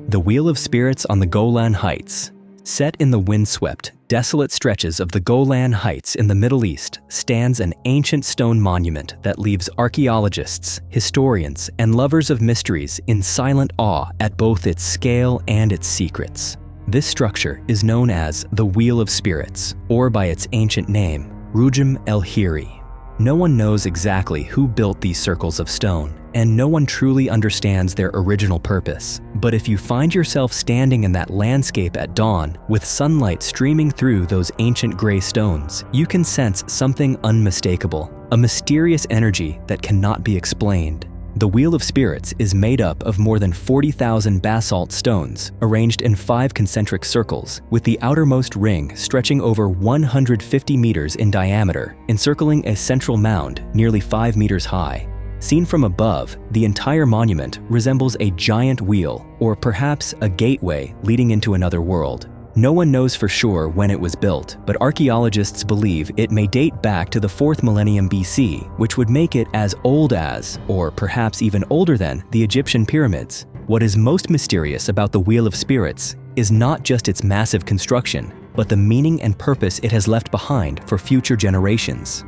The Wheel of Spirits on the Golan Heights. Set in the windswept, desolate stretches of the Golan Heights in the Middle East stands an ancient stone monument that leaves archaeologists, historians, and lovers of mysteries in silent awe at both its scale and its secrets. This structure is known as the Wheel of Spirits, or by its ancient name, Rujum el-Hiri. No one knows exactly who built these circles of stone, and no one truly understands their original purpose. But if you find yourself standing in that landscape at dawn, with sunlight streaming through those ancient gray stones, you can sense something unmistakable, a mysterious energy that cannot be explained. The Wheel of Spirits is made up of more than 40,000 basalt stones, arranged in 5 concentric circles, with the outermost ring stretching over 150 meters in diameter, encircling a central mound nearly 5 meters high. Seen from above, the entire monument resembles a giant wheel, or perhaps a gateway leading into another world. No one knows for sure when it was built, but archaeologists believe it may date back to the 4th millennium BC, which would make it as old as, or perhaps even older than, the Egyptian pyramids. What is most mysterious about the Wheel of Spirits is not just its massive construction, but the meaning and purpose it has left behind for future generations.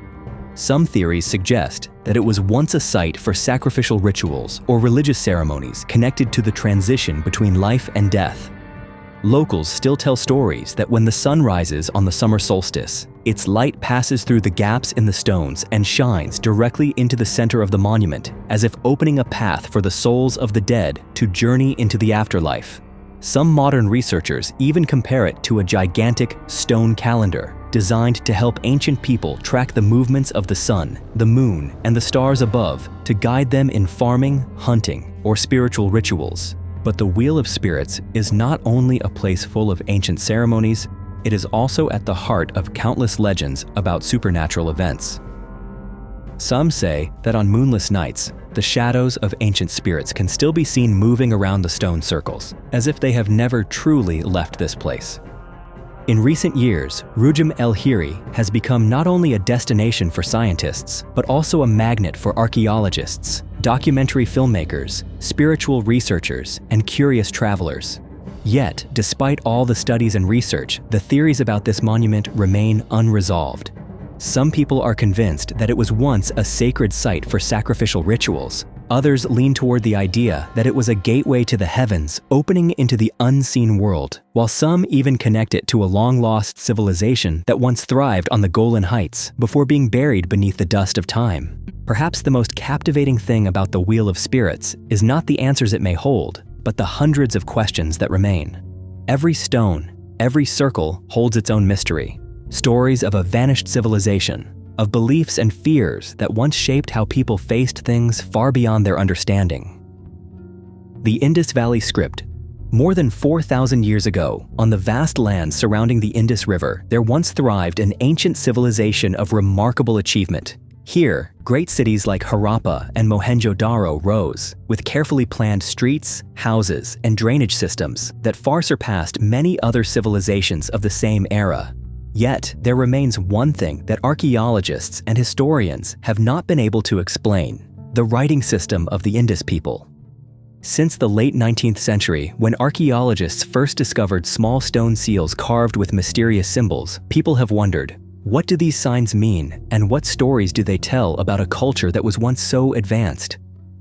Some theories suggest that it was once a site for sacrificial rituals or religious ceremonies connected to the transition between life and death. Locals still tell stories that when the sun rises on the summer solstice, its light passes through the gaps in the stones and shines directly into the center of the monument, as if opening a path for the souls of the dead to journey into the afterlife. Some modern researchers even compare it to a gigantic stone calendar designed to help ancient people track the movements of the sun, the moon, and the stars above to guide them in farming, hunting, or spiritual rituals. But the Wheel of Spirits is not only a place full of ancient ceremonies, it is also at the heart of countless legends about supernatural events. Some say that on moonless nights, the shadows of ancient spirits can still be seen moving around the stone circles, as if they have never truly left this place. In recent years, Rujum el-Hiri has become not only a destination for scientists, but also a magnet for archaeologists, documentary filmmakers, spiritual researchers, and curious travelers. Yet, despite all the studies and research, the theories about this monument remain unresolved. Some people are convinced that it was once a sacred site for sacrificial rituals. Others lean toward the idea that it was a gateway to the heavens, opening into the unseen world, while some even connect it to a long-lost civilization that once thrived on the Golan Heights before being buried beneath the dust of time. Perhaps the most captivating thing about the Wheel of Spirits is not the answers it may hold, but the hundreds of questions that remain. Every stone, every circle holds its own mystery. Stories of a vanished civilization, of beliefs and fears that once shaped how people faced things far beyond their understanding. The Indus Valley Script. More than 4,000 years ago, on the vast lands surrounding the Indus River, there once thrived an ancient civilization of remarkable achievement. Here, great cities like Harappa and Mohenjo-Daro rose, with carefully planned streets, houses, and drainage systems that far surpassed many other civilizations of the same era. Yet, there remains one thing that archaeologists and historians have not been able to explain: the writing system of the Indus people. Since the late 19th century, when archaeologists first discovered small stone seals carved with mysterious symbols, people have wondered, what do these signs mean, and what stories do they tell about a culture that was once so advanced?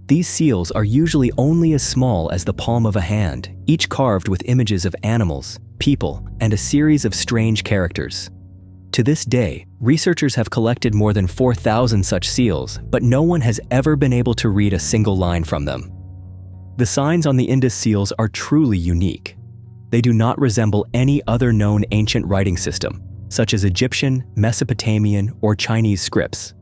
These seals are usually only as small as the palm of a hand, each carved with images of animals, people, and a series of strange characters. To this day, researchers have collected more than 4,000 such seals, but no one has ever been able to read a single line from them. The signs on the Indus seals are truly unique. They do not resemble any other known ancient writing system, such as Egyptian, Mesopotamian, or Chinese scripts.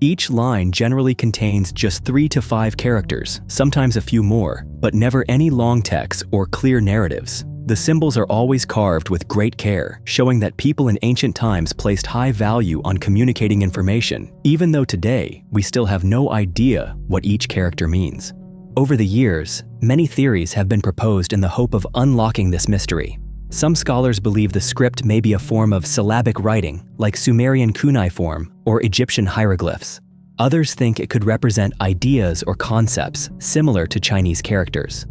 Each line generally contains just 3 to 5 characters, sometimes a few more, but never any long text or clear narratives. The symbols are always carved with great care, showing that people in ancient times placed high value on communicating information, even though today we still have no idea what each character means. Over the years, many theories have been proposed in the hope of unlocking this mystery. Some scholars believe the script may be a form of syllabic writing, like Sumerian cuneiform or Egyptian hieroglyphs. Others think it could represent ideas or concepts similar to Chinese characters.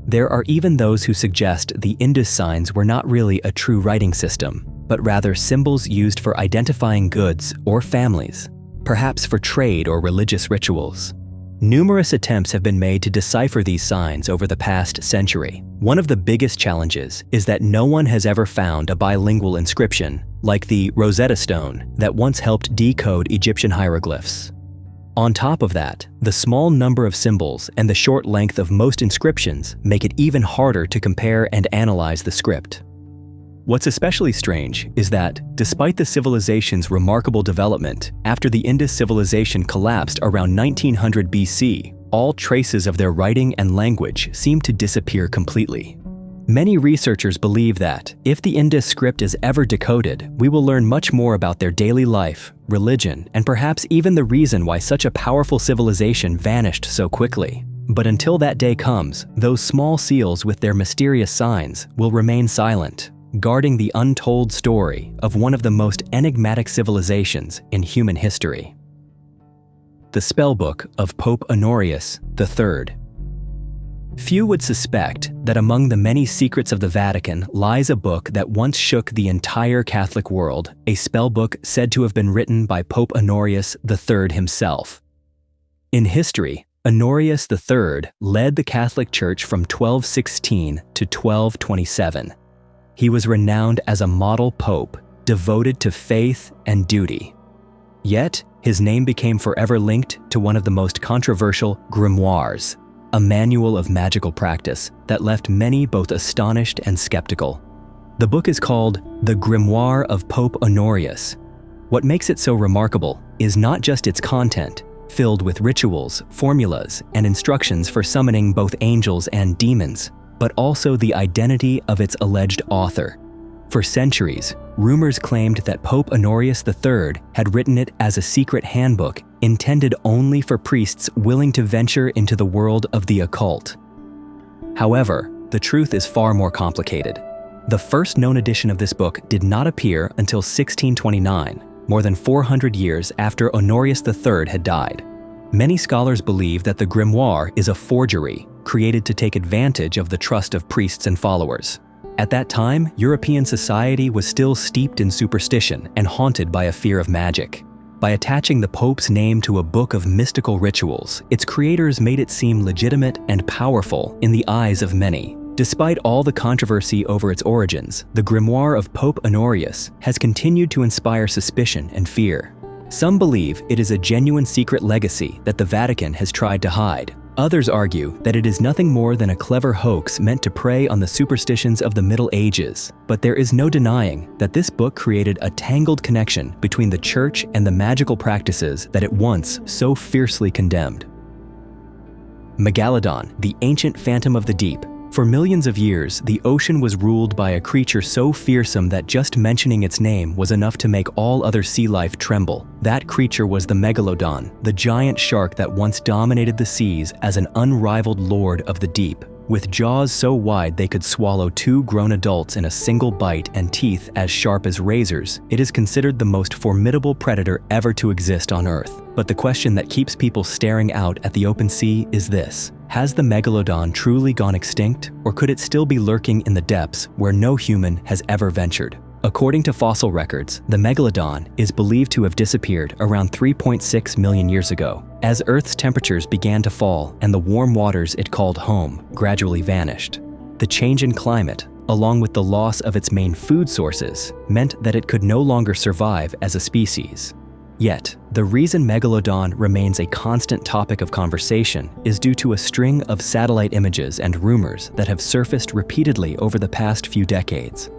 There are even those who suggest the Indus signs were not really a true writing system, but rather symbols used for identifying goods or families, perhaps for trade or religious rituals. Numerous attempts have been made to decipher these signs over the past century. One of the biggest challenges is that no one has ever found a bilingual inscription, like the Rosetta Stone, that once helped decode Egyptian hieroglyphs. On top of that, the small number of symbols and the short length of most inscriptions make it even harder to compare and analyze the script. What's especially strange is that, despite the civilization's remarkable development, after the Indus civilization collapsed around 1900 BC, all traces of their writing and language seem to disappear completely. Many researchers believe that, if the Indus script is ever decoded, we will learn much more about their daily life, religion, and perhaps even the reason why such a powerful civilization vanished so quickly. But until that day comes, those small seals with their mysterious signs will remain silent, guarding the untold story of one of the most enigmatic civilizations in human history. The Spellbook of Pope Honorius III. Few would suspect that among the many secrets of the Vatican lies a book that once shook the entire Catholic world, a spellbook said to have been written by Pope Honorius III himself. In history, Honorius III led the Catholic Church from 1216 to 1227. He was renowned as a model pope, devoted to faith and duty. Yet, his name became forever linked to one of the most controversial grimoires, a manual of magical practice that left many both astonished and skeptical. The book is called The Grimoire of Pope Honorius. What makes it so remarkable is not just its content, filled with rituals, formulas, and instructions for summoning both angels and demons, but also the identity of its alleged author. For centuries, rumors claimed that Pope Honorius III had written it as a secret handbook intended only for priests willing to venture into the world of the occult. However, the truth is far more complicated. The first known edition of this book did not appear until 1629, more than 400 years after Honorius III had died. Many scholars believe that the grimoire is a forgery created to take advantage of the trust of priests and followers. At that time, European society was still steeped in superstition and haunted by a fear of magic. By attaching the Pope's name to a book of mystical rituals, its creators made it seem legitimate and powerful in the eyes of many. Despite all the controversy over its origins, the grimoire of Pope Honorius has continued to inspire suspicion and fear. Some believe it is a genuine secret legacy that the Vatican has tried to hide. Others argue that it is nothing more than a clever hoax meant to prey on the superstitions of the Middle Ages. But there is no denying that this book created a tangled connection between the Church and the magical practices that it once so fiercely condemned. Megalodon, the ancient phantom of the deep. For millions of years, the ocean was ruled by a creature so fearsome that just mentioning its name was enough to make all other sea life tremble. That creature was the Megalodon, the giant shark that once dominated the seas as an unrivaled lord of the deep. With jaws so wide they could swallow 2 grown adults in a single bite and teeth as sharp as razors, it is considered the most formidable predator ever to exist on Earth. But the question that keeps people staring out at the open sea is this: has the Megalodon truly gone extinct, or could it still be lurking in the depths where no human has ever ventured? According to fossil records, the Megalodon is believed to have disappeared around 3.6 million years ago. As Earth's temperatures began to fall and the warm waters it called home gradually vanished, the change in climate, along with the loss of its main food sources, meant that it could no longer survive as a species. Yet, the reason Megalodon remains a constant topic of conversation is due to a string of satellite images and rumors that have surfaced repeatedly over the past few decades.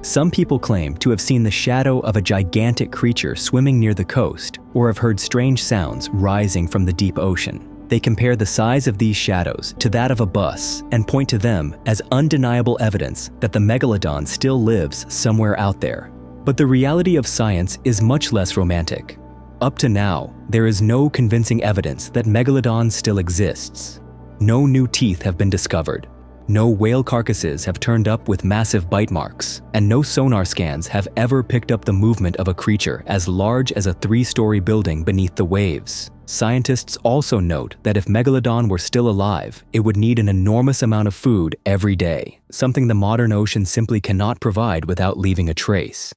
Some people claim to have seen the shadow of a gigantic creature swimming near the coast, or have heard strange sounds rising from the deep ocean. They compare the size of these shadows to that of a bus and point to them as undeniable evidence that the Megalodon still lives somewhere out there. But the reality of science is much less romantic. Up to now, there is no convincing evidence that Megalodon still exists. No new teeth have been discovered. No whale carcasses have turned up with massive bite marks, and no sonar scans have ever picked up the movement of a creature as large as a 3-story building beneath the waves. Scientists also note that if Megalodon were still alive, it would need an enormous amount of food every day, something the modern ocean simply cannot provide without leaving a trace.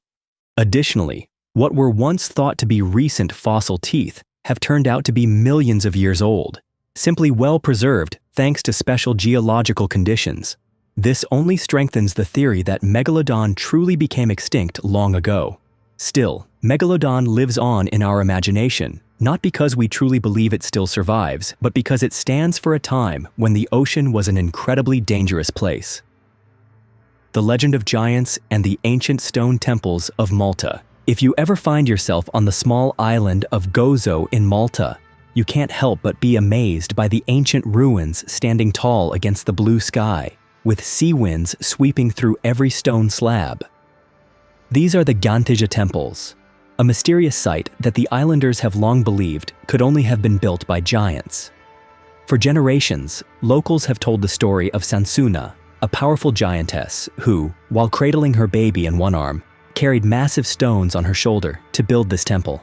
Additionally, what were once thought to be recent fossil teeth have turned out to be millions of years old, simply well preserved thanks to special geological conditions. This only strengthens the theory that Megalodon truly became extinct long ago. Still, Megalodon lives on in our imagination, not because we truly believe it still survives, but because it stands for a time when the ocean was an incredibly dangerous place. The Legend of Giants and the Ancient Stone Temples of Malta. If you ever find yourself on the small island of Gozo in Malta, you can't help but be amazed by the ancient ruins standing tall against the blue sky, with sea winds sweeping through every stone slab. These are the Gantija temples, a mysterious site that the islanders have long believed could only have been built by giants. For generations, locals have told the story of Sansuna, a powerful giantess who, while cradling her baby in one arm, carried massive stones on her shoulder to build this temple.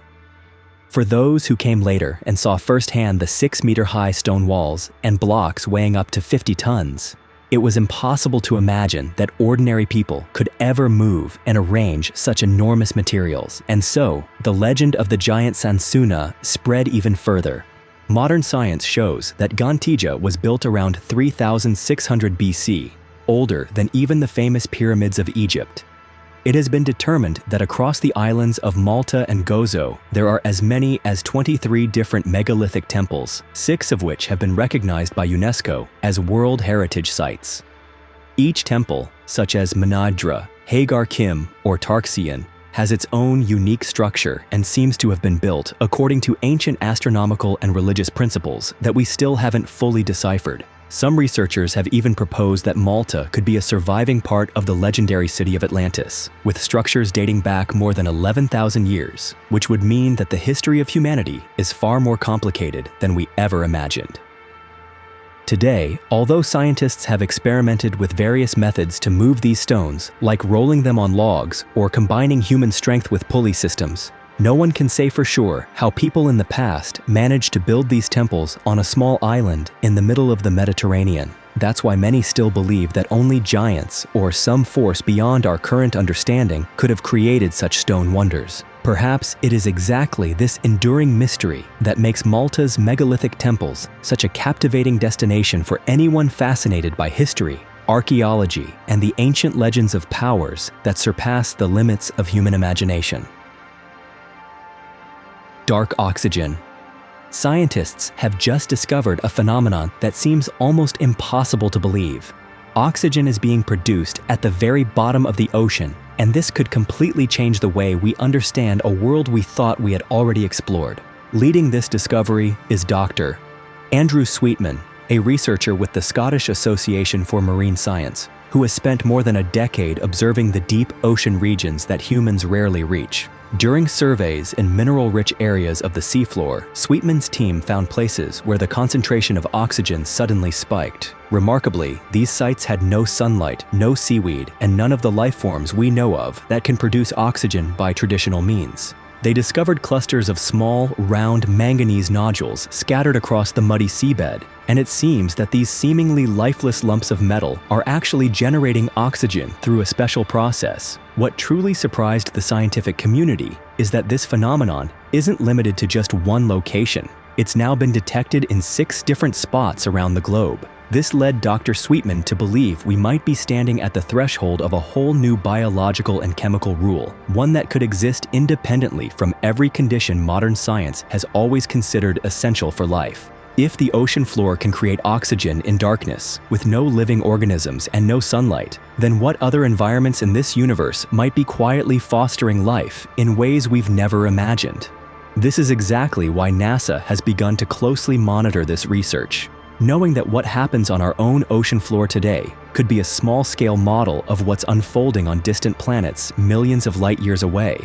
For those who came later and saw firsthand the 6-meter-high stone walls and blocks weighing up to 50 tons, it was impossible to imagine that ordinary people could ever move and arrange such enormous materials, and so the legend of the giant Sansuna spread even further. Modern science shows that Gantija was built around 3600 BC, older than even the famous pyramids of Egypt. It has been determined that across the islands of Malta and Gozo, there are as many as 23 different megalithic temples, 6 of which have been recognized by UNESCO as World Heritage Sites. Each temple, such as Menadra, Hagar Kim, or Tarxian, has its own unique structure and seems to have been built according to ancient astronomical and religious principles that we still haven't fully deciphered. Some researchers have even proposed that Malta could be a surviving part of the legendary city of Atlantis, with structures dating back more than 11,000 years, which would mean that the history of humanity is far more complicated than we ever imagined. Today, although scientists have experimented with various methods to move these stones, like rolling them on logs or combining human strength with pulley systems, no one can say for sure how people in the past managed to build these temples on a small island in the middle of the Mediterranean. That's why many still believe that only giants or some force beyond our current understanding could have created such stone wonders. Perhaps it is exactly this enduring mystery that makes Malta's megalithic temples such a captivating destination for anyone fascinated by history, archaeology, and the ancient legends of powers that surpass the limits of human imagination. Dark oxygen. Scientists have just discovered a phenomenon that seems almost impossible to believe. Oxygen is being produced at the very bottom of the ocean, and this could completely change the way we understand a world we thought we had already explored. Leading this discovery is Dr. Andrew Sweetman, a researcher with the Scottish Association for Marine Science, who has spent more than a decade observing the deep ocean regions that humans rarely reach. During surveys in mineral-rich areas of the seafloor, Sweetman's team found places where the concentration of oxygen suddenly spiked. Remarkably, these sites had no sunlight, no seaweed, and none of the life forms we know of that can produce oxygen by traditional means. They discovered clusters of small, round manganese nodules scattered across the muddy seabed, and it seems that these seemingly lifeless lumps of metal are actually generating oxygen through a special process. What truly surprised the scientific community is that this phenomenon isn't limited to just one location. It's now been detected in 6 different spots around the globe. This led Dr. Sweetman to believe we might be standing at the threshold of a whole new biological and chemical rule, one that could exist independently from every condition modern science has always considered essential for life. If the ocean floor can create oxygen in darkness, with no living organisms and no sunlight, then what other environments in this universe might be quietly fostering life in ways we've never imagined? This is exactly why NASA has begun to closely monitor this research, knowing that what happens on our own ocean floor today could be a small-scale model of what's unfolding on distant planets millions of light years away.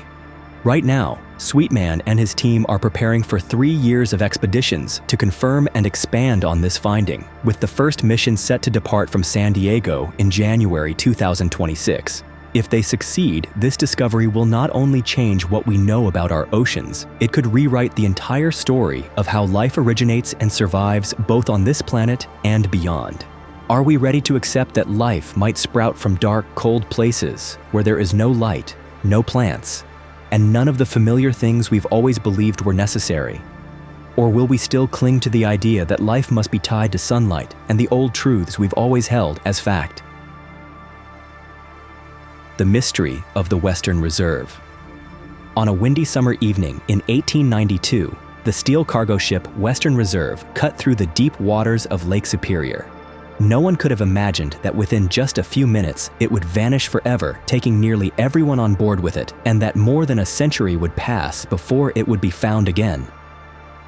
Right now, Sweetman and his team are preparing for 3 years of expeditions to confirm and expand on this finding, with the first mission set to depart from San Diego in January 2026. If they succeed, this discovery will not only change what we know about our oceans, it could rewrite the entire story of how life originates and survives both on this planet and beyond. Are we ready to accept that life might sprout from dark, cold places where there is no light, no plants, and none of the familiar things we've always believed were necessary? Or will we still cling to the idea that life must be tied to sunlight and the old truths we've always held as fact? The mystery of the Western Reserve. On a windy summer evening in 1892, the steel cargo ship Western Reserve cut through the deep waters of Lake Superior. No one could have imagined that within just a few minutes it would vanish forever, taking nearly everyone on board with it, and that more than a century would pass before it would be found again.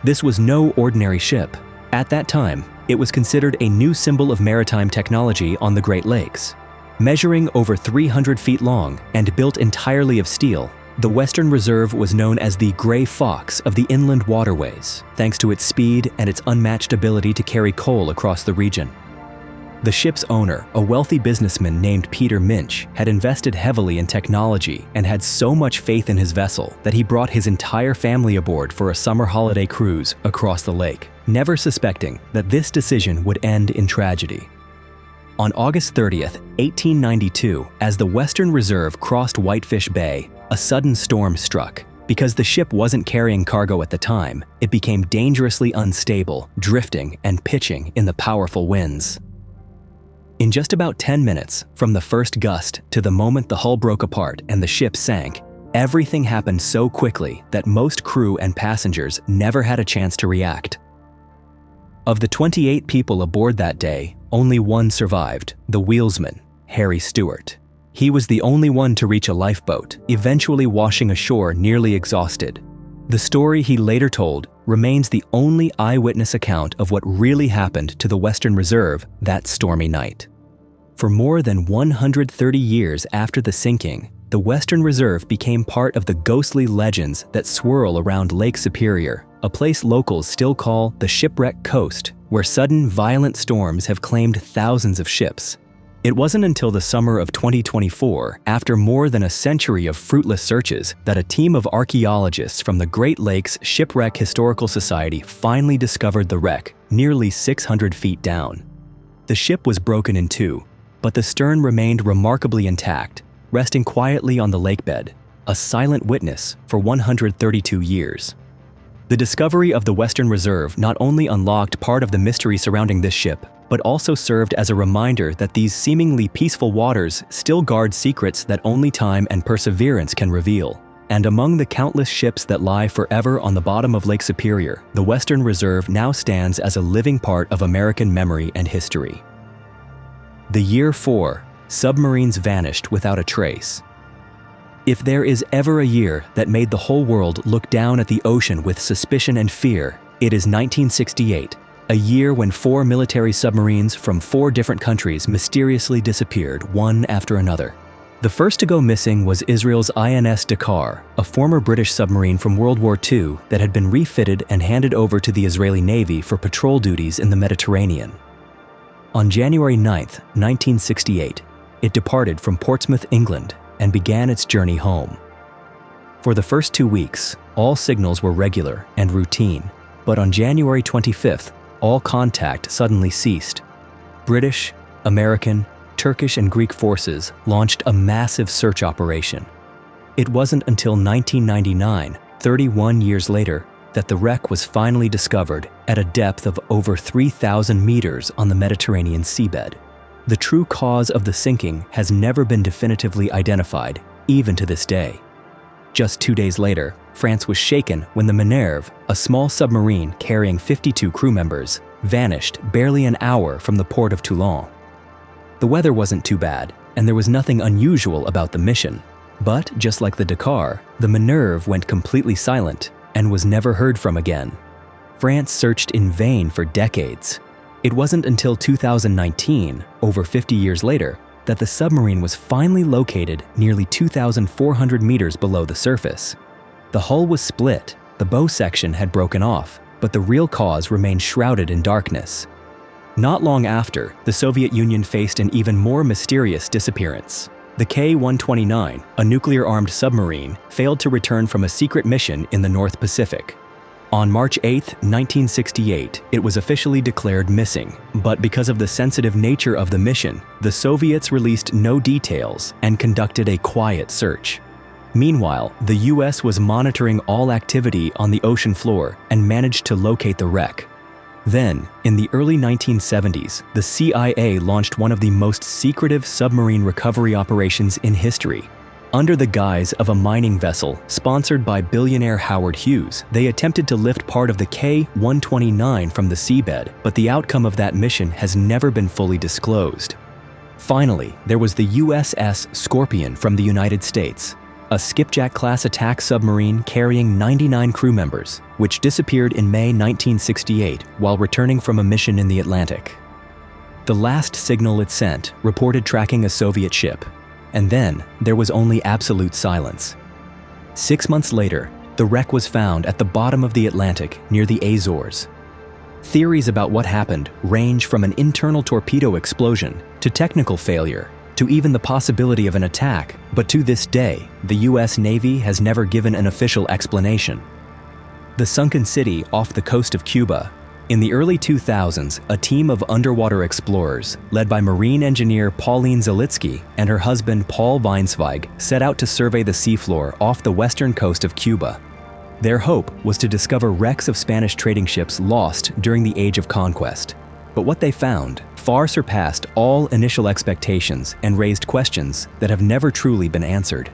This was no ordinary ship. At that time, it was considered a new symbol of maritime technology on the Great Lakes. Measuring over 300 feet long and built entirely of steel, the Western Reserve was known as the Gray Fox of the inland waterways, thanks to its speed and its unmatched ability to carry coal across the region. The ship's owner, a wealthy businessman named Peter Minch, had invested heavily in technology and had so much faith in his vessel that he brought his entire family aboard for a summer holiday cruise across the lake, never suspecting that this decision would end in tragedy. On August 30th, 1892, as the Western Reserve crossed Whitefish Bay, a sudden storm struck. Because the ship wasn't carrying cargo at the time, it became dangerously unstable, drifting and pitching in the powerful winds. In just about 10 minutes, from the first gust to the moment the hull broke apart and the ship sank, everything happened so quickly that most crew and passengers never had a chance to react. Of the 28 people aboard that day, only one survived, the wheelsman, Harry Stewart. He was the only one to reach a lifeboat, eventually washing ashore nearly exhausted. The story he later told remains the only eyewitness account of what really happened to the Western Reserve that stormy night. For more than 130 years after the sinking, the Western Reserve became part of the ghostly legends that swirl around Lake Superior, a place locals still call the Shipwreck Coast, where sudden violent storms have claimed thousands of ships. It wasn't until the summer of 2024, after more than a century of fruitless searches, that a team of archaeologists from the Great Lakes Shipwreck Historical Society finally discovered the wreck, nearly 600 feet down. The ship was broken in two, but the stern remained remarkably intact, resting quietly on the lakebed. a silent witness for 132 years. The discovery of the Western Reserve not only unlocked part of the mystery surrounding this ship, but also served as a reminder that these seemingly peaceful waters still guard secrets that only time and perseverance can reveal. And among the countless ships that lie forever on the bottom of Lake Superior, the Western Reserve now stands as a living part of American memory and history. The year 4, submarines vanished without a trace. If there is ever a year that made the whole world look down at the ocean with suspicion and fear, it is 1968, a year when 4 military submarines from 4 different countries mysteriously disappeared one after another. The first to go missing was Israel's INS Dakar, a former British submarine from World War II that had been refitted and handed over to the Israeli Navy for patrol duties in the Mediterranean. On January 9, 1968, it departed from Portsmouth, England, and began its journey home. For the first 2 weeks, all signals were regular and routine, but on January 25th, all contact suddenly ceased. British, American, Turkish and Greek forces launched a massive search operation. It wasn't until 1999, 31 years later, that the wreck was finally discovered at a depth of over 3,000 meters on the Mediterranean seabed. The true cause of the sinking has never been definitively identified, even to this day. Just 2 days later, France was shaken when the Minerve, a small submarine carrying 52 crew members, vanished barely an hour from the port of Toulon. The weather wasn't too bad, and there was nothing unusual about the mission. But just like the Dakar, the Minerve went completely silent and was never heard from again. France searched in vain for decades. It wasn't until 2019, over 50 years later, that the submarine was finally located nearly 2,400 meters below the surface. The hull was split, the bow section had broken off, but the real cause remained shrouded in darkness. Not long after, the Soviet Union faced an even more mysterious disappearance. The K-129, a nuclear-armed submarine, failed to return from a secret mission in the North Pacific. On March 8, 1968, it was officially declared missing, but because of the sensitive nature of the mission, the Soviets released no details and conducted a quiet search. Meanwhile, the US was monitoring all activity on the ocean floor and managed to locate the wreck. Then, in the early 1970s, the CIA launched one of the most secretive submarine recovery operations in history. Under the guise of a mining vessel sponsored by billionaire Howard Hughes, they attempted to lift part of the K-129 from the seabed, but the outcome of that mission has never been fully disclosed. Finally, there was the USS Scorpion from the United States, a skipjack-class attack submarine carrying 99 crew members, which disappeared in May 1968 while returning from a mission in the Atlantic. The last signal it sent reported tracking a Soviet ship, and then there was only absolute silence. 6 months later, the wreck was found at the bottom of the Atlantic near the Azores. Theories about what happened range from an internal torpedo explosion to technical failure to even the possibility of an attack, but to this day, the US Navy has never given an official explanation. The sunken city off the coast of Cuba. In the early 2000s, a team of underwater explorers, led by marine engineer Pauline Zalitsky and her husband Paul Weinsweig, set out to survey the seafloor off the western coast of Cuba. Their hope was to discover wrecks of Spanish trading ships lost during the Age of Conquest. But what they found far surpassed all initial expectations and raised questions that have never truly been answered.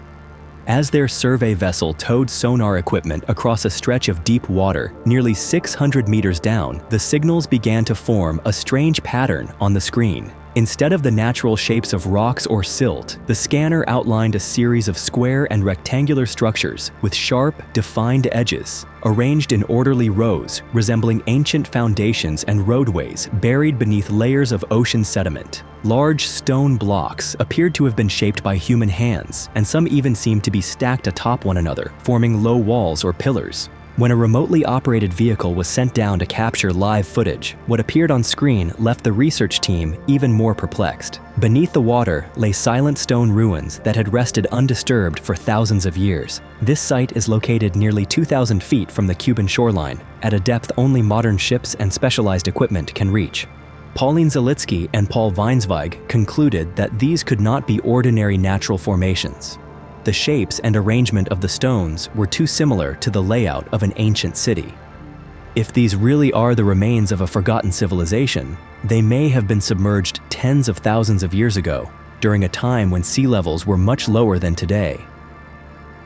As their survey vessel towed sonar equipment across a stretch of deep water nearly 600 meters down, the signals began to form a strange pattern on the screen. Instead of the natural shapes of rocks or silt, the scanner outlined a series of square and rectangular structures with sharp, defined edges, arranged in orderly rows resembling ancient foundations and roadways buried beneath layers of ocean sediment. Large stone blocks appeared to have been shaped by human hands, and some even seemed to be stacked atop one another, forming low walls or pillars. When a remotely operated vehicle was sent down to capture live footage, what appeared on screen left the research team even more perplexed. Beneath the water lay silent stone ruins that had rested undisturbed for thousands of years. This site is located nearly 2,000 feet from the Cuban shoreline, at a depth only modern ships and specialized equipment can reach. Pauline Zalitsky and Paul Weinsweig concluded that these could not be ordinary natural formations. The shapes and arrangement of the stones were too similar to the layout of an ancient city. If these really are the remains of a forgotten civilization, they may have been submerged tens of thousands of years ago, during a time when sea levels were much lower than today.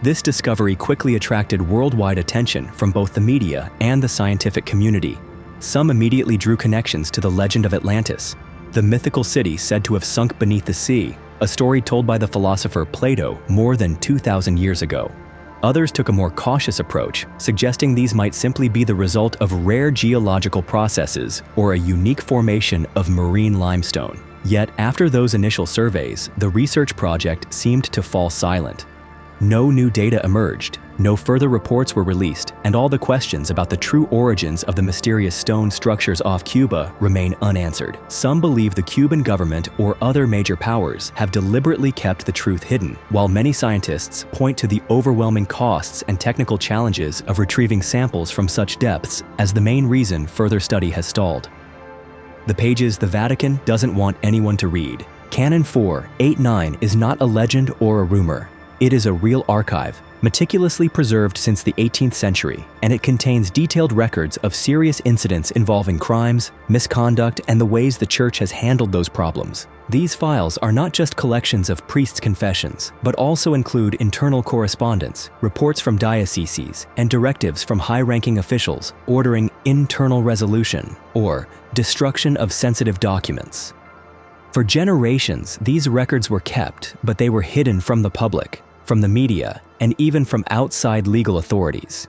This discovery quickly attracted worldwide attention from both the media and the scientific community. Some immediately drew connections to the legend of Atlantis, the mythical city said to have sunk beneath the sea, a story told by the philosopher Plato more than 2,000 years ago. Others took a more cautious approach, suggesting these might simply be the result of rare geological processes or a unique formation of marine limestone. Yet, after those initial surveys, the research project seemed to fall silent. No new data emerged, no further reports were released, and all the questions about the true origins of the mysterious stone structures off Cuba remain unanswered. Some believe the Cuban government or other major powers have deliberately kept the truth hidden, while many scientists point to the overwhelming costs and technical challenges of retrieving samples from such depths as the main reason further study has stalled. The pages the Vatican doesn't want anyone to read. Canon 489 is not a legend or a rumor. It is a real archive, meticulously preserved since the 18th century, and it contains detailed records of serious incidents involving crimes, misconduct, and the ways the Church has handled those problems. These files are not just collections of priests' confessions, but also include internal correspondence, reports from dioceses, and directives from high-ranking officials ordering internal resolution or destruction of sensitive documents. For generations, these records were kept, but they were hidden from the public, from the media, and even from outside legal authorities.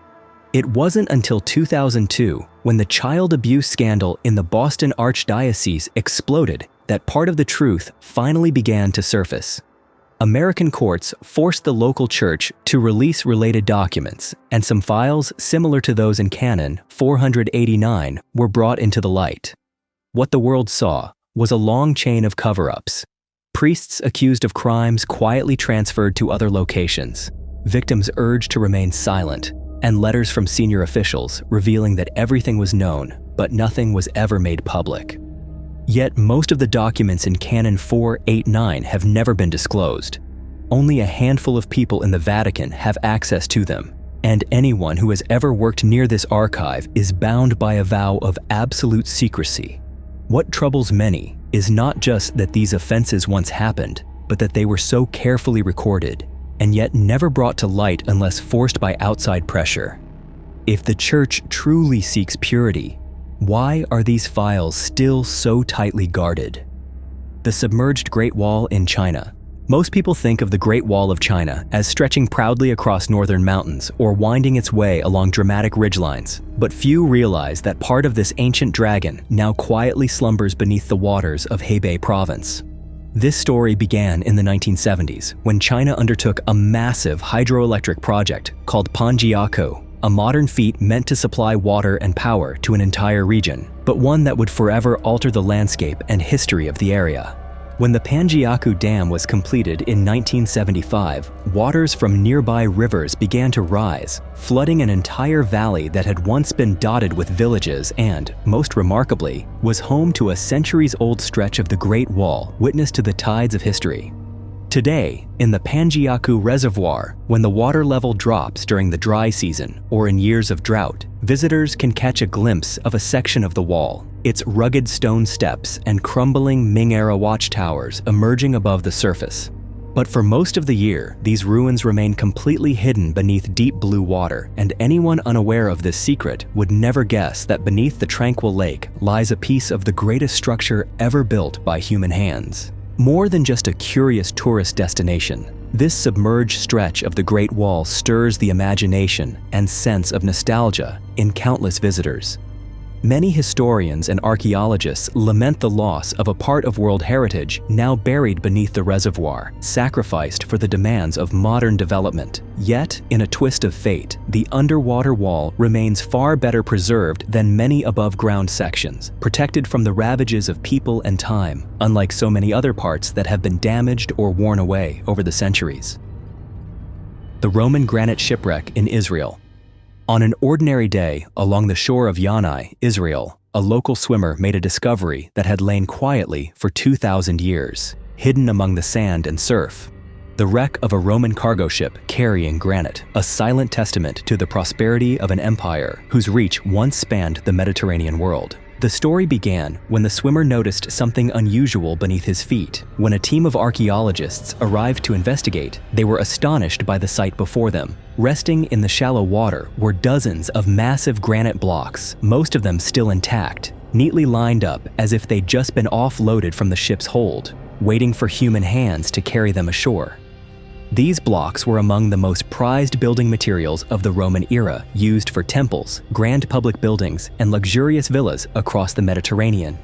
It wasn't until 2002, when the child abuse scandal in the Boston Archdiocese exploded, that part of the truth finally began to surface. American courts forced the local church to release related documents, and some files similar to those in Canon 489 were brought into the light. What the world saw was a long chain of cover-ups. Priests accused of crimes quietly transferred to other locations, victims urged to remain silent, and letters from senior officials revealing that everything was known, but nothing was ever made public. Yet most of the documents in Canon 489 have never been disclosed. Only a handful of people in the Vatican have access to them, and anyone who has ever worked near this archive is bound by a vow of absolute secrecy. What troubles many is not just that these offenses once happened, but that they were so carefully recorded, and yet never brought to light unless forced by outside pressure. If the Church truly seeks purity, why are these files still so tightly guarded? The submerged Great Wall in China. Most people think of the Great Wall of China as stretching proudly across northern mountains or winding its way along dramatic ridgelines, but few realize that part of this ancient dragon now quietly slumbers beneath the waters of Hebei province. This story began in the 1970s when China undertook a massive hydroelectric project called Panjiakou, a modern feat meant to supply water and power to an entire region, but one that would forever alter the landscape and history of the area. When the Panjiakou Dam was completed in 1975, waters from nearby rivers began to rise, flooding an entire valley that had once been dotted with villages and, most remarkably, was home to a centuries-old stretch of the Great Wall, witness to the tides of history. Today, in the Panjiakou Reservoir, when the water level drops during the dry season or in years of drought, visitors can catch a glimpse of a section of the wall, its rugged stone steps and crumbling Ming-era watchtowers emerging above the surface. But for most of the year, these ruins remain completely hidden beneath deep blue water, and anyone unaware of this secret would never guess that beneath the tranquil lake lies a piece of the greatest structure ever built by human hands. More than just a curious tourist destination, this submerged stretch of the Great Wall stirs the imagination and sense of nostalgia in countless visitors. Many historians and archaeologists lament the loss of a part of World Heritage now buried beneath the reservoir, sacrificed for the demands of modern development. Yet, in a twist of fate, the underwater wall remains far better preserved than many above-ground sections, protected from the ravages of people and time, unlike so many other parts that have been damaged or worn away over the centuries. The Roman granite shipwreck in Israel. On an ordinary day along the shore of Yanai, Israel, a local swimmer made a discovery that had lain quietly for 2,000 years, hidden among the sand and surf. the wreck of a Roman cargo ship carrying granite, a silent testament to the prosperity of an empire whose reach once spanned the Mediterranean world. The story began when the swimmer noticed something unusual beneath his feet. When a team of archaeologists arrived to investigate, they were astonished by the sight before them. Resting in the shallow water were dozens of massive granite blocks, most of them still intact, neatly lined up as if they'd just been offloaded from the ship's hold, waiting for human hands to carry them ashore. These blocks were among the most prized building materials of the Roman era, used for temples, grand public buildings, and luxurious villas across the Mediterranean.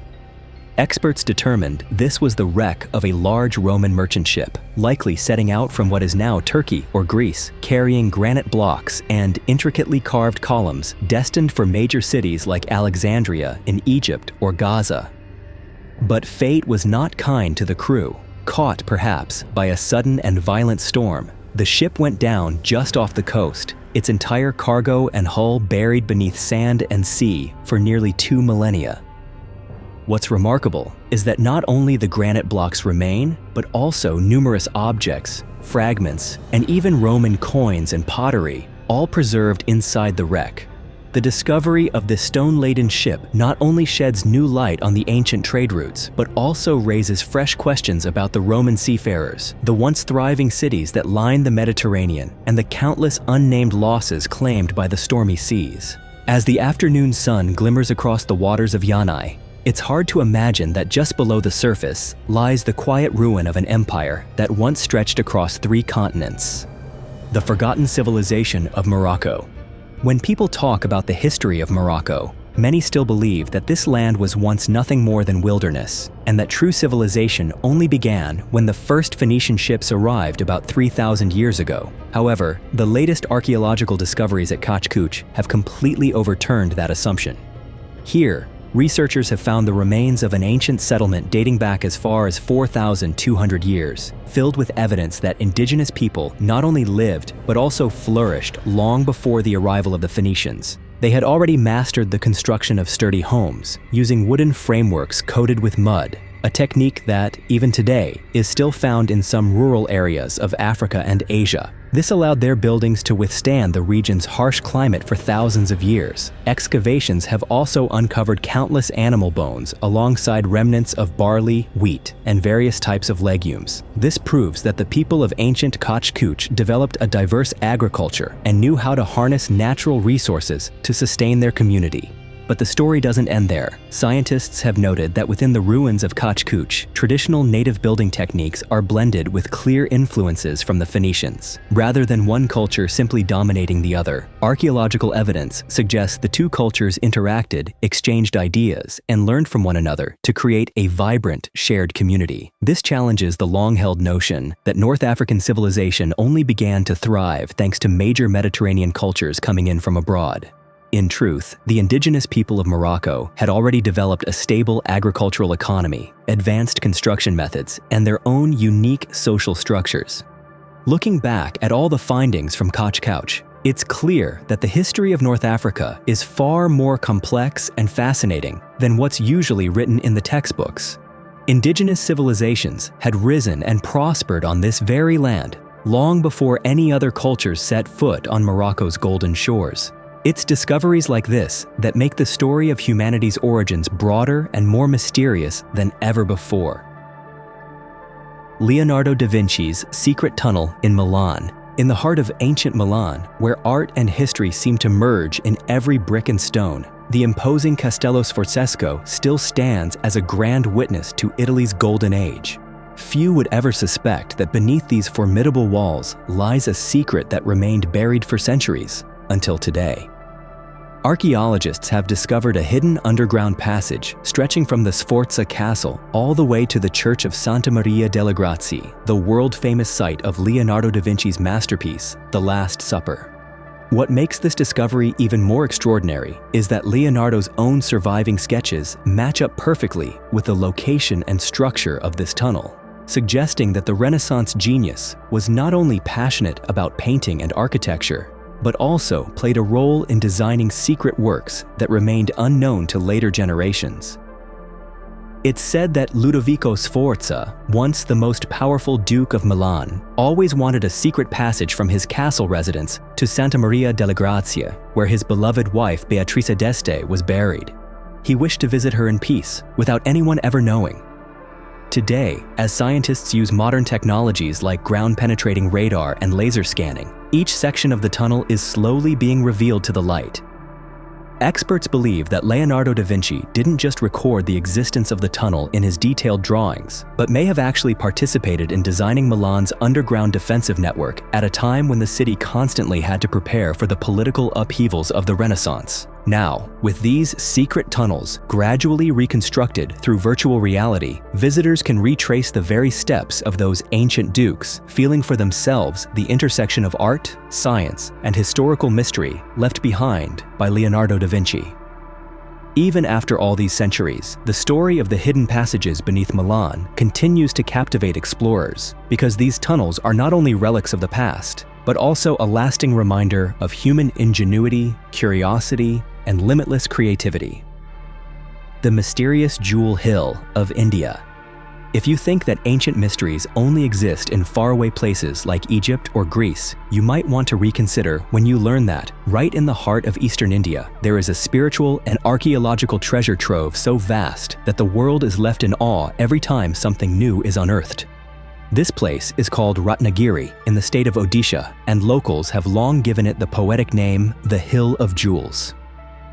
Experts determined this was the wreck of a large Roman merchant ship, likely setting out from what is now Turkey or Greece, carrying granite blocks and intricately carved columns destined for major cities like Alexandria in Egypt or Gaza. But fate was not kind to the crew. Caught, perhaps, by a sudden and violent storm, the ship went down just off the coast, its entire cargo and hull buried beneath sand and sea for nearly 2 millennia. What's remarkable is that not only the granite blocks remain, but also numerous objects, fragments, and even Roman coins and pottery, all preserved inside the wreck. The discovery of this stone-laden ship not only sheds new light on the ancient trade routes, but also raises fresh questions about the Roman seafarers, the once thriving cities that lined the Mediterranean, and the countless unnamed losses claimed by the stormy seas. As the afternoon sun glimmers across the waters of Yanai, it's hard to imagine that just below the surface lies the quiet ruin of an empire that once stretched across 3 continents. The forgotten civilization of Morocco. When people talk about the history of Morocco, many still believe that this land was once nothing more than wilderness, and that true civilization only began when the first Phoenician ships arrived about 3,000 years ago. However, the latest archaeological discoveries at Kachkuch have completely overturned that assumption. Here, researchers have found the remains of an ancient settlement dating back as far as 4,200 years, filled with evidence that indigenous people not only lived, but also flourished long before the arrival of the Phoenicians. They had already mastered the construction of sturdy homes, using wooden frameworks coated with mud, a technique that, even today, is still found in some rural areas of Africa and Asia. This allowed their buildings to withstand the region's harsh climate for thousands of years. Excavations have also uncovered countless animal bones alongside remnants of barley, wheat, and various types of legumes. This proves that the people of ancient Kachkuch developed a diverse agriculture and knew how to harness natural resources to sustain their community. But the story doesn't end there. Scientists have noted that within the ruins of Kachkuch, traditional native building techniques are blended with clear influences from the Phoenicians. Rather than one culture simply dominating the other, archaeological evidence suggests the 2 cultures interacted, exchanged ideas, and learned from one another to create a vibrant, shared community. This challenges the long-held notion that North African civilization only began to thrive thanks to major Mediterranean cultures coming in from abroad. In truth, the indigenous people of Morocco had already developed a stable agricultural economy, advanced construction methods, and their own unique social structures. Looking back at all the findings from Kachkuch, it's clear that the history of North Africa is far more complex and fascinating than what's usually written in the textbooks. Indigenous civilizations had risen and prospered on this very land long before any other cultures set foot on Morocco's golden shores. It's discoveries like this that make the story of humanity's origins broader and more mysterious than ever before. Leonardo da Vinci's secret tunnel in Milan. In the heart of ancient Milan, where art and history seem to merge in every brick and stone, the imposing Castello Sforzesco still stands as a grand witness to Italy's golden age. Few would ever suspect that beneath these formidable walls lies a secret that remained buried for centuries, until today. Archaeologists have discovered a hidden underground passage stretching from the Sforza Castle all the way to the Church of Santa Maria delle Grazie, the world-famous site of Leonardo da Vinci's masterpiece, The Last Supper. What makes this discovery even more extraordinary is that Leonardo's own surviving sketches match up perfectly with the location and structure of this tunnel, suggesting that the Renaissance genius was not only passionate about painting and architecture, but also played a role in designing secret works that remained unknown to later generations. It's said that Ludovico Sforza, once the most powerful Duke of Milan, always wanted a secret passage from his castle residence to Santa Maria delle Grazie, where his beloved wife Beatrice d'Este was buried. He wished to visit her in peace, without anyone ever knowing. Today, as scientists use modern technologies like ground-penetrating radar and laser scanning, each section of the tunnel is slowly being revealed to the light. Experts believe that Leonardo da Vinci didn't just record the existence of the tunnel in his detailed drawings, but may have actually participated in designing Milan's underground defensive network at a time when the city constantly had to prepare for the political upheavals of the Renaissance. Now, with these secret tunnels gradually reconstructed through virtual reality, visitors can retrace the very steps of those ancient dukes, feeling for themselves the intersection of art, science, and historical mystery left behind by Leonardo da Vinci. Even after all these centuries, the story of the hidden passages beneath Milan continues to captivate explorers, because these tunnels are not only relics of the past, but also a lasting reminder of human ingenuity, curiosity, and limitless creativity. The mysterious Jewel Hill of India. If you think that ancient mysteries only exist in faraway places like Egypt or Greece, you might want to reconsider when you learn that, right in the heart of Eastern India, there is a spiritual and archaeological treasure trove so vast that the world is left in awe every time something new is unearthed. This place is called Ratnagiri in the state of Odisha, and locals have long given it the poetic name, the Hill of Jewels.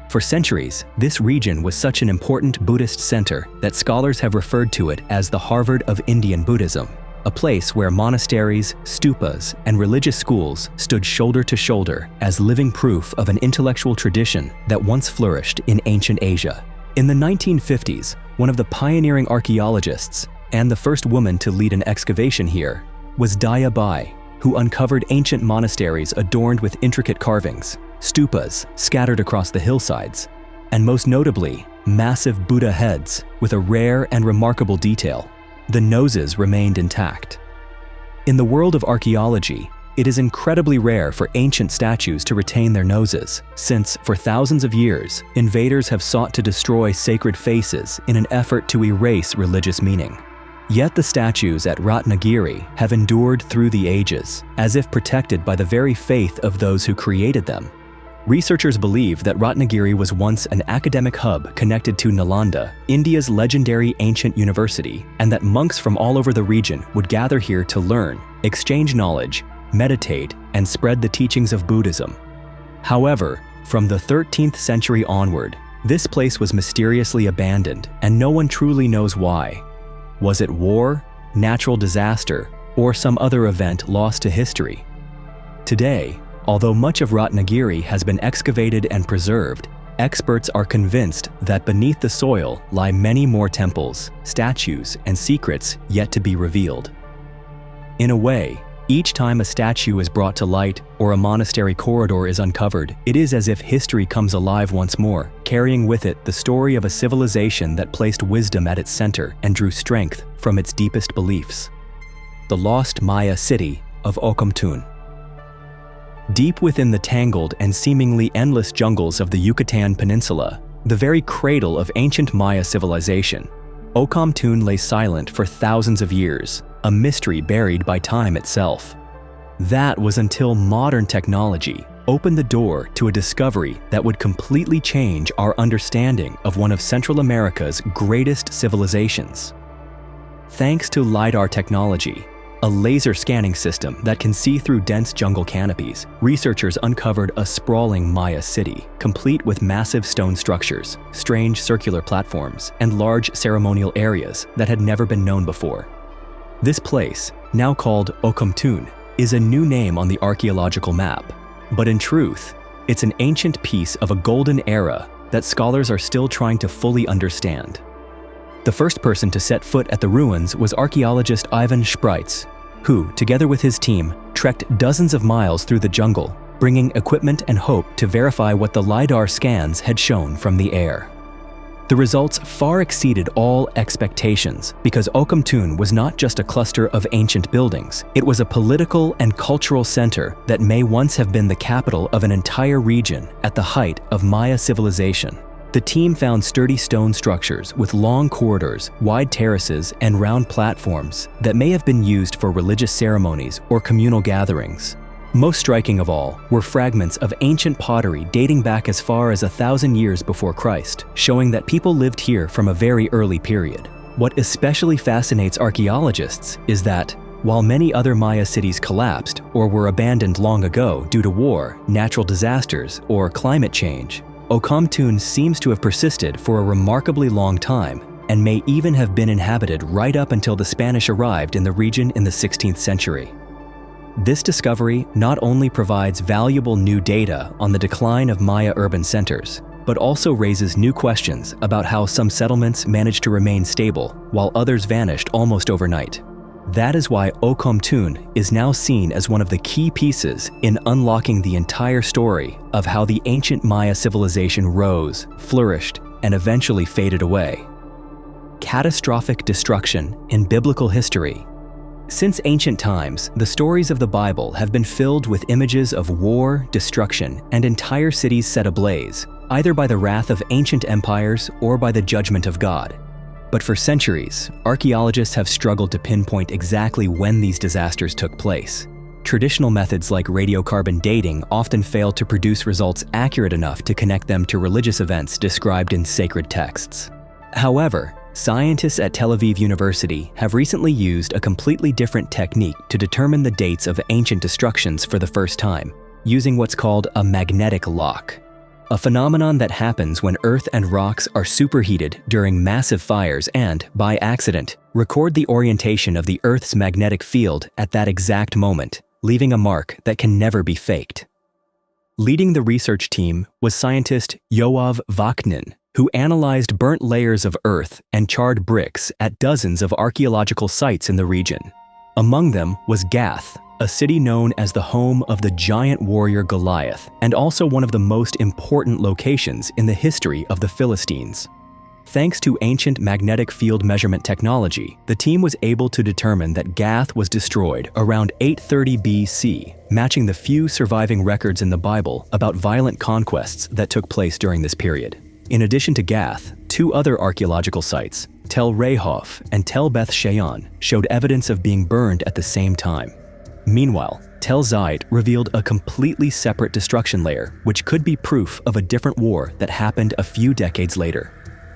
For centuries, this region was such an important Buddhist center that scholars have referred to it as the Harvard of Indian Buddhism, a place where monasteries, stupas, and religious schools stood shoulder to shoulder as living proof of an intellectual tradition that once flourished in ancient Asia. In the 1950s, one of the pioneering archaeologists, and the first woman to lead an excavation here, was Daya Bai, who uncovered ancient monasteries adorned with intricate carvings, stupas scattered across the hillsides, and most notably, massive Buddha heads with a rare and remarkable detail. The noses remained intact. In the world of archaeology, it is incredibly rare for ancient statues to retain their noses, since for thousands of years, invaders have sought to destroy sacred faces in an effort to erase religious meaning. Yet the statues at Ratnagiri have endured through the ages, as if protected by the very faith of those who created them. Researchers believe that Ratnagiri was once an academic hub connected to Nalanda, India's legendary ancient university, and that monks from all over the region would gather here to learn, exchange knowledge, meditate, and spread the teachings of Buddhism. However, from the 13th century onward, this place was mysteriously abandoned, and no one truly knows why. Was it war, natural disaster, or some other event lost to history? Today, although much of Ratnagiri has been excavated and preserved, experts are convinced that beneath the soil lie many more temples, statues, and secrets yet to be revealed. In a way, each time a statue is brought to light or a monastery corridor is uncovered, it is as if history comes alive once more, carrying with it the story of a civilization that placed wisdom at its center and drew strength from its deepest beliefs. The lost Maya city of Okamtun. Deep within the tangled and seemingly endless jungles of the Yucatan Peninsula, the very cradle of ancient Maya civilization, Okamtun lay silent for thousands of years, a mystery buried by time itself. That was until modern technology opened the door to a discovery that would completely change our understanding of one of Central America's greatest civilizations. Thanks to LiDAR technology, a laser scanning system that can see through dense jungle canopies, researchers uncovered a sprawling Maya city, complete with massive stone structures, strange circular platforms, and large ceremonial areas that had never been known before. This place, now called Okamtun, is a new name on the archaeological map, but in truth, it's an ancient piece of a golden era that scholars are still trying to fully understand. The first person to set foot at the ruins was archaeologist Ivan Shprits, who, together with his team, trekked dozens of miles through the jungle, bringing equipment and hope to verify what the LiDAR scans had shown from the air. The results far exceeded all expectations because Okamtun was not just a cluster of ancient buildings, it was a political and cultural center that may once have been the capital of an entire region at the height of Maya civilization. The team found sturdy stone structures with long corridors, wide terraces, and round platforms that may have been used for religious ceremonies or communal gatherings. Most striking of all were fragments of ancient pottery dating back as far as 1,000 years before Christ, showing that people lived here from a very early period. What especially fascinates archaeologists is that, while many other Maya cities collapsed or were abandoned long ago due to war, natural disasters, or climate change, Okomtun seems to have persisted for a remarkably long time and may even have been inhabited right up until the Spanish arrived in the region in the 16th century. This discovery not only provides valuable new data on the decline of Maya urban centers, but also raises new questions about how some settlements managed to remain stable while others vanished almost overnight. That is why Okomtun is now seen as one of the key pieces in unlocking the entire story of how the ancient Maya civilization rose, flourished, and eventually faded away. Catastrophic destruction in biblical history. Since ancient times, the stories of the Bible have been filled with images of war, destruction, and entire cities set ablaze, either by the wrath of ancient empires or by the judgment of God. But for centuries, archaeologists have struggled to pinpoint exactly when these disasters took place. Traditional methods like radiocarbon dating often fail to produce results accurate enough to connect them to religious events described in sacred texts. However, scientists at Tel Aviv University have recently used a completely different technique to determine the dates of ancient destructions for the first time, using what's called a magnetic lock. A phenomenon that happens when Earth and rocks are superheated during massive fires and, by accident, record the orientation of the Earth's magnetic field at that exact moment, leaving a mark that can never be faked. Leading the research team was scientist Yoav Vaknin, who analyzed burnt layers of earth and charred bricks at dozens of archaeological sites in the region. Among them was Gath, a city known as the home of the giant warrior Goliath, and also one of the most important locations in the history of the Philistines. Thanks to ancient magnetic field measurement technology, the team was able to determine that Gath was destroyed around 830 BC, matching the few surviving records in the Bible about violent conquests that took place during this period. In addition to Gath, two other archaeological sites, Tel Rehof and Tel Beth Shean, showed evidence of being burned at the same time. Meanwhile, Tel Zayt revealed a completely separate destruction layer, which could be proof of a different war that happened a few decades later.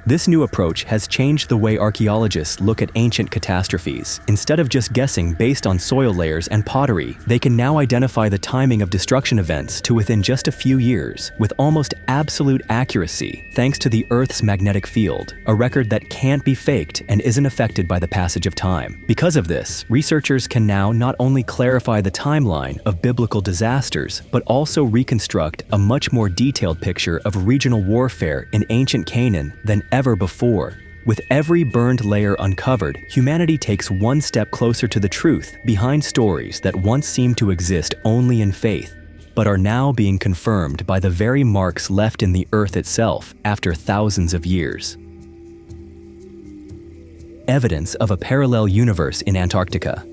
This new approach has changed the way archaeologists look at ancient catastrophes. Instead of just guessing based on soil layers and pottery, they can now identify the timing of destruction events to within just a few years, with almost absolute accuracy, thanks to the Earth's magnetic field, a record that can't be faked and isn't affected by the passage of time. Because of this, researchers can now not only clarify the timeline of biblical disasters, but also reconstruct a much more detailed picture of regional warfare in ancient Canaan than ever before. With every burned layer uncovered, humanity takes one step closer to the truth behind stories that once seemed to exist only in faith, but are now being confirmed by the very marks left in the Earth itself after thousands of years. Evidence of a parallel universe in Antarctica.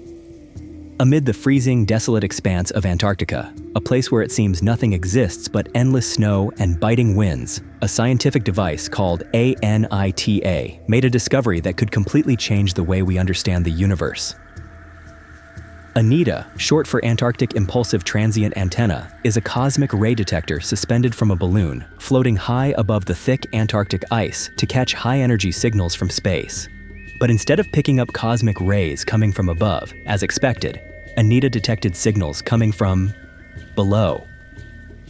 Amid the freezing, desolate expanse of Antarctica, a place where it seems nothing exists but endless snow and biting winds, a scientific device called ANITA made a discovery that could completely change the way we understand the universe. ANITA, short for Antarctic Impulsive Transient Antenna, is a cosmic ray detector suspended from a balloon, floating high above the thick Antarctic ice to catch high-energy signals from space. But instead of picking up cosmic rays coming from above, as expected, ANITA detected signals coming from below.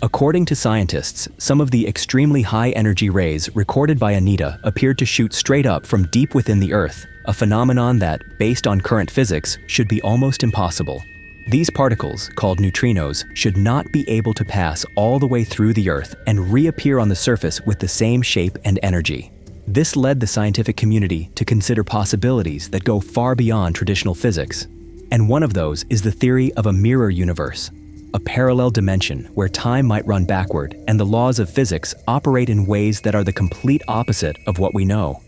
According to scientists, some of the extremely high-energy rays recorded by ANITA appeared to shoot straight up from deep within the Earth, a phenomenon that, based on current physics, should be almost impossible. These particles, called neutrinos, should not be able to pass all the way through the Earth and reappear on the surface with the same shape and energy. This led the scientific community to consider possibilities that go far beyond traditional physics. And one of those is the theory of a mirror universe, a parallel dimension where time might run backward and the laws of physics operate in ways that are the complete opposite of what we know.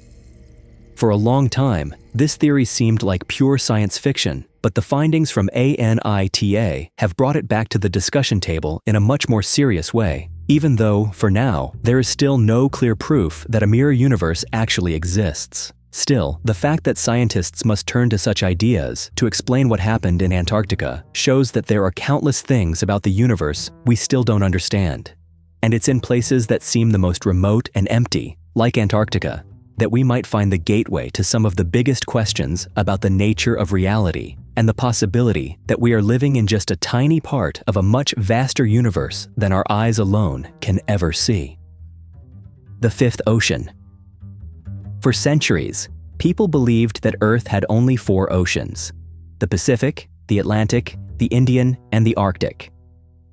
For a long time, this theory seemed like pure science fiction, but the findings from ANITA have brought it back to the discussion table in a much more serious way. even though, for now, there is still no clear proof that a mirror universe actually exists. Still, the fact that scientists must turn to such ideas to explain what happened in Antarctica shows that there are countless things about the universe we still don't understand. And it's in places that seem the most remote and empty, like Antarctica, that we might find the gateway to some of the biggest questions about the nature of reality and the possibility that we are living in just a tiny part of a much vaster universe than our eyes alone can ever see. The fifth ocean. For centuries, people believed that Earth had only 4 oceans: the Pacific, the Atlantic, the Indian, and the Arctic.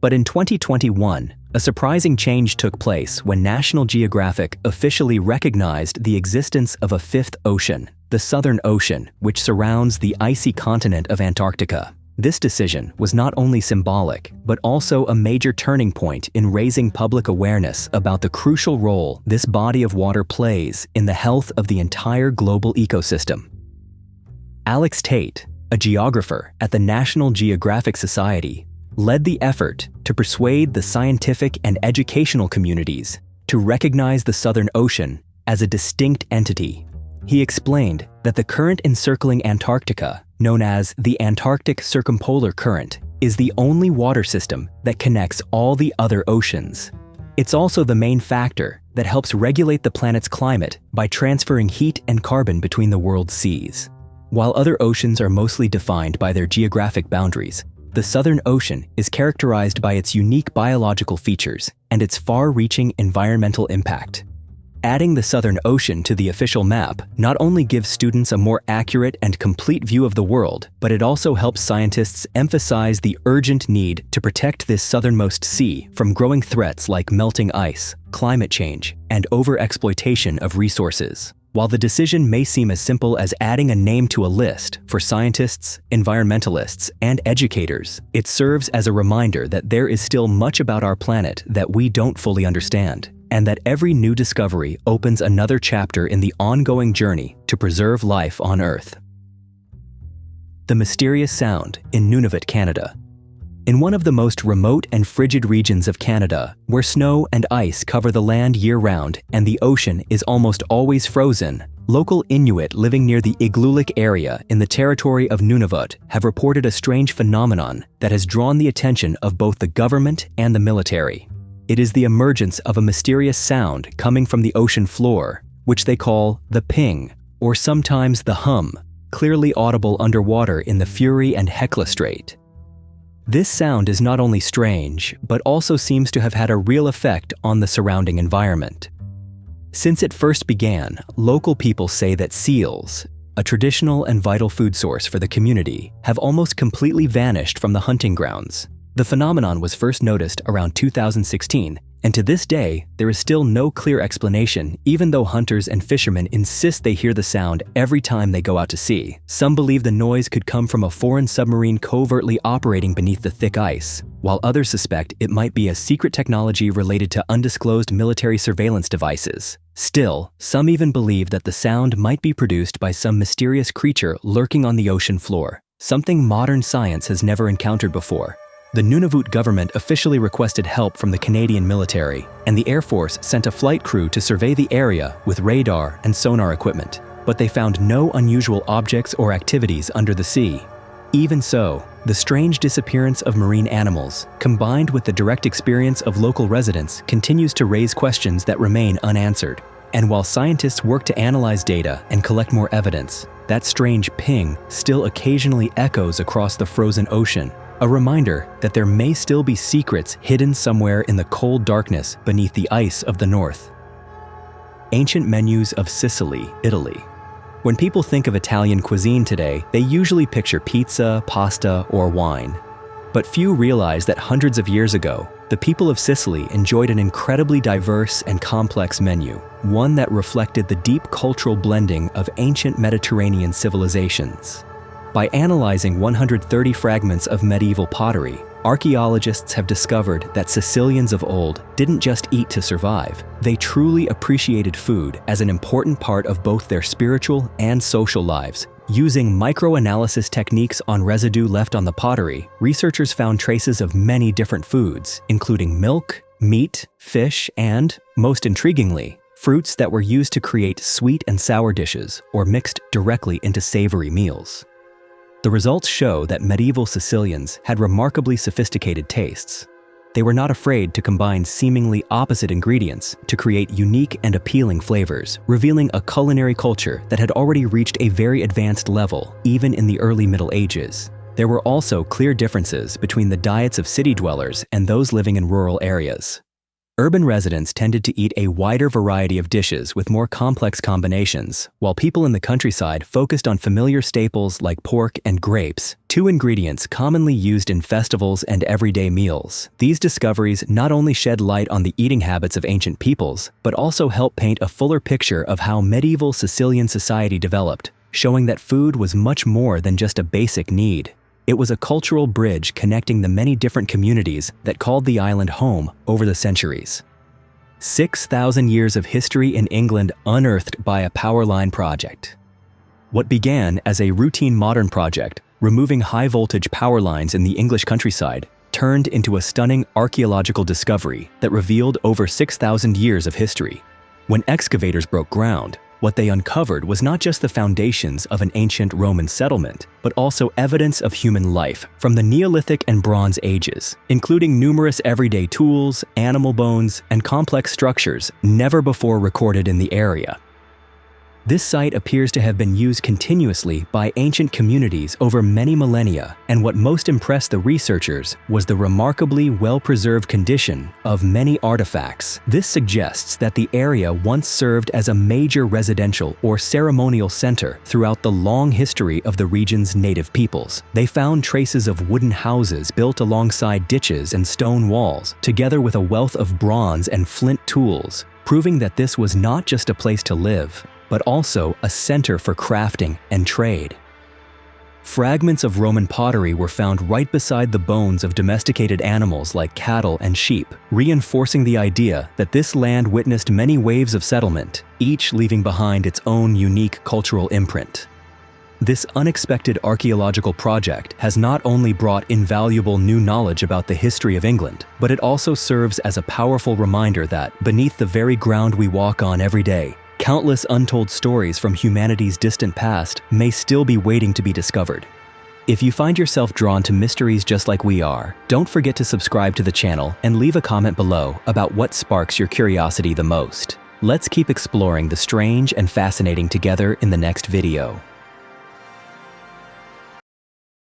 But in 2021, a surprising change took place when National Geographic officially recognized the existence of a 5th ocean, the Southern Ocean, which surrounds the icy continent of Antarctica. This decision was not only symbolic, but also a major turning point in raising public awareness about the crucial role this body of water plays in the health of the entire global ecosystem. Alex Tate, a geographer at the National Geographic Society, led the effort to persuade the scientific and educational communities to recognize the Southern Ocean as a distinct entity. He explained that the current encircling Antarctica, known as the Antarctic Circumpolar Current, is the only water system that connects all the other oceans. It's also the main factor that helps regulate the planet's climate by transferring heat and carbon between the world's seas. While other oceans are mostly defined by their geographic boundaries, the Southern Ocean is characterized by its unique biological features and its far-reaching environmental impact. Adding the Southern Ocean to the official map not only gives students a more accurate and complete view of the world, but it also helps scientists emphasize the urgent need to protect this southernmost sea from growing threats like melting ice, climate change, and overexploitation of resources. While the decision may seem as simple as adding a name to a list for scientists, environmentalists, and educators, it serves as a reminder that there is still much about our planet that we don't fully understand, and that every new discovery opens another chapter in the ongoing journey to preserve life on Earth. The mysterious sound in Nunavut, Canada. In one of the most remote and frigid regions of Canada, where snow and ice cover the land year-round and the ocean is almost always frozen, local Inuit living near the Igloolik area in the territory of Nunavut have reported a strange phenomenon that has drawn the attention of both the government and the military. It is the emergence of a mysterious sound coming from the ocean floor, which they call the ping, or sometimes the hum, clearly audible underwater in the Fury and Hecla Strait. This sound is not only strange, but also seems to have had a real effect on the surrounding environment. Since it first began, local people say that seals, a traditional and vital food source for the community, have almost completely vanished from the hunting grounds. The phenomenon was first noticed around 2016, and to this day, there is still no clear explanation, even though hunters and fishermen insist they hear the sound every time they go out to sea. Some believe the noise could come from a foreign submarine covertly operating beneath the thick ice, while others suspect it might be a secret technology related to undisclosed military surveillance devices. Still, some even believe that the sound might be produced by some mysterious creature lurking on the ocean floor, something modern science has never encountered before. The Nunavut government officially requested help from the Canadian military, and the Air Force sent a flight crew to survey the area with radar and sonar equipment, but they found no unusual objects or activities under the sea. Even so, the strange disappearance of marine animals, combined with the direct experience of local residents, continues to raise questions that remain unanswered. And while scientists work to analyze data and collect more evidence, that strange ping still occasionally echoes across the frozen ocean, a reminder that there may still be secrets hidden somewhere in the cold darkness beneath the ice of the north. Ancient menus of Sicily, Italy. When people think of Italian cuisine today, they usually picture pizza, pasta, or wine. But few realize that hundreds of years ago, the people of Sicily enjoyed an incredibly diverse and complex menu, one that reflected the deep cultural blending of ancient Mediterranean civilizations. By analyzing 130 fragments of medieval pottery, archaeologists have discovered that Sicilians of old didn't just eat to survive. They truly appreciated food as an important part of both their spiritual and social lives. Using microanalysis techniques on residue left on the pottery, researchers found traces of many different foods, including milk, meat, fish, and, most intriguingly, fruits that were used to create sweet and sour dishes or mixed directly into savory meals. The results show that medieval Sicilians had remarkably sophisticated tastes. They were not afraid to combine seemingly opposite ingredients to create unique and appealing flavors, revealing a culinary culture that had already reached a very advanced level, even in the early Middle Ages. There were also clear differences between the diets of city dwellers and those living in rural areas. Urban residents tended to eat a wider variety of dishes with more complex combinations, while people in the countryside focused on familiar staples like pork and grapes, two ingredients commonly used in festivals and everyday meals. These discoveries not only shed light on the eating habits of ancient peoples, but also help paint a fuller picture of how medieval Sicilian society developed, showing that food was much more than just a basic need. It was a cultural bridge connecting the many different communities that called the island home over the centuries. 6,000 years of history in England unearthed by a power line project. What began as a routine modern project, removing high-voltage power lines in the English countryside, turned into a stunning archaeological discovery that revealed over 6,000 years of history. When excavators broke ground, what they uncovered was not just the foundations of an ancient Roman settlement, but also evidence of human life from the Neolithic and Bronze Ages, including numerous everyday tools, animal bones, and complex structures never before recorded in the area. This site appears to have been used continuously by ancient communities over many millennia, and what most impressed the researchers was the remarkably well-preserved condition of many artifacts. This suggests that the area once served as a major residential or ceremonial center throughout the long history of the region's native peoples. They found traces of wooden houses built alongside ditches and stone walls, together with a wealth of bronze and flint tools, proving that this was not just a place to live, but also a center for crafting and trade. Fragments of Roman pottery were found right beside the bones of domesticated animals like cattle and sheep, reinforcing the idea that this land witnessed many waves of settlement, each leaving behind its own unique cultural imprint. This unexpected archaeological project has not only brought invaluable new knowledge about the history of England, but it also serves as a powerful reminder that, beneath the very ground we walk on every day, countless untold stories from humanity's distant past may still be waiting to be discovered. If you find yourself drawn to mysteries just like we are, don't forget to subscribe to the channel and leave a comment below about what sparks your curiosity the most. Let's keep exploring the strange and fascinating together in the next video.